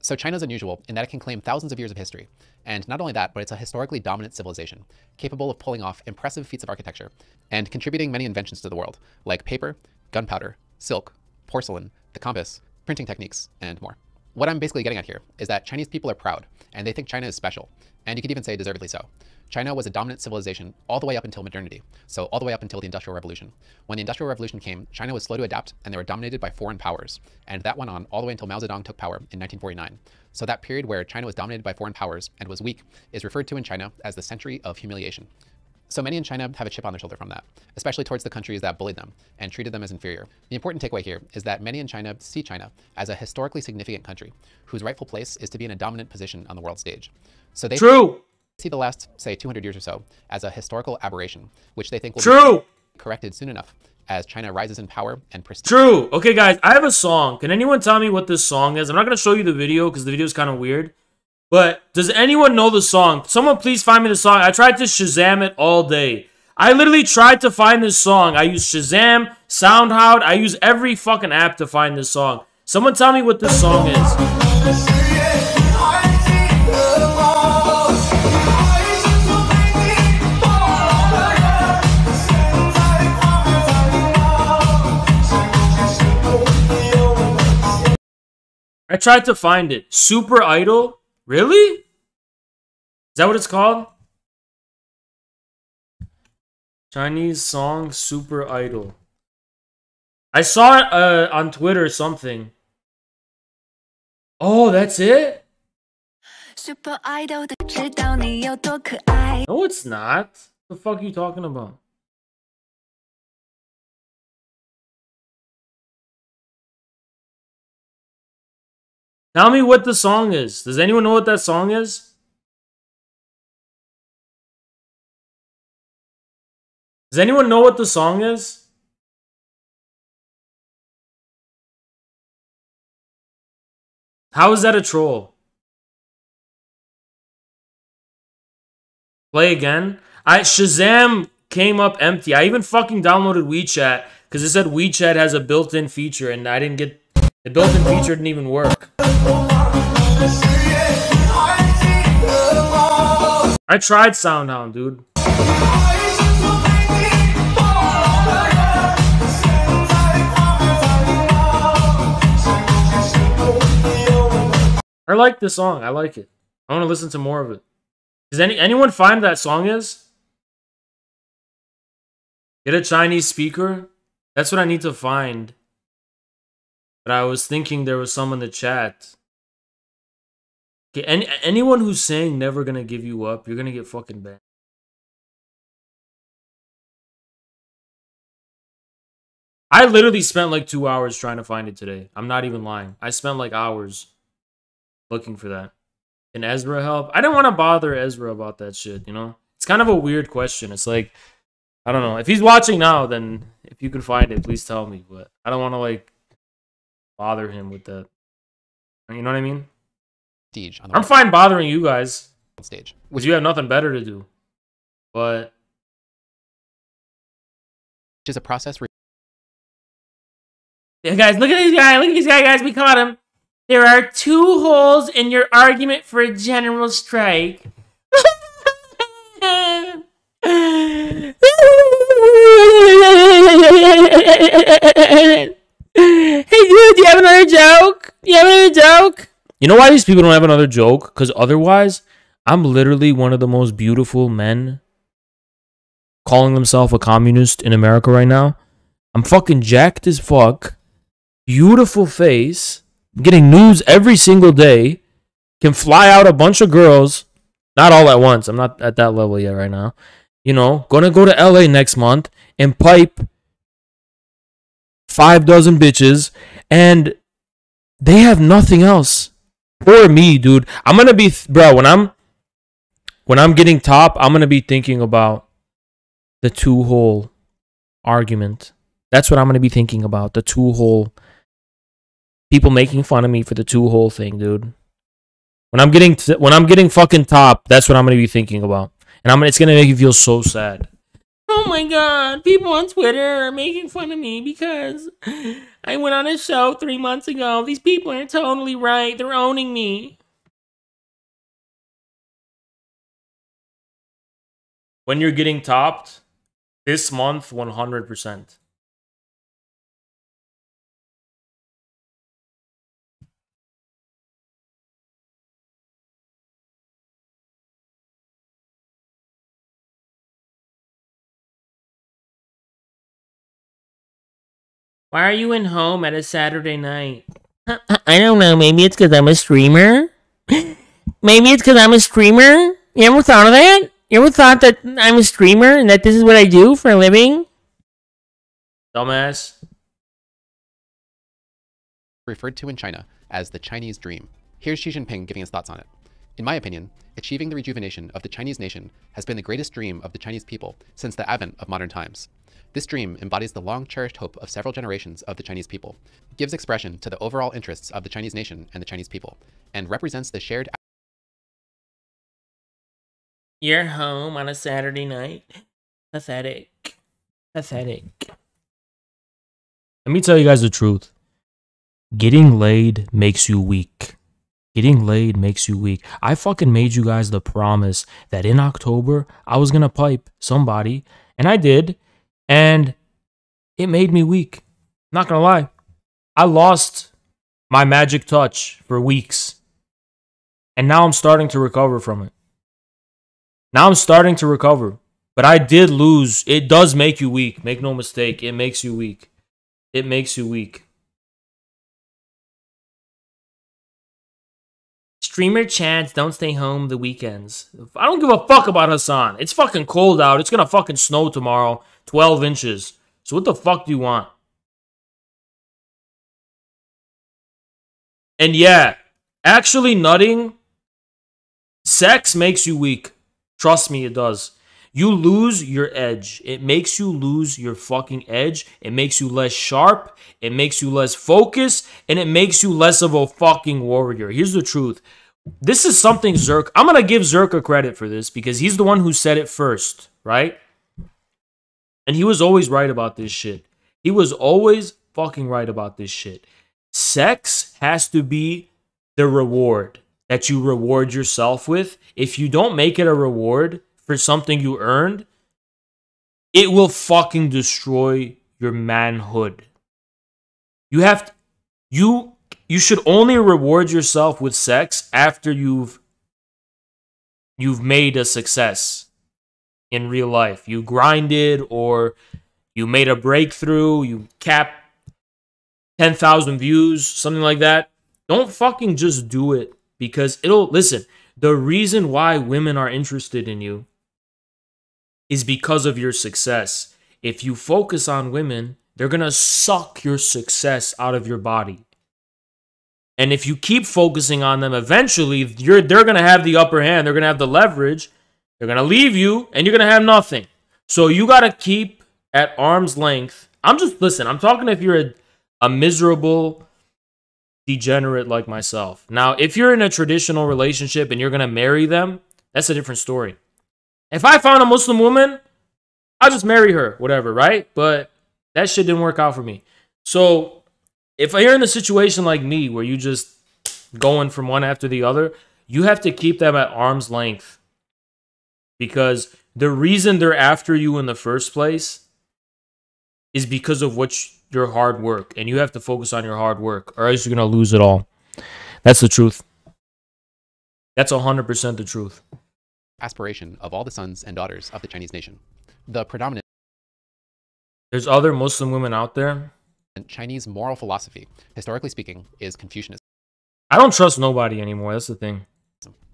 So China's unusual in that it can claim thousands of years of history. And not only that, but it's a historically dominant civilization, capable of pulling off impressive feats of architecture and contributing many inventions to the world, like paper, gunpowder, silk, porcelain, the compass, printing techniques, and more. What I'm basically getting at here is that Chinese people are proud, and they think China is special, and you could even say deservedly so. China was a dominant civilization all the way up until modernity, so all the way up until the Industrial Revolution. When the Industrial Revolution came, China was slow to adapt, and they were dominated by foreign powers, and that went on all the way until Mao Zedong took power in 1949. So that period where China was dominated by foreign powers and was weak is referred to in China as the century of humiliation. So many in China have a chip on their shoulder from that, especially towards the countries that bullied them and treated them as inferior. The important takeaway here is that many in China see China as a historically significant country whose rightful place is to be in a dominant position on the world stage. So they see the last, say, 200 years or so as a historical aberration, which they think will be corrected soon enough as China rises in power and prestige. True. Okay, guys, I have a song. Can anyone tell me what this song is? I'm not going to show you the video because the video is kind of weird. But does anyone know the song? Someone please find me the song. I tried to Shazam it all day. I literally tried to find this song. I use Shazam, SoundHound. I use every fucking app to find this song. Someone tell me what this song is. I tried to find it. Super Idol? Really? Is that what it's called? Chinese song Super Idol. I saw it on Twitter or something. Oh, that's it? Super Idol 知道你有多可爱 No, it's not. What the fuck are you talking about? Tell me what the song is. Does anyone know what that song is? Does anyone know what the song is? How is that a troll? Play again? Shazam came up empty. I even fucking downloaded WeChat because it said WeChat has a built-in feature and I didn't get... The built-in feature didn't even work. I tried SoundHound, dude. I like this song. I like it. I want to listen to more of it. Does anyone find that song is? Get a Chinese speaker? That's what I need to find. But I was thinking there was some in the chat. Okay, anyone who's saying never gonna give you up, you're gonna get fucking banned. I literally spent like 2 hours trying to find it today. I'm not even lying. I spent like hours looking for that. Can Ezra help? I didn't want to bother Ezra about that shit, you know? It's kind of a weird question. It's like, I don't know. If he's watching now, then if you can find it, please tell me. But I don't want to like bother him with that. You know what I mean? I'm fine bothering you guys. Stage. Because you have nothing better to do. But which is a process where... Yeah, guys, look at this guy. Look at this guy, guys. We caught him. There are 2 holes in your argument for a general strike. Hey, dude, do you have another joke? you know why these people don't have another joke? Because otherwise, I'm literally one of the most beautiful men calling themselves a communist in America right now. I'm fucking jacked as fuck. Beautiful face. I'm getting news every single day. Can fly out a bunch of girls. Not all at once. I'm not at that level yet right now. You know, gonna go to LA next month and pipe 5 dozen bitches. And they have nothing else. Poor me, dude. I'm gonna be... Bro, when I'm getting top, I'm gonna be thinking about the 2-hole argument. That's what I'm gonna be thinking about. The 2-hole... People making fun of me for the 2-hole thing, dude. When I'm getting fucking top, that's what I'm gonna be thinking about, and it's gonna make you feel so sad. Oh my god, people on Twitter are making fun of me because I went on a show 3 months ago. These people are totally right. They're owning me. When you're getting topped this month, 100%. Why are you in home at a Saturday night? I don't know. Maybe it's because I'm a streamer. Maybe it's because I'm a streamer. You ever thought of that? You ever thought that I'm a streamer and that this is what I do for a living? Dumbass. Referred to in China as the Chinese dream. Here's Xi Jinping giving his thoughts on it. In my opinion, achieving the rejuvenation of the Chinese nation has been the greatest dream of the Chinese people since the advent of modern times. This dream embodies the long-cherished hope of several generations of the Chinese people, gives expression to the overall interests of the Chinese nation and the Chinese people, and represents the shared... You're home on a Saturday night? Pathetic. Pathetic. Let me tell you guys the truth. Getting laid makes you weak. Getting laid makes you weak. I fucking made you guys the promise that in October, I was gonna pipe somebody, and I did. And it made me weak. Not gonna lie. I lost my magic touch for weeks. And now I'm starting to recover from it. Now I'm starting to recover. But I did lose. It does make you weak. Make no mistake. It makes you weak. It makes you weak. Streamer chads don't stay home the weekends. I don't give a fuck about Hasan. It's fucking cold out. It's gonna fucking snow tomorrow. 12 inches. So what the fuck do you want? And yeah, actually nutting, sex makes you weak. Trust me, it does. You lose your edge. It makes you lose your fucking edge. It makes you less sharp. It makes you less focused. And it makes you less of a fucking warrior. Here's the truth. This is something Zerk... I'm going to give Zerka credit for this because he's the one who said it first, right? And he was always right about this shit. He was always fucking right about this shit. Sex has to be the reward that you reward yourself with. If you don't make it a reward for something you earned, it will fucking destroy your manhood. You have to, you should only reward yourself with sex after you've made a success in real life. You grinded, or you made a breakthrough, you capped 10,000 views, something like that. Don't fucking just do it because listen, the reason why women are interested in you is because of your success. If you focus on women, they're going to suck your success out of your body. And if you keep focusing on them, eventually they're going to have the upper hand. They're going to have the leverage. They're going to leave you and you're going to have nothing. So you got to keep at arm's length. Listen, I'm talking if you're a miserable degenerate like myself. Now, if you're in a traditional relationship and you're going to marry them, that's a different story. If I found a Muslim woman, I'll just marry her, whatever, right? But that shit didn't work out for me. So if you're in a situation like me where you just going from one after the other, you have to keep them at arm's length. Because the reason they're after you in the first place is because of your hard work. And you have to focus on your hard work, or else you're going to lose it all. That's the truth. That's 100% the truth. Aspiration of all the sons and daughters of the Chinese nation. The predominant There's other Muslim women out there. Chinese moral philosophy, historically speaking, is Confucianism. I don't trust nobody anymore. That's the thing.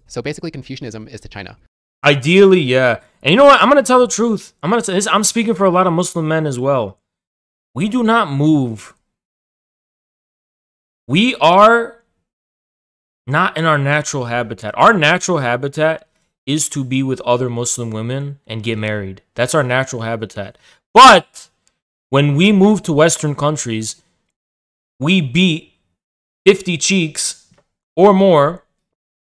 So basically, Confucianism is to China. Ideally, yeah. And you know what? I'm going to tell the truth. I'm speaking for a lot of Muslim men as well. We do not move. We are not in our natural habitat. Our natural habitat is to be with other Muslim women and get married. That's our natural habitat. But when we move to Western countries, we beat 50 cheeks or more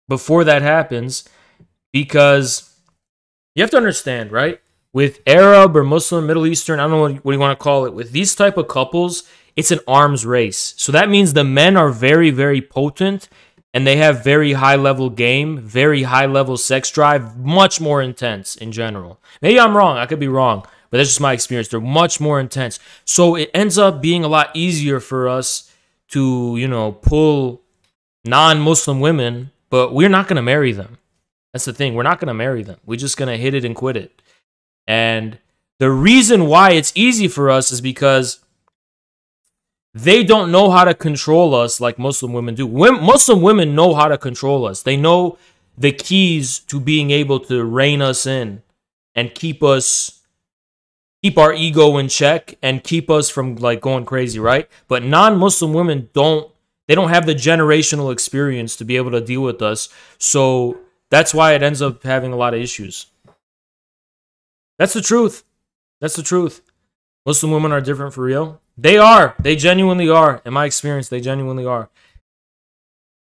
before that happens, because you have to understand, right? With Arab or Muslim, Middle Eastern, I don't know what you want to call it, with these type of couples, it's an arms race. So that means the men are very, very potent, and they have very high-level game, very high-level sex drive, much more intense in general. Maybe I'm wrong. I could be wrong, but that's just my experience. They're much more intense. So it ends up being a lot easier for us to, pull non-Muslim women, but we're not going to marry them. That's the thing. We're not going to marry them. We're just going to hit it and quit it. And the reason why it's easy for us is because they don't know how to control us like Muslim women do. Muslim women know how to control us. They know the keys to being able to rein us in and keep our ego in check and keep us from going crazy, right? But non-Muslim women don't have the generational experience to be able to deal with us. So that's why it ends up having a lot of issues. That's the truth. That's the truth. Muslim women are different for real. They are. They genuinely are. In my experience, they genuinely are.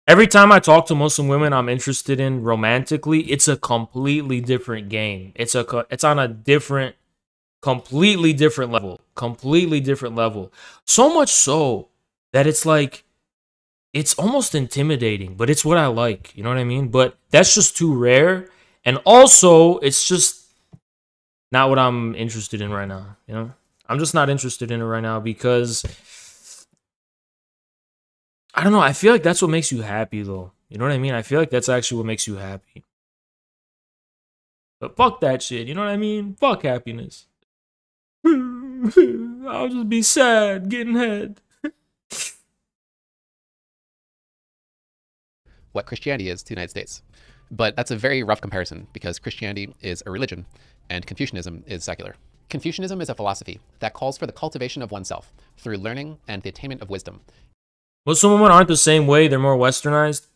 Every time I talk to Muslim women I'm interested in romantically, it's a completely different game. It's on a different, completely different level. Completely different level. So much so that it's almost intimidating, but it's what I like. You know what I mean? But that's just too rare. And also, it's just not what I'm interested in right now. I'm just not interested in it right now because I don't know. I feel like that's what makes you happy, though. You know what I mean? I feel like that's actually what makes you happy. But fuck that shit. You know what I mean? Fuck happiness. I'll just be sad getting head. What Christianity is to the United States. But that's a very rough comparison because Christianity is a religion and Confucianism is secular. Confucianism is a philosophy that calls for the cultivation of oneself through learning and the attainment of wisdom. Muslim women aren't the same way. They're more westernized.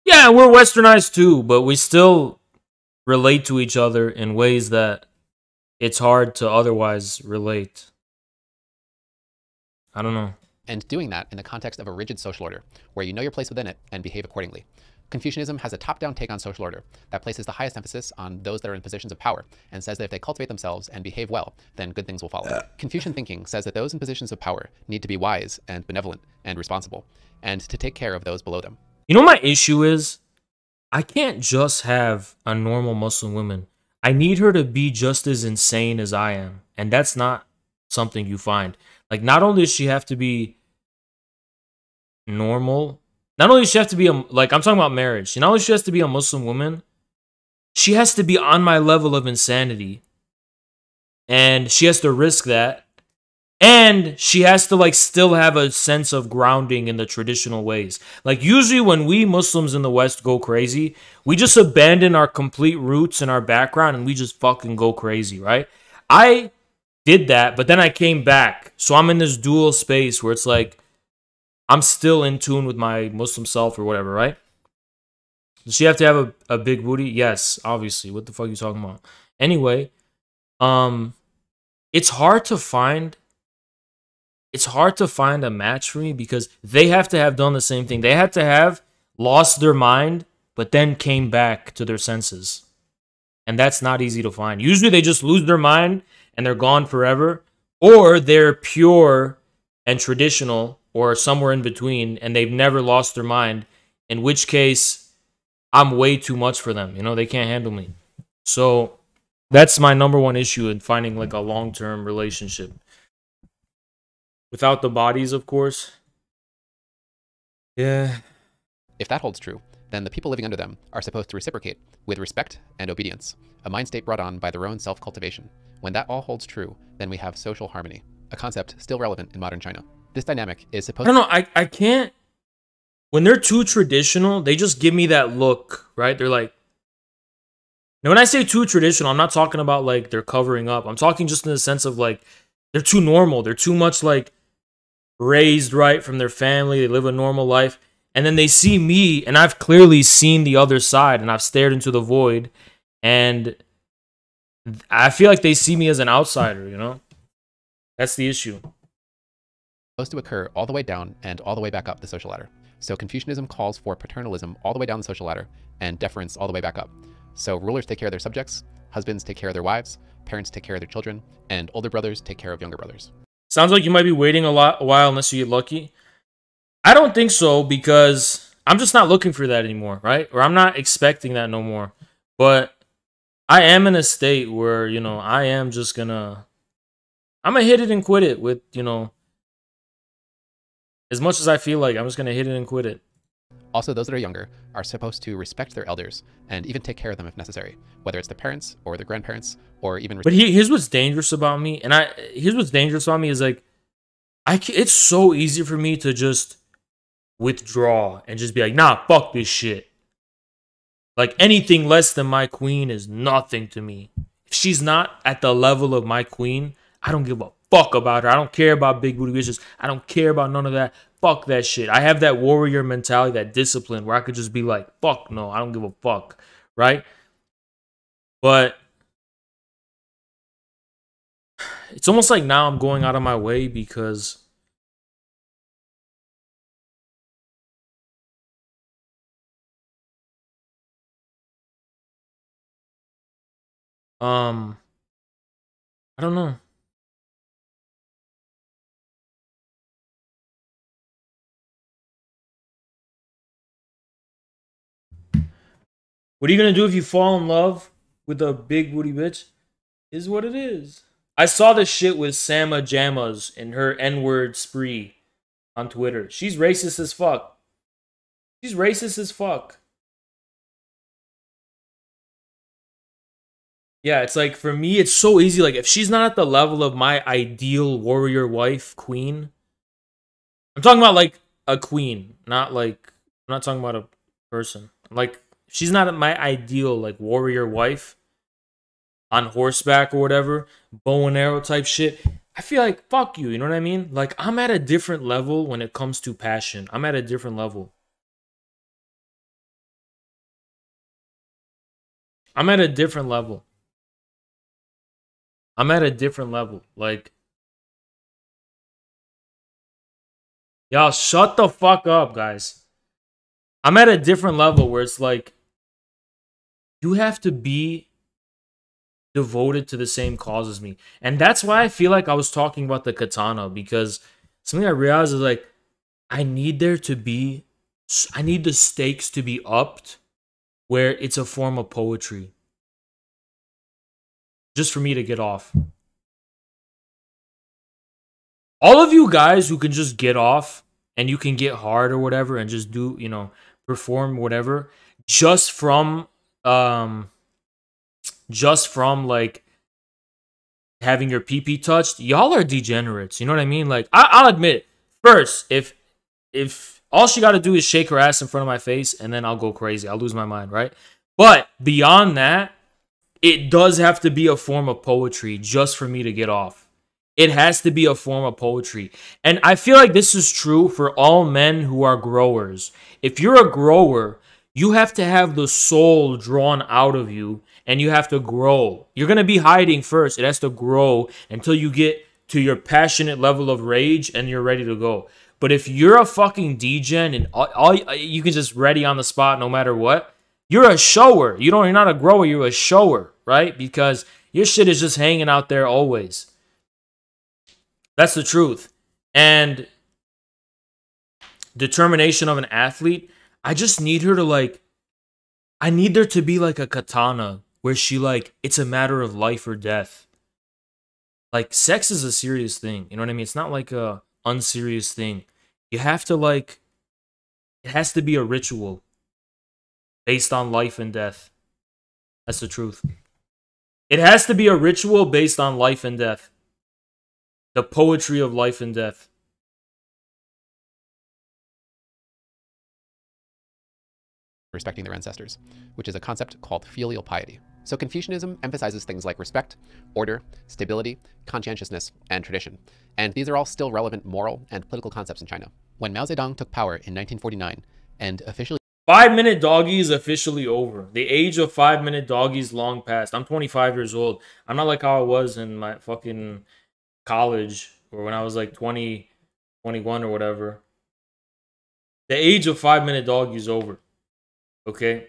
Yeah, we're westernized too, but we still relate to each other in ways that it's hard to otherwise relate. I don't know. And doing that in the context of a rigid social order, where you know your place within it and behave accordingly. Confucianism has a top-down take on social order that places the highest emphasis on those that are in positions of power and says that if they cultivate themselves and behave well, then good things will follow. Confucian thinking says that those in positions of power need to be wise and benevolent and responsible, and to take care of those below them. You know what my issue is? I can't just have a normal Muslim woman. I need her to be just as insane as I am. And that's not something you find. Like, not only does she have to be normal, not only does she have to be like, I'm talking about marriage. Not only she has to be a Muslim woman, she has to be on my level of insanity. And she has to risk that. And she has to, like, still have a sense of grounding in the traditional ways. Like, usually when we Muslims in the West go crazy, we just abandon our complete roots and our background and we just fucking go crazy, right? I did that, but then I came back. So I'm in this dual space where it's like, I'm still in tune with my Muslim self or whatever, right? Does she have to have a big booty? Yes, obviously. What the fuck are you talking about? Anyway, it's hard to find a match for me because they have to have done the same thing. They had to have lost their mind, but then came back to their senses. And that's not easy to find. Usually they just lose their mind and they're gone forever, or they're pure and traditional or somewhere in between and they've never lost their mind, in which case I'm way too much for them. You know, they can't handle me. So that's my number one issue in finding like a long-term relationship. Without the bodies, of course. Yeah. If that holds true, then the people living under them are supposed to reciprocate with respect and obedience, a mind state brought on by their own self-cultivation. When that all holds true, then we have social harmony, a concept still relevant in modern China. This dynamic is supposed I don't know, I can't... When they're too traditional, they just give me that look, right? They're like... Now, when I say too traditional, I'm not talking about like they're covering up. I'm talking just in the sense of like, they're too normal. They're too much like raised right from their family. They live a normal life. And then they see me, and I've clearly seen the other side, and I've stared into the void. And I feel like they see me as an outsider, you know? That's the issue. supposed to occur all the way down and all the way back up the social ladder. So Confucianism calls for paternalism all the way down the social ladder and deference all the way back up. So rulers take care of their subjects, husbands take care of their wives, parents take care of their children, and older brothers take care of younger brothers. Sounds like you might be waiting a while unless you get lucky. I don't think so, because I'm just not looking for that anymore, right? Or I'm not expecting that no more. But I am in a state where, you know, I am just gonna... I'm gonna hit it and quit it with, you know... As much as I feel like, I'm just gonna hit it and quit it. Also, those that are younger are supposed to respect their elders and even take care of them if necessary, whether it's their parents or their grandparents or even... But here's what's dangerous about me, and here's what's dangerous about me is like, it's so easy for me to just withdraw and just be like, nah, fuck this shit. Like, anything less than my queen is nothing to me. If she's not at the level of my queen, I don't give a fuck about her. I don't care about big booty bitches. I don't care about none of that. Fuck that shit. I have that warrior mentality, that discipline where I could just be like, fuck no, I don't give a fuck, right? But it's almost like now I'm going out of my way because I don't know. What are you gonna do if you fall in love with a big booty bitch? Is what it is. I saw this shit with Sama Jamas and her N-word spree on Twitter. She's racist as fuck. She's racist as fuck. Yeah, it's like, for me, it's so easy. Like, if she's not at the level of my ideal warrior wife, queen. I'm talking about, like, a queen. Not, like, I'm not talking about a person. Like, if she's not at my ideal, like, warrior wife on horseback or whatever, bow and arrow type shit, I feel like, fuck you, you know what I mean? Like, I'm at a different level when it comes to passion. I'm at a different level. I'm at a different level. I'm at a different level. Like, y'all shut the fuck up, guys. I'm at a different level where it's like, you have to be devoted to the same cause as me. And that's why I feel like I was talking about the katana, because something I realized is like, I need there to be, I need the stakes to be upped where it's a form of poetry. Just for me to get off. All of you guys who can just get off and you can get hard or whatever and just do, you know, perform whatever just from like having your PP touched, y'all are degenerates. You know what I mean? Like, I'll admit, first, if all she got to do is shake her ass in front of my face, and then I'll go crazy. I'll lose my mind, right? But beyond that, it does have to be a form of poetry just for me to get off. It has to be a form of poetry. And I feel like this is true for all men who are growers. If you're a grower, you have to have the soul drawn out of you and you have to grow. You're going to be hiding first. It has to grow until you get to your passionate level of rage and you're ready to go. But if you're a fucking degen and all you can just ready on the spot no matter what, you're a shower. You're not a grower, you're a shower, right? Because your shit is just hanging out there always. That's the truth. And determination of an athlete, I just need her to like, I need there to be like a katana where she like, it's a matter of life or death. Like, sex is a serious thing. You know what I mean? It's not like a unserious thing. You have to like, it has to be a ritual based on life and death. That's the truth. It has to be a ritual based on life and death. The poetry of life and death. Respecting their ancestors, which is a concept called filial piety. So Confucianism emphasizes things like respect, order, stability, conscientiousness, and tradition. And these are all still relevant moral and political concepts in China. When Mao Zedong took power in 1949 and officially 5-minute doggy is officially over. The age of 5-minute doggy is long past. I'm 25 years old. I'm not like how I was in my fucking college or when I was like 20, 21 or whatever. The age of 5-minute doggy is over. Okay?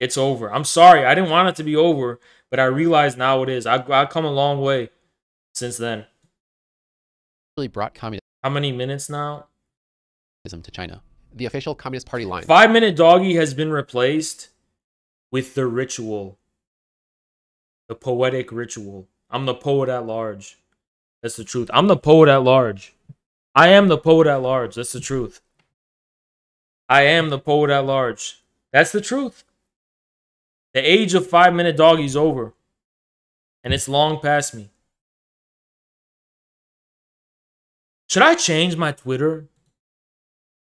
It's over. I'm sorry. I didn't want it to be over, but I realize now it is. I've come a long way since then. brought communism How many minutes now? to China. The official Communist Party line. 5-minute doggy has been replaced with the ritual. The poetic ritual. I'm the poet at large. That's the truth. I'm the poet at large. I am the poet at large. That's the truth. I am the poet at large. That's the truth. The age of 5-minute doggy is over. And it's long past me. Should I change my Twitter?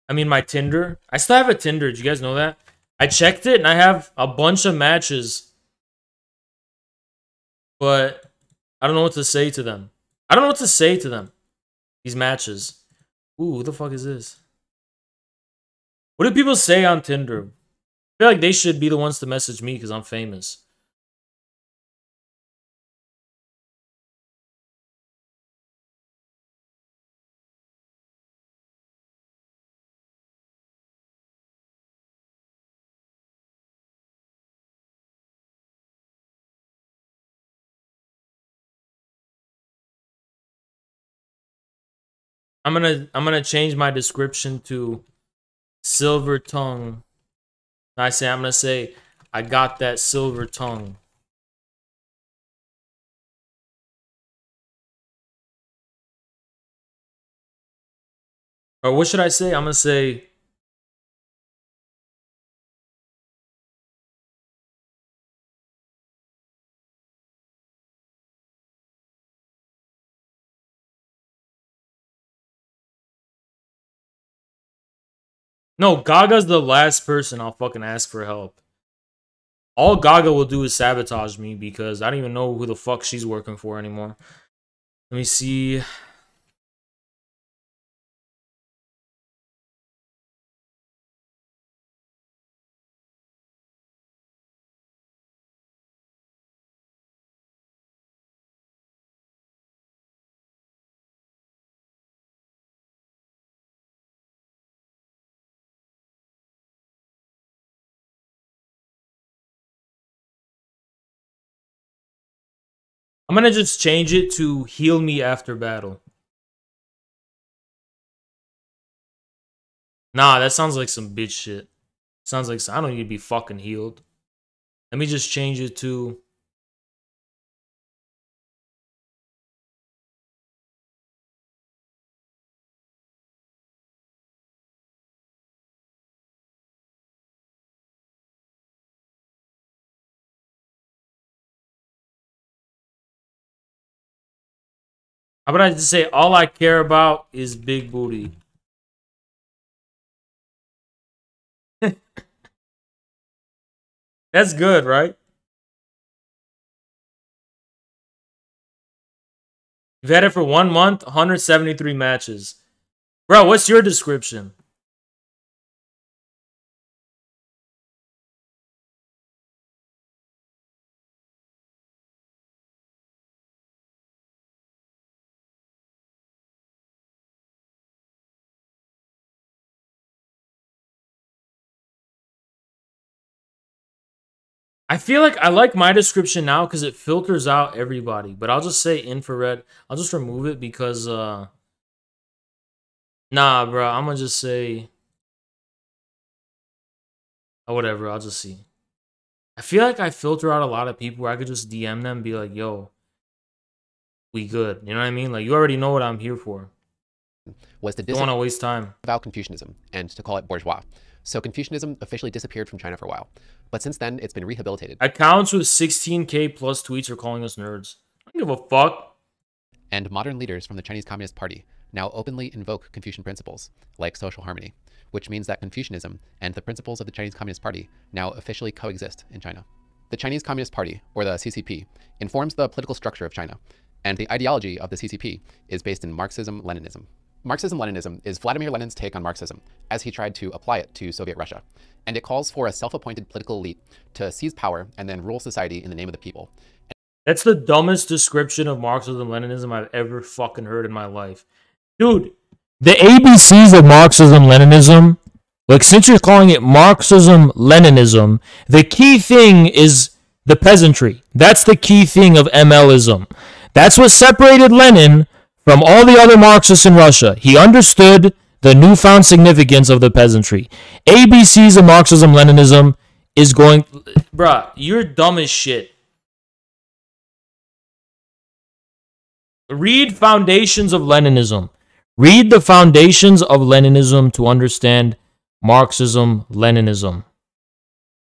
I mean, my Tinder. I still have a Tinder. Did you guys know that? I checked it and I have a bunch of matches. But I don't know what to say to them. I don't know what to say to them. These matches. Ooh, who the fuck is this? What do people say on Tinder? I feel like they should be the ones to message me because I'm famous. I'm gonna change my description to silver tongue. I'm gonna say I got that silver tongue. Or what should I say? I'm gonna say no, Gaga's the last person I'll fucking ask for help. All Gaga will do is sabotage me because I don't even know who the fuck she's working for anymore. Let me see. I'm gonna just change it to heal me after battle. Nah, that sounds like some bitch shit. Sounds like I don't need to be fucking healed. Let me just change it to... How about I just say all I care about is big booty? That's good, right? You've had it for 1 month, 173 matches. Bro, what's your description? I feel like I like my description now because it filters out everybody. But I'll just say infrared. I'll just remove it because, nah, bro. I'm going to just say... Oh, whatever. I'll just see. I feel like I filter out a lot of people where I could just DM them and be like, yo, we good. You know what I mean? Like, you already know what I'm here for. Was to don't want to waste time. About Confucianism and to call it bourgeois. So Confucianism officially disappeared from China for a while. But since then, it's been rehabilitated. Accounts with 16K plus tweets are calling us nerds. I don't give a fuck. And modern leaders from the Chinese Communist Party now openly invoke Confucian principles, like social harmony, which means that Confucianism and the principles of the Chinese Communist Party now officially coexist in China. The Chinese Communist Party, or the CCP, informs the political structure of China, and the ideology of the CCP is based in Marxism-Leninism. Marxism-Leninism is Vladimir Lenin's take on Marxism, as he tried to apply it to Soviet Russia, and it calls for a self-appointed political elite to seize power and then rule society in the name of the people. That's the dumbest description of Marxism-Leninism I've ever fucking heard in my life. Dude, the ABCs of Marxism-Leninism, like since you're calling it Marxism-Leninism, the key thing is the peasantry. That's the key thing of MLism. That's what separated Lenin from all the other Marxists in Russia. He understood the newfound significance of the peasantry. ABCs of Marxism-Leninism is going... Bruh, you're dumb as shit. Read Foundations of Leninism. Read the Foundations of Leninism to understand Marxism-Leninism.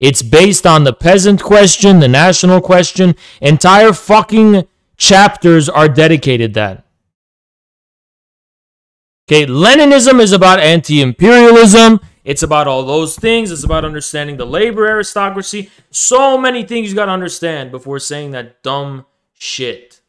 It's based on the peasant question, the national question. Entire fucking chapters are dedicated to that. Okay, Leninism is about anti-imperialism. It's about all those things. It's about understanding the labor aristocracy. So many things you got to understand before saying that dumb shit.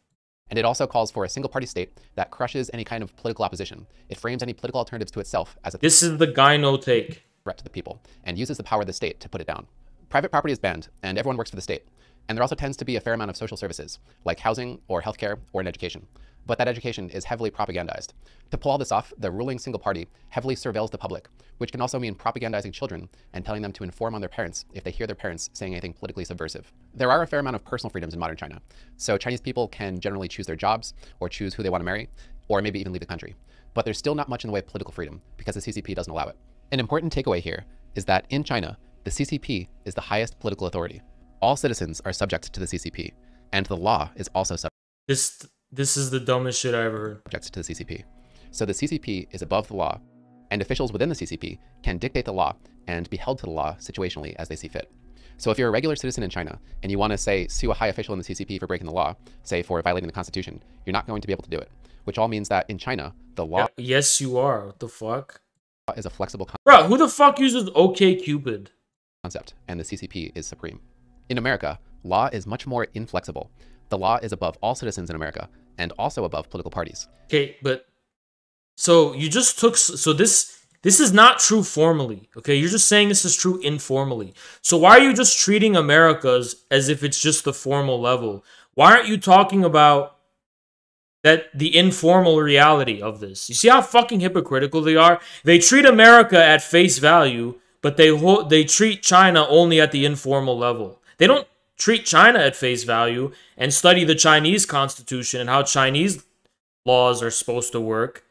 And it also calls for a single-party state that crushes any kind of political opposition. It frames any political alternatives to itself as a... This is the gyno take. ...threat to the people, and uses the power of the state to put it down. Private property is banned, and everyone works for the state. And there also tends to be a fair amount of social services, like housing, or healthcare, or an education. But that education is heavily propagandized. To pull all this off, the ruling single party heavily surveils the public, which can also mean propagandizing children and telling them to inform on their parents if they hear their parents saying anything politically subversive. There are a fair amount of personal freedoms in modern China. So Chinese people can generally choose their jobs, or choose who they want to marry, or maybe even leave the country. But there's still not much in the way of political freedom, because the CCP doesn't allow it. An important takeaway here is that in China, the CCP is the highest political authority. All citizens are subject to the CCP, and the law is also subject. This is the dumbest shit I ever heard. Subject to the CCP. So the CCP is above the law, and officials within the CCP can dictate the law and be held to the law situationally as they see fit. So if you're a regular citizen in China and you want to, say, sue a high official in the CCP for breaking the law, say for violating the Constitution, you're not going to be able to do it. Which all means that in China, the law... Yes, you are. What the fuck? ...is a flexible... Bro, who the fuck uses OkCupid? ...concept, and the CCP is supreme. In America, law is much more inflexible. The law is above all citizens in America, and also above political parties. Okay, but... So, you just took... So, this is not true formally, okay? You're just saying this is true informally. So, why are you just treating America's as if it's just the formal level? Why aren't you talking about the informal reality of this? You see how fucking hypocritical they are? They treat America at face value, but they treat China only at the informal level. They don't treat China at face value and study the Chinese constitution and how Chinese laws are supposed to work,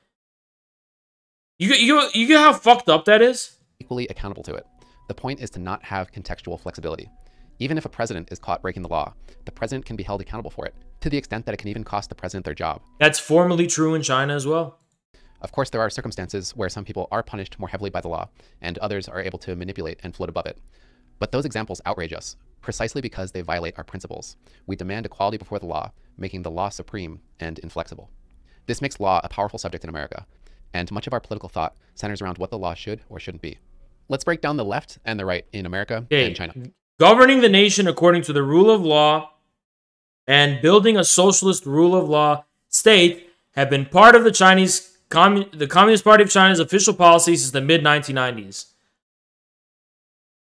you get how fucked up that is? Equally accountable to it. The point is to not have contextual flexibility. Even if a president is caught breaking the law, the president can be held accountable for it, to the extent that it can even cost the president their job. That's formally true in China as well. Of course, there are circumstances where some people are punished more heavily by the law, and others are able to manipulate and float above it. But those examples outrage us, precisely because they violate our principles. We demand equality before the law, making the law supreme and inflexible. This makes law a powerful subject in America, and much of our political thought centers around what the law should or shouldn't be. Let's break down the left and the right in America and China. Governing the nation according to the rule of law and building a socialist rule of law state have been part of the Communist Party of China's official policy since the mid-1990s.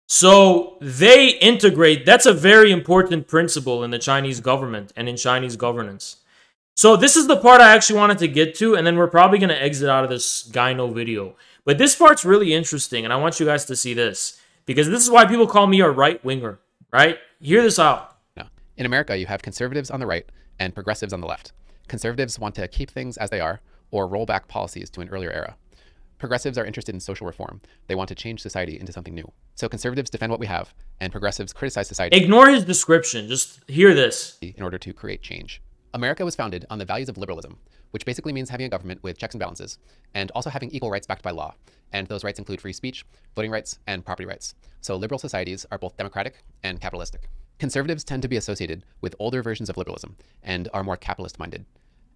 So they integrate, that's a very important principle in the Chinese government and in Chinese governance. So this is the part I actually wanted to get to, and then we're probably going to exit out of this gyno video. But this part's really interesting, and I want you guys to see this, because this is why people call me a right-winger, right? Hear this out. No. In America, you have conservatives on the right and progressives on the left. Conservatives want to keep things as they are or roll back policies to an earlier era. Progressives are interested in social reform. They want to change society into something new. So conservatives defend what we have, and progressives criticize society. Ignore his description. Just hear this. In order to create change. America was founded on the values of liberalism, which basically means having a government with checks and balances, and also having equal rights backed by law. And those rights include free speech, voting rights, and property rights. So liberal societies are both democratic and capitalistic. Conservatives tend to be associated with older versions of liberalism and are more capitalist-minded.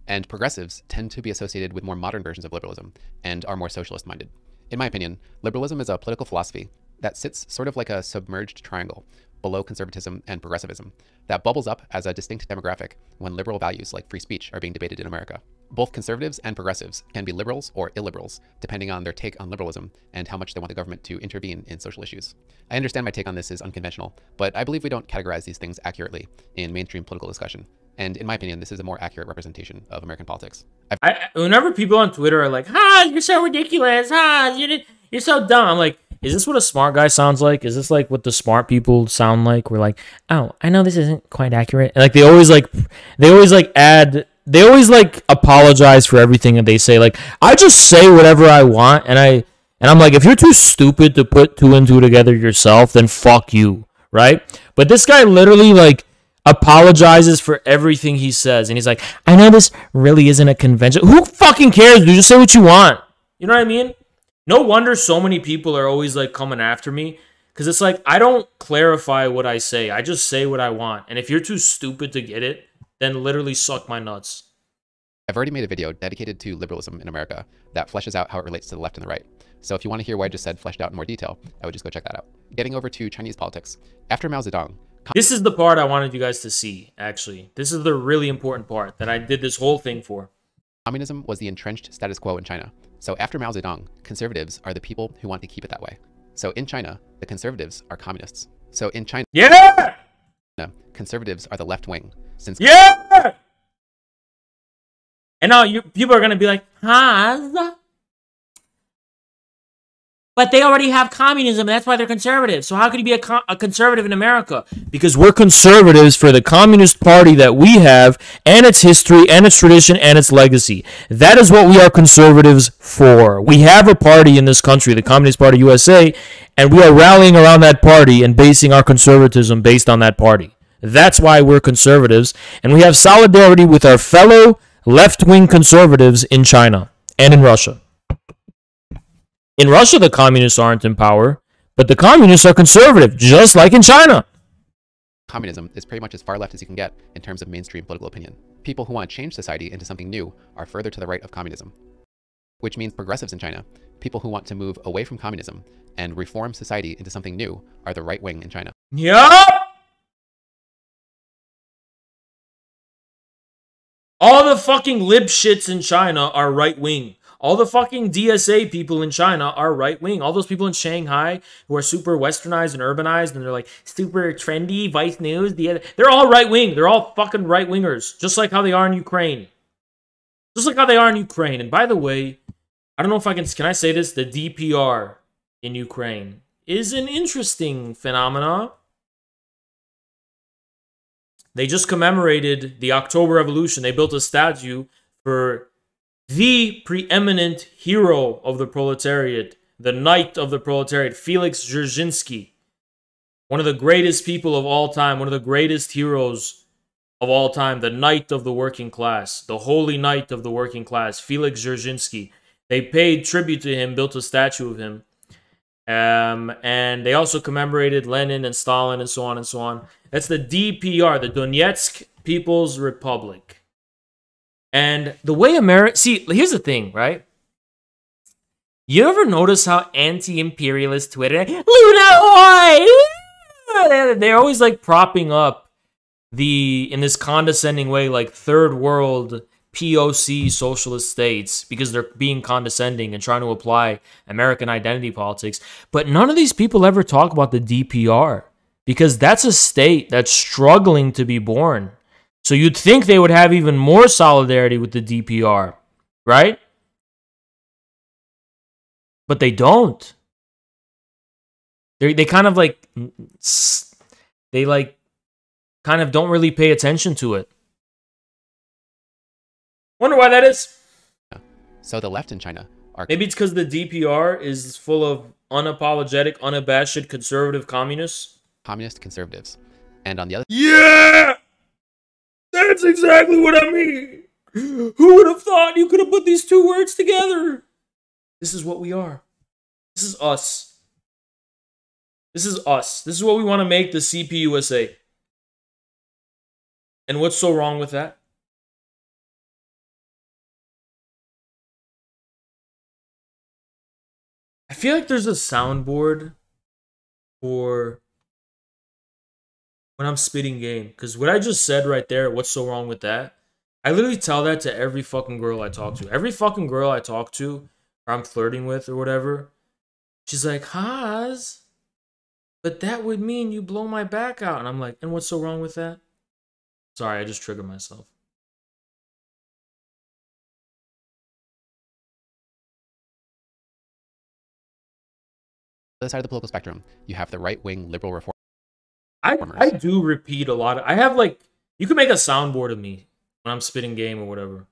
And progressives tend to be associated with more modern versions of liberalism and are more socialist-minded. In my opinion, liberalism is a political philosophy that sits sort of like a submerged triangle below conservatism and progressivism that bubbles up as a distinct demographic when liberal values like free speech are being debated in America. Both conservatives and progressives can be liberals or illiberals, depending on their take on liberalism and how much they want the government to intervene in social issues. I understand my take on this is unconventional, but I believe we don't categorize these things accurately in mainstream political discussion. And in my opinion, this is a more accurate representation of American politics. Whenever people on Twitter are like, you're so ridiculous, you're so dumb, I'm like, is this what a smart guy sounds like? Is this like what the smart people sound like? We're like, oh, I know this isn't quite accurate. And like they always apologize for everything that they say. Like, I just say whatever I want, and I'm like, if you're too stupid to put two and two together yourself, then fuck you, right? But this guy literally like apologizes for everything he says, and he's like, I know this really isn't a convention. Who fucking cares, dude? Just say what you want. You know what I mean? No wonder so many people are always like coming after me, because it's like I don't clarify what I say. I just say what I want. And if you're too stupid to get it, then literally suck my nuts. I've already made a video dedicated to liberalism in America that fleshes out how it relates to the left and the right. So if you want to hear what I just said fleshed out in more detail, I would just go check that out. Getting over to Chinese politics. After Mao Zedong, this is the part I wanted you guys to see, actually. This is the really important part that I did this whole thing for. Communism was the entrenched status quo in China. So after Mao Zedong, conservatives are the people who want to keep it that way. So in China, the conservatives are communists. So in China, conservatives are the left wing. And now people are going to be like, but they already have communism, and that's why they're conservative. So how could he be a conservative in America? Because we're conservatives for the Communist Party that we have, and its history, and its tradition, and its legacy. That is what we are conservatives for. We have a party in this country, the Communist Party USA, and we are rallying around that party and basing our conservatism based on that party. That's why we're conservatives, and we have solidarity with our fellow left-wing conservatives in China and in Russia. In Russia, the communists aren't in power, but the communists are conservative, just like in China. Communism is pretty much as far left as you can get in terms of mainstream political opinion. People who want to change society into something new are further to the right of communism, which means progressives in China, people who want to move away from communism and reform society into something new, are the right wing in China. Yup! All the fucking lib shits in China are right wing. All the fucking DSA people in China are right-wing. All those people in Shanghai who are super westernized and urbanized and they're like super trendy, Vice News, they're all right-wing. They're all fucking right-wingers. Just like how they are in Ukraine. Just like how they are in Ukraine. And by the way, I don't know if can I say this? The DPR in Ukraine is an interesting phenomenon. they just commemorated the October Revolution. They built a statue for the preeminent hero of the proletariat, the knight of the proletariat, Felix Dzerzhinsky. One of the greatest people of all time, one of the greatest heroes of all time, the knight of the working class, the holy knight of the working class, Felix Dzerzhinsky. They paid tribute to him, built a statue of him. And they also commemorated Lenin and Stalin and so on and so on. That's the DPR, the Donetsk People's Republic. And the way America... See, here's the thing, right? You ever notice how anti-imperialist Twitter... Luna, oi! They're always like propping up in this condescending way, like third world POC socialist states because they're being condescending and trying to apply American identity politics. But none of these people ever talk about the DPR because that's a state that's struggling to be born. So you'd think they would have even more solidarity with the DPR, right? But they don't. They kind of like, they like kind of don't really pay attention to it. Wonder why that is. So the left in China are... Maybe it's because the DPR is full of unapologetic, unabashed conservative communists. Communist conservatives. And on the other... Yeah! That's exactly what I mean! Who would have thought you could have put these two words together? This is what we are. This is us. This is us. This is what we want to make the CPUSA. And what's so wrong with that? I feel like there's a soundboard for when I'm spitting game. Because what I just said right there, what's so wrong with that? I literally tell that to every fucking girl I talk to. Every fucking girl I talk to, or I'm flirting with or whatever, she's like, Haz, but that would mean you blow my back out. And I'm like, and what's so wrong with that? Sorry, I just triggered myself. other side of the political spectrum, you have the right-wing liberal reformers. I do repeat a lot. I have like, you can make a soundboard of me when I'm spitting game or whatever.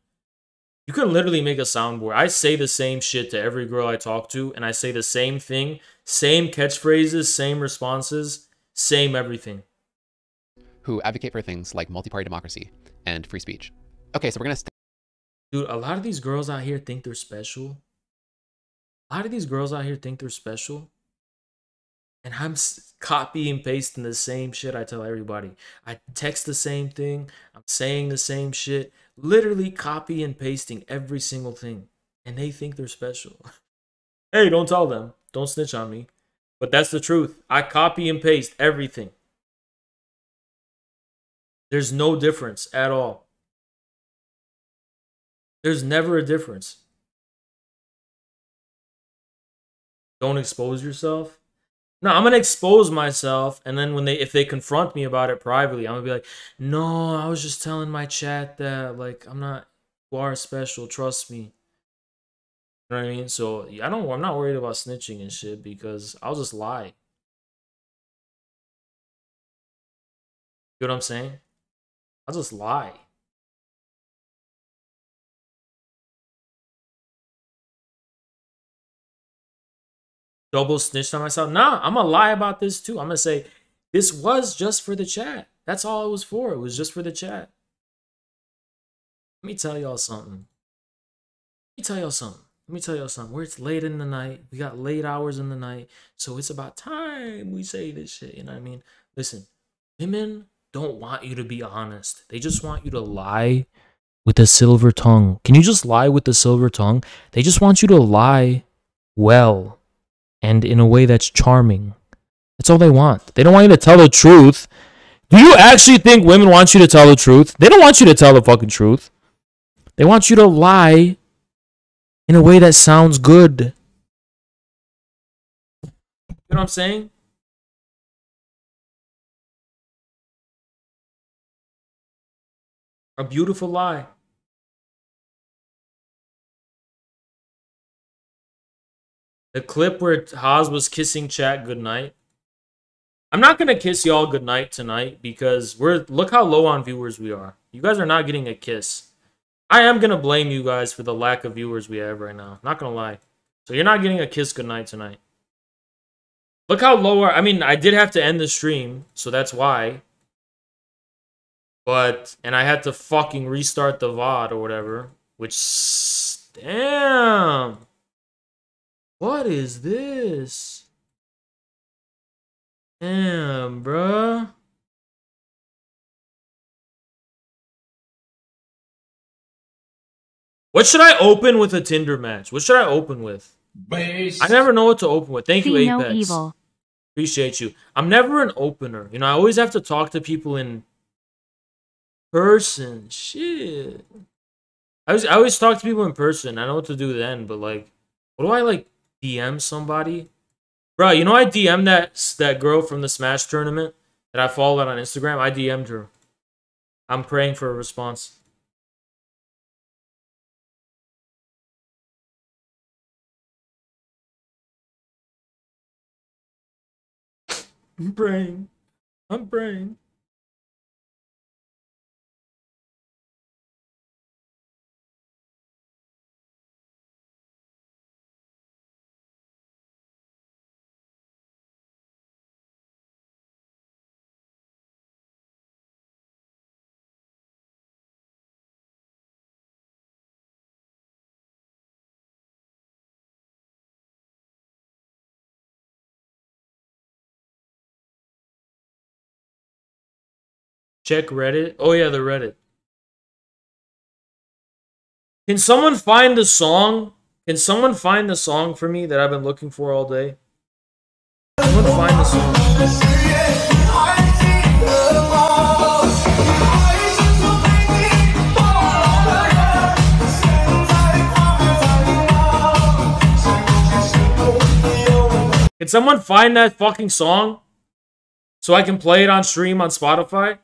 You can literally make a soundboard. I say the same shit to every girl I talk to, and I say the same thing, same catchphrases, same responses, same everything. Who advocate for things like multi-party democracy and free speech. Okay, so we're gonna... Dude, a lot of these girls out here think they're special. A lot of these girls out here think they're special. And I'm copy and pasting the same shit I tell everybody. I text the same thing. I'm saying the same shit. Literally copy and pasting every single thing. And they think they're special. Hey, don't tell them. Don't snitch on me. But that's the truth. I copy and paste everything. There's no difference at all. There's never a difference. Don't expose yourself. No, I'm gonna expose myself, and then if they confront me about it privately, I'm gonna be like, no, I was just telling my chat that, like, you are special, trust me. You know what I mean? So I'm not worried about snitching and shit because I'll just lie. You know what I'm saying? I'll just lie. Double snitched on myself. Nah, I'm gonna lie about this too. I'm gonna say this was just for the chat. That's all it was for. It was just for the chat. Let me tell y'all something. Where it's late in the night. We got late hours in the night. So it's about time we say this shit. You know what I mean? Listen, women don't want you to be honest. They just want you to lie with a silver tongue. Can you just lie with the silver tongue? They just want you to lie well. And in a way that's charming. That's all they want. They don't want you to tell the truth. Do you actually think women want you to tell the truth? They don't want you to tell the fucking truth. They want you to lie in a way that sounds good. You know what I'm saying? A beautiful lie. The clip where Haas was kissing chat goodnight. I'm not gonna kiss y'all goodnight tonight because look how low on viewers we are. You guys are not getting a kiss. I am gonna blame you guys for the lack of viewers we have right now. Not gonna lie. So you're not getting a kiss goodnight tonight. Look how low I mean, I did have to end the stream, so that's why. And I had to fucking restart the VOD or whatever. Which, damn. What is this? Damn, bruh. What should I open with a Tinder match? What should I open with? Base. I never know what to open with. Thank you, Apex. No evil. Appreciate you. I'm never an opener. You know, I always have to talk to people in person. Shit. I always talk to people in person. I know what to do then, but like, what do I like DM somebody? Bro, you know I DM'd that girl from the Smash tournament that I followed on Instagram? I DM'd her. I'm praying for a response. I'm praying. I'm praying. Check Reddit. Oh yeah, the Reddit. Can someone find the song? Can someone find the song for me that I've been looking for all day? Someone find the song. Can someone find that fucking song so I can play it on stream on Spotify?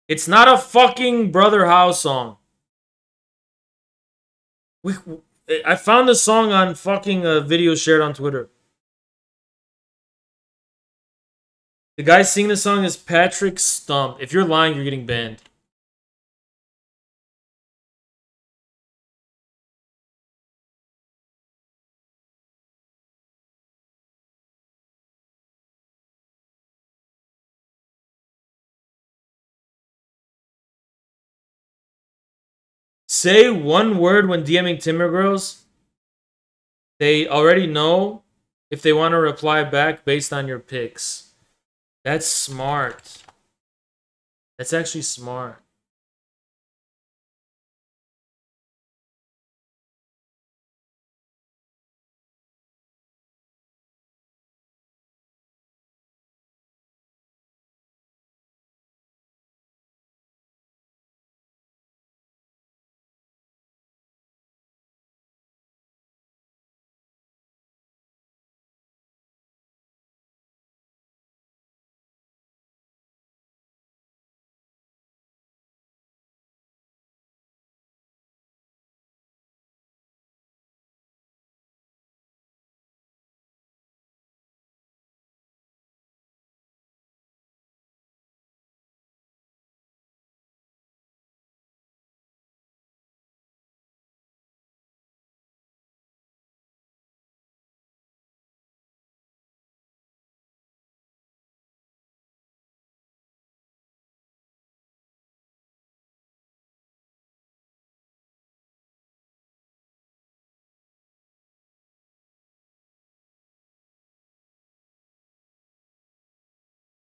It's not a fucking Brother House song. I found the song on fucking video shared on Twitter. The guy singing the song is Patrick Stump. If you're lying, you're getting banned. Say one word when DMing Timber Girls. They already know if they want to reply back based on your pics. That's smart. That's actually smart.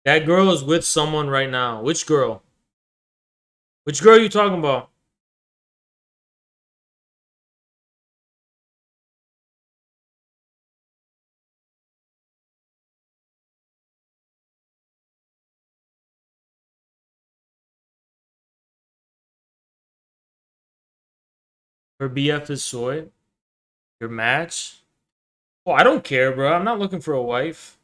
That girl is with someone right now. Which girl? Which girl are you talking about? Her BF is soy. Your match? Oh, I don't care, bro. I'm not looking for a wife.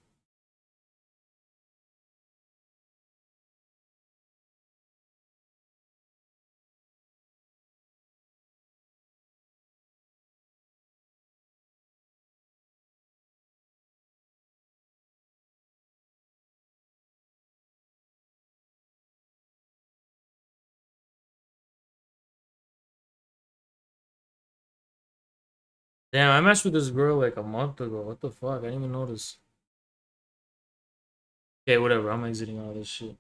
Damn, I matched with this girl like a month ago. What the fuck? I didn't even notice. Okay, whatever. I'm exiting all this shit.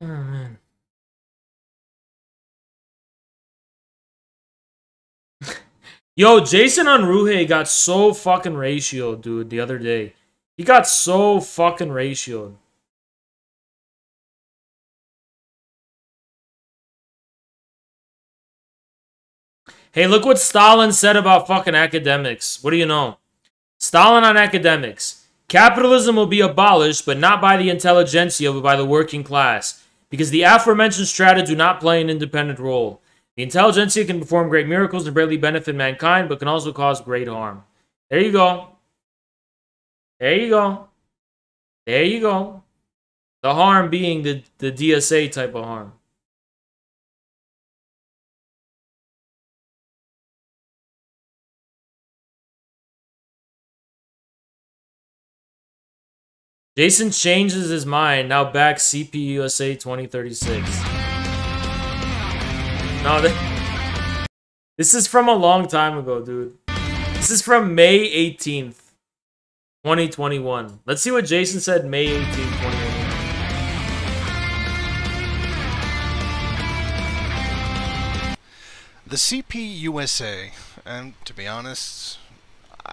Oh, man. Yo, Jason on Ruhe got so fucking ratioed, dude, the other day. He got so fucking ratioed. Hey, look what Stalin said about fucking academics. What do you know? Stalin on academics. Capitalism will be abolished, but not by the intelligentsia, but by the working class. Because the aforementioned strata do not play an independent role. The intelligentsia can perform great miracles and barely benefit mankind, but can also cause great harm. There you go. There you go. There you go. The harm being the DSA type of harm. Jason changes his mind. Now back CPUSA 2036. No, this is from a long time ago, dude. This is from May 18th, 2021. Let's see what Jason said May 18th, 2021. The CPUSA, and to be honest,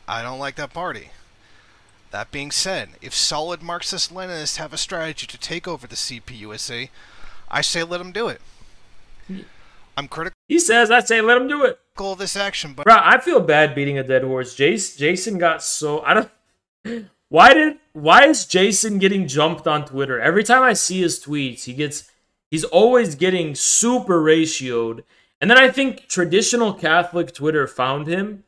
I don't like that party. That being said, if solid Marxist-Leninists have a strategy to take over the CPUSA, I say let them do it. I'm critical. He says, I say let him do it. Of this action, but bro, I feel bad beating a dead horse. Jason got so I don't. Why is Jason getting jumped on Twitter? Every time I see his tweets, he's always getting super ratioed. And then I think traditional Catholic Twitter found him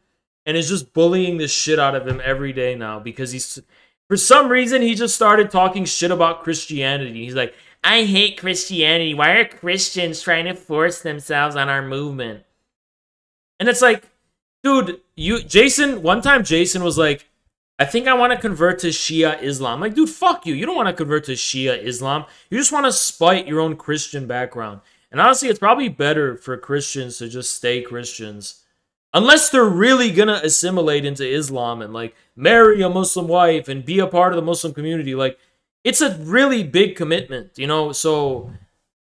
and is just bullying the shit out of him every day now because for some reason he just started talking shit about Christianity. He's like, I hate Christianity. Why are Christians trying to force themselves on our movement? And it's like, dude, one time Jason was like, I think I want to convert to Shia Islam. I'm like, dude, fuck you. You don't want to convert to Shia Islam. You just want to spite your own Christian background. And honestly, it's probably better for Christians to just stay Christians. Unless they're really going to assimilate into Islam and like marry a Muslim wife and be a part of the Muslim community. Like, it's a really big commitment, you know? So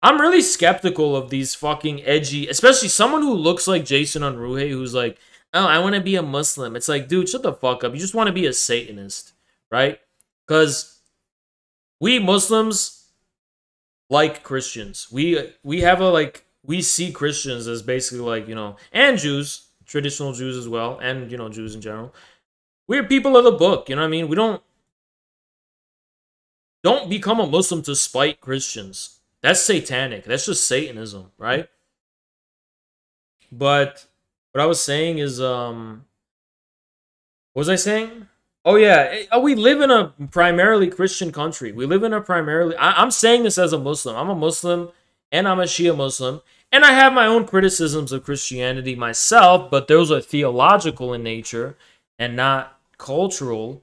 I'm really skeptical of these fucking edgy, especially someone who looks like Jason Unruhe, who's like, oh, I want to be a Muslim. It's like, dude, shut the fuck up. You just want to be a Satanist, right? Because we Muslims like Christians. We have a, like, we see Christians as basically like, you know, and Jews, traditional Jews as well, and, you know, Jews in general. We're people of the book, you know what I mean? We don't become a Muslim to spite Christians. That's satanic. That's just Satanism, right? But what I was saying is, what was I saying? Oh yeah, we live in a primarily Christian country. We live in a primarily, I'm saying this as a Muslim. I'm a Muslim and I'm a Shia Muslim. And I have my own criticisms of Christianity myself, but those are theological in nature and not cultural.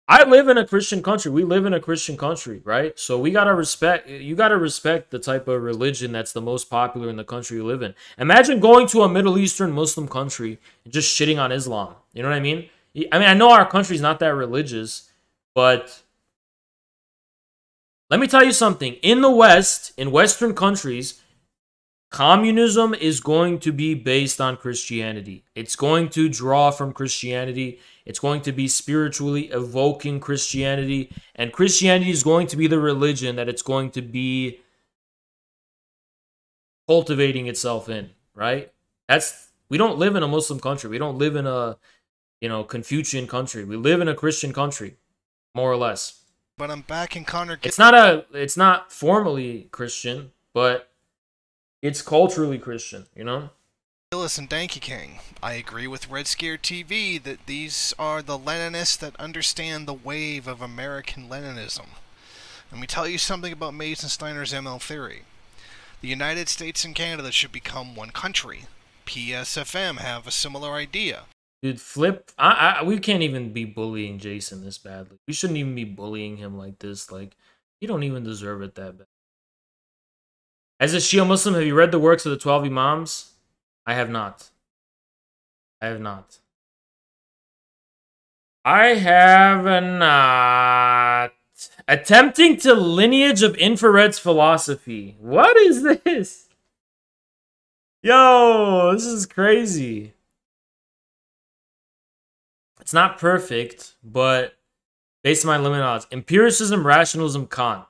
I live in a Christian country. We live in a Christian country, right? So you gotta respect the type of religion that's the most popular in the country you live in. Imagine going to a Middle Eastern Muslim country and just shitting on Islam. You know what I mean? I know our country's not that religious, but let me tell you something. In the West, in Western countries, communism is going to be based on Christianity. It's going to draw from Christianity. It's going to be spiritually evoking Christianity. And Christianity is going to be the religion that it's going to be cultivating itself in, right? We don't live in a Muslim country. We don't live in a, you know, Confucian country. We live in a Christian country, more or less. But I'm back in Connor. It's not formally Christian, but it's culturally Christian, you know? Listen, Danky King, I agree with Red Scare TV that these are the Leninists that understand the wave of American Leninism. Let me tell you something about Mason Steiner's ML theory. The United States and Canada should become one country. PSFM have a similar idea. Dude, we can't even be bullying Jason this badly. We shouldn't even be bullying him like this. Like, he don't even deserve it that bad. As a Shia Muslim, have you read the works of the 12 Imams? I have not. I have not. I have not. Attempting to lineage of infrared's philosophy. What is this? Yo, this is crazy. It's not perfect, but based on my limited odds. Empiricism, rationalism, Kant.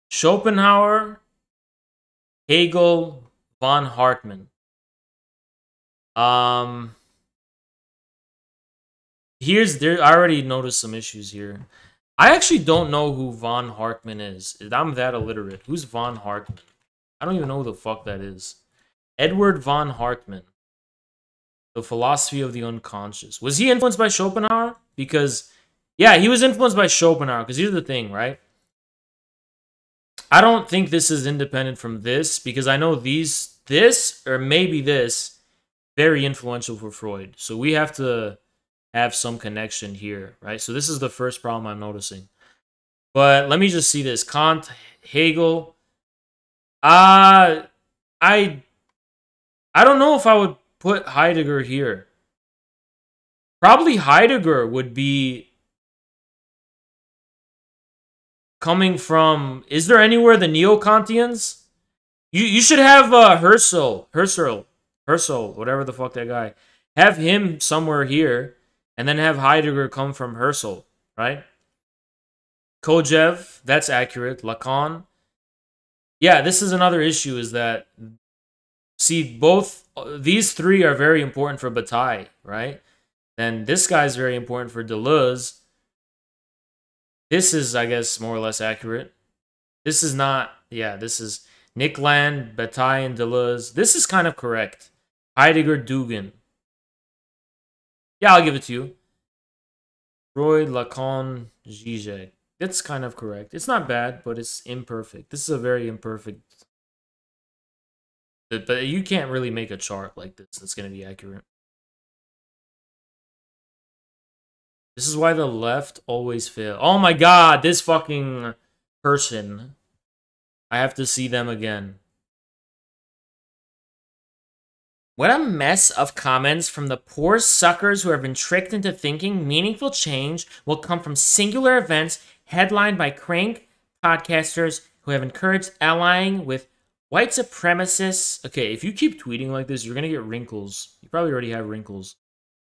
Schopenhauer, Hegel, von Hartmann. I already noticed some issues here. I actually don't know who von Hartmann is. I'm that illiterate. Who's von Hartmann? I don't even know who the fuck that is. Edward von Hartmann. The philosophy of the unconscious. Was he influenced by Schopenhauer? Because, yeah, he was influenced by Schopenhauer. Because here's the thing, right? I don't think this is independent from this. Because I know this, or maybe this, very influential for Freud. So we have to have some connection here, right? So this is the first problem I'm noticing. But let me just see this. Kant, Hegel. I don't know if I would put Heidegger here. Probably Heidegger would be coming from... Is there anywhere the Neo-Kantians? You should have Husserl, whatever the fuck that guy. Have him somewhere here. And then have Heidegger come from Husserl, right? Kojev, that's accurate. Lacan. Yeah, this is another issue, is that, see, both these three are very important for Bataille, right? Then this guy's very important for Deleuze. This is, I guess, more or less accurate. This is not, yeah, this is Nick Land, Bataille, and Deleuze. This is kind of correct. Heidegger, Dugan. Yeah, I'll give it to you. Freud, Lacan, Zizek. That's kind of correct. It's not bad, but it's imperfect. This is a very imperfect... But you can't really make a chart like this that's going to be accurate. This is why the left always fail. Oh my god, this fucking person. I have to see them again. What a mess of comments from the poor suckers who have been tricked into thinking meaningful change will come from singular events headlined by crank podcasters who have encouraged allying with white supremacists. Okay, if you keep tweeting like this, you're going to get wrinkles. You probably already have wrinkles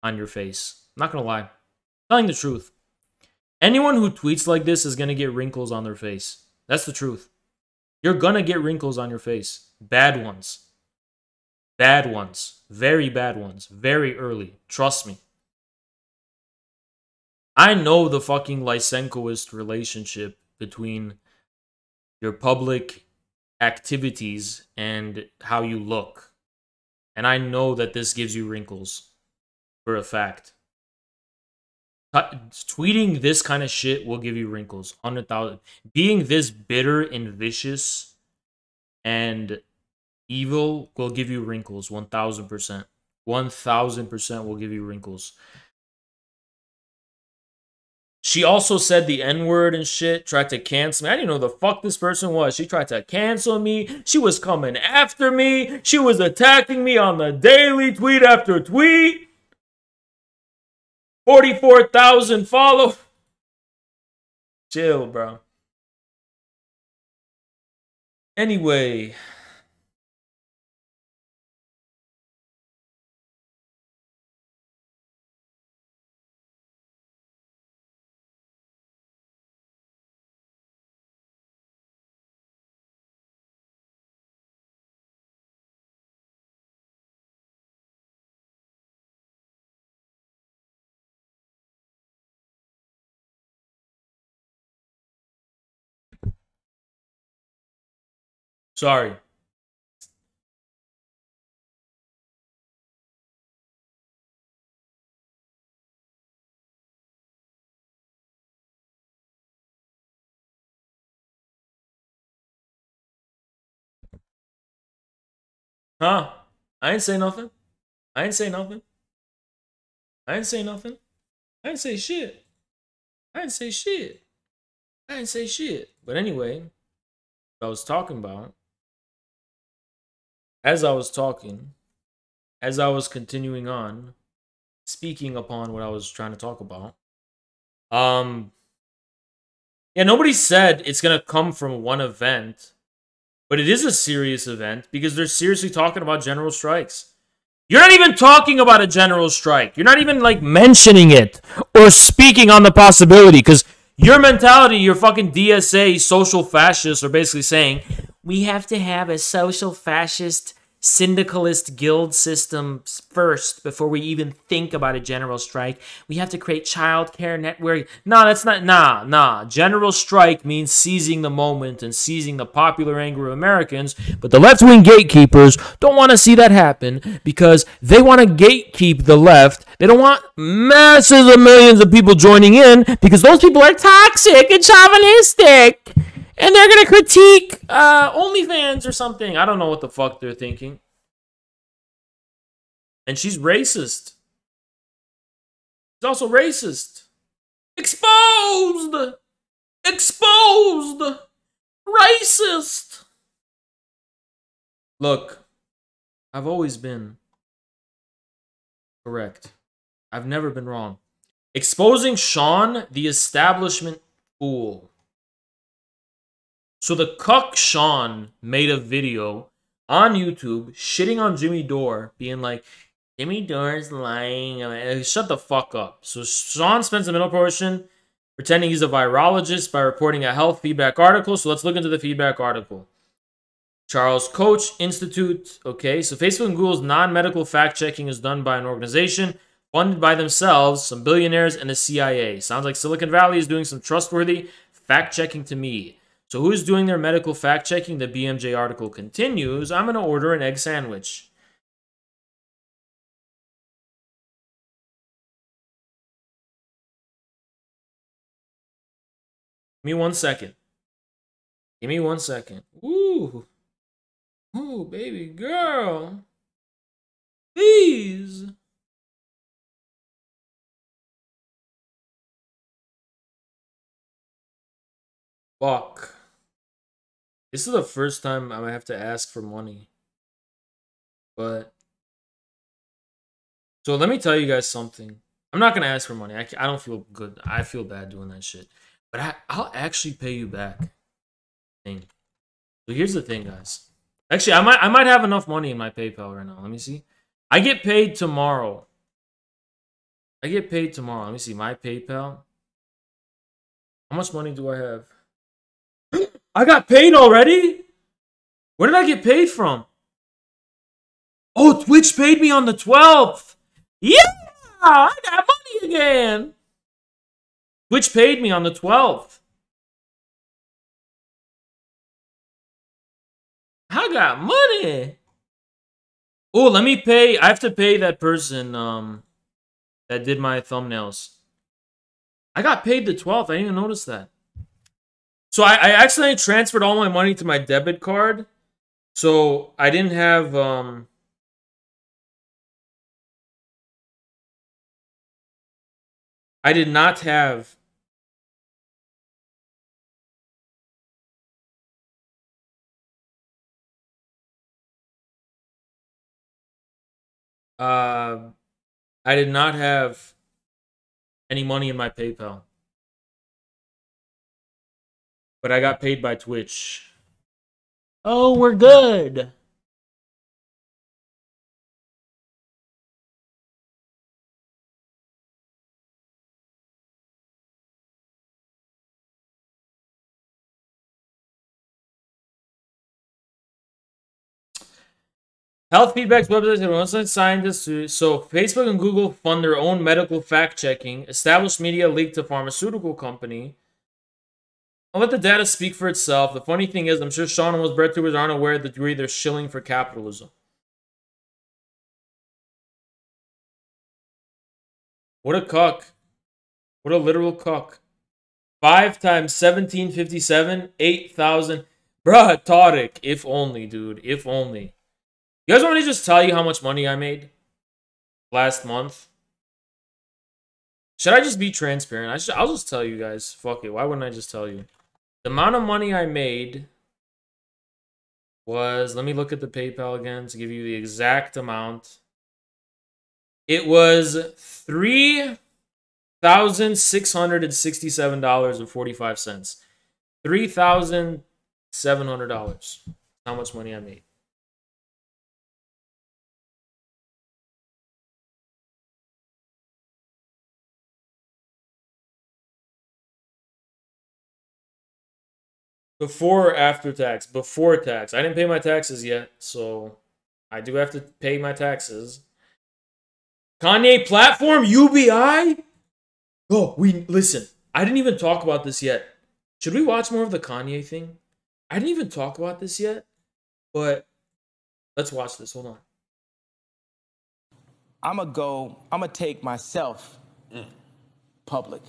on your face. I'm not going to lie. I'm telling the truth. Anyone who tweets like this is going to get wrinkles on their face. That's the truth. You're going to get wrinkles on your face. Bad ones. Bad ones. Very bad ones. Very early. Trust me. I know the fucking Lysenkoist relationship between your public activities and how you look. And I know that this gives you wrinkles. For a fact. Tweeting this kind of shit will give you wrinkles. 100,000. Being this bitter and vicious and evil will give you wrinkles. 1,000%. 1,000% will give you wrinkles. She also said the N-word and shit. Tried to cancel me. I didn't know who the fuck this person was. She tried to cancel me. She was coming after me. She was attacking me on the daily, tweet after tweet. 44,000 follow. Chill, bro. Anyway. Sorry. Huh? I ain't say nothing. I ain't say nothing. I ain't say nothing. I ain't say shit. I ain't say shit. I ain't say shit. But anyway, what I was talking about, as I was talking, as I was continuing on, speaking upon what I was trying to talk about, yeah, nobody said it's gonna come from one event, but it is a serious event because they're seriously talking about general strikes. You're not even talking about a general strike. You're not even like mentioning it or speaking on the possibility because your mentality, your fucking DSA social fascists are basically saying we have to have a social fascist syndicalist guild system first before we even think about a general strike. We have to create childcare network. No, that's not. Nah. General strike means seizing the moment and seizing the popular anger of Americans. But the left-wing gatekeepers don't want to see that happen because they want to gatekeep the left. They don't want masses of millions of people joining in because those people are toxic and chauvinistic. And they're going to critique OnlyFans or something. I don't know what the fuck they're thinking. And she's racist. She's also racist. Exposed! Exposed! Racist! Look, I've always been correct. I've never been wrong. Exposing Sean, the establishment fool. So the cuck Sean made a video on YouTube shitting on Jimmy Dore, being like, Jimmy Dore's lying. Shut the fuck up. So Sean spends the middle portion pretending he's a virologist by reporting a health feedback article. So let's look into the feedback article. Charles Koch Institute. Okay, so Facebook and Google's non-medical fact-checking is done by an organization funded by themselves, some billionaires, and the CIA. Sounds like Silicon Valley is doing some trustworthy fact-checking to me. So who's doing their medical fact-checking? The BMJ article continues. I'm going to order an egg sandwich. Give me 1 second. Give me 1 second. Ooh. Ooh, baby girl. Please. Fuck. This is the first time I'm gonna have to ask for money. But so let me tell you guys something. I'm not gonna ask for money. I don't feel good. I feel bad doing that shit. But I'll actually pay you back. Thing. So here's the thing, guys. Actually, I might have enough money in my PayPal right now. Let me see. I get paid tomorrow. I get paid tomorrow. Let me see my PayPal. How much money do I have? I got paid already? Where did I get paid from? Oh, Twitch paid me on the 12th. Yeah, I got money again. Twitch paid me on the 12th. I got money. Oh, let me pay. I have to pay that person that did my thumbnails. I got paid the 12th. I didn't even notice that. So I accidentally transferred all my money to my debit card. So I didn't have I did not have I did not have any money in my PayPal. But I got paid by Twitch. Oh, we're good. Health feedback's websites and website scientists. So Facebook and Google fund their own medical fact-checking. Established media leaked to pharmaceutical company. I'll let the data speak for itself. The funny thing is, I'm sure Sean and most breadtubers aren't aware of the degree they're shilling for capitalism. What a cuck. What a literal cuck. 5 times 1757, 8,000. Bruh, Tariq. If only, dude. If only. You guys want me to just tell you how much money I made last month? Should I just be transparent? I'll just tell you guys. Fuck it. Why wouldn't I just tell you? The amount of money I made was... Let me look at the PayPal again to give you the exact amount. It was $3,667.45. $3,700. How much money I made. Before or after tax? Before tax. I didn't pay my taxes yet, so I do have to pay my taxes. Kanye platform, UBI? Oh, listen. I didn't even talk about this yet. Should we watch more of the Kanye thing? I didn't even talk about this yet, but let's watch this. Hold on. I'm gonna take myself public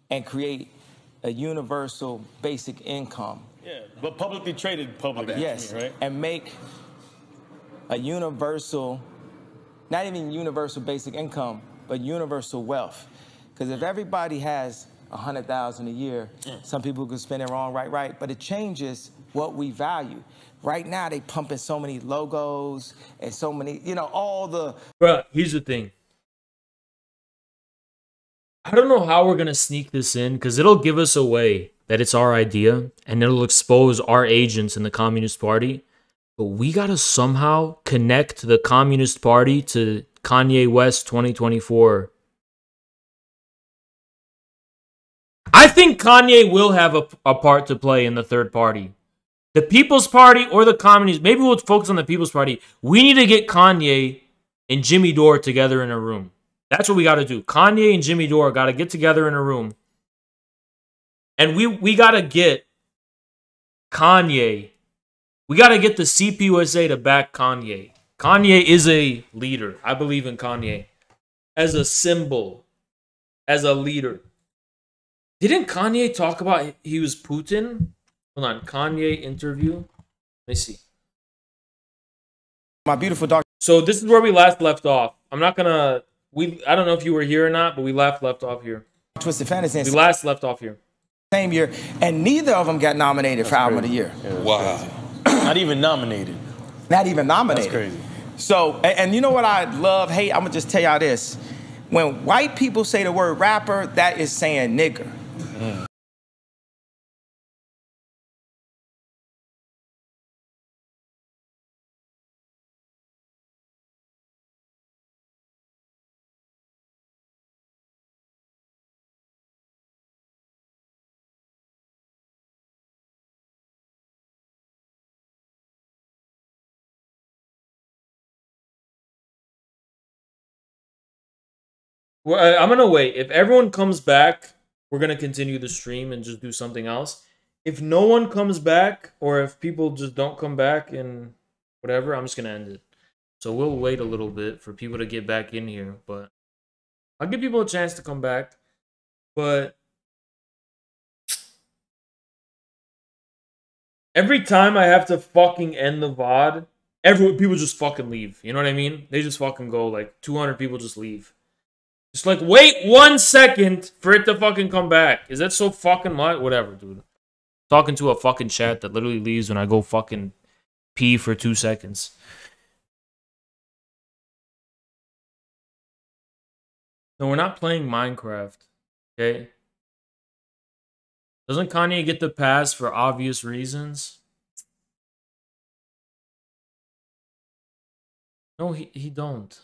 and create a universal basic income. Yeah, but publicly traded public. Yes, right? and make a universal, not even universal basic income, but universal wealth. Because if everybody has $100,000 a year, some people can spend it wrong, right, but it changes what we value. Right now, they pumping so many logos and so many, all the... Bruh, here's the thing. I don't know how we're going to sneak this in, because it'll give us away that it's our idea, and it'll expose our agents in the Communist Party. But we got to somehow connect the Communist Party to Kanye West 2024. I think Kanye will have a part to play in the third party. The People's Party or the Communists. Maybe we'll focus on the People's Party. We need to get Kanye and Jimmy Dore together in a room. That's what we got to do. Kanye and Jimmy Dore got to get together in a room. And we got to get Kanye. We got to get the CPUSA to back Kanye. Kanye is a leader. I believe in Kanye. As a symbol. As a leader. Didn't Kanye talk about he was Putin? Hold on. Kanye interview. Let me see. My beautiful daughter. So this is where we last left off. I'm not going to... I don't know if you were here or not, but we left off here. Twisted Fantasy. We last left off here. Same year, and neither of them got nominated for Album of the Year. Yeah, wow. Not even nominated. Not even nominated. That's crazy. So, and you know what I love, hate? I'm going to just tell y'all this. When white people say the word rapper, that is saying nigger. Well, I'm gonna wait. If everyone comes back, we're gonna continue the stream and just do something else. If no one comes back, or if people just don't come back and whatever, I'm just gonna end it. So we'll wait a little bit for people to get back in here, but I'll give people a chance to come back. But every time I have to fucking end the VOD, people just fucking leave. You know what I mean? They just fucking go, like 200 people just leave. Just like, wait 1 second for it to fucking come back. Is that so fucking much? Whatever, dude. Talking to a fucking chat that literally leaves when I go fucking pee for 2 seconds. No, we're not playing Minecraft. Okay? Doesn't Kanye get the pass for obvious reasons? No, he don't.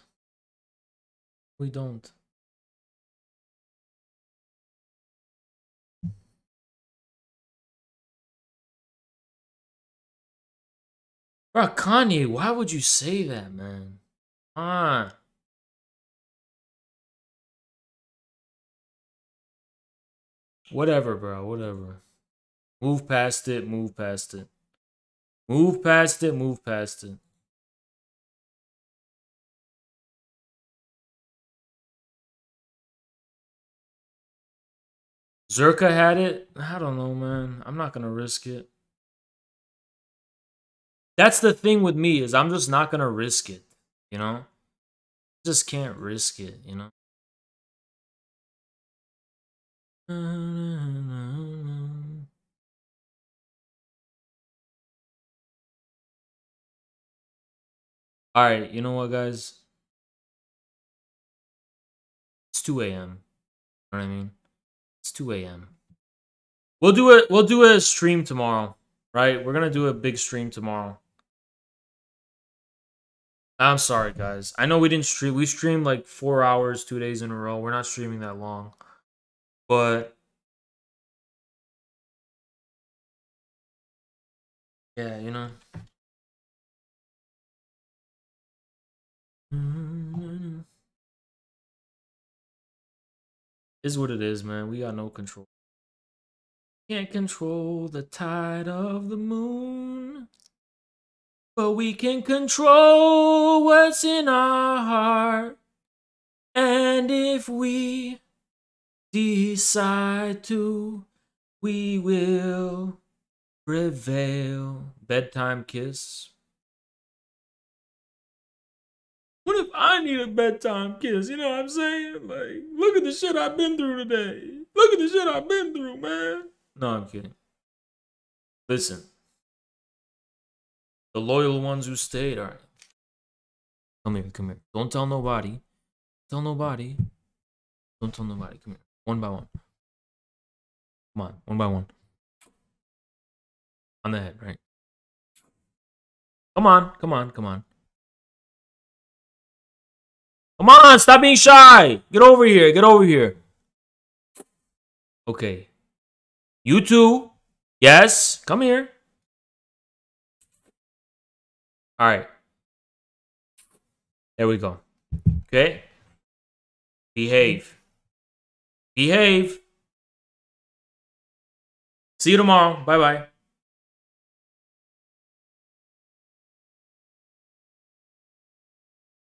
We don't. Bro, Kanye, why would you say that, man? Whatever, bro. Whatever. Move past it. Move past it. Move past it. Move past it. Zerka had it? I don't know, man. I'm not going to risk it. That's the thing with me, is I'm just not going to risk it, you know? Just can't risk it, you know? Alright, you know what, guys? 2 a.m. You know what I mean? It's 2 a.m. We'll do a stream tomorrow, right? We're gonna do a big stream tomorrow. I'm sorry, guys. I know we didn't stream. We streamed like 4 hours, 2 days in a row. We're not streaming that long, but yeah, you know. Is what it is, man. We got no control. Can't control the tide of the moon, but we can control what's in our heart. And if we decide to, we will prevail. Bedtime kiss. What if I need a bedtime kiss? You know what I'm saying? Like, look at the shit I've been through today. Look at the shit I've been through, man. No, I'm kidding. Listen. The loyal ones who stayed, alright. Come here, come here. Don't tell nobody. Tell nobody. Don't tell nobody. Come here. One by one. Come on, one by one. On the head, right? Come on, come on, come on. Come on, stop being shy. Get over here, get over here. Okay. You two. Yes, come here. All right. There we go. Okay. Behave. Behave. See you tomorrow. Bye-bye.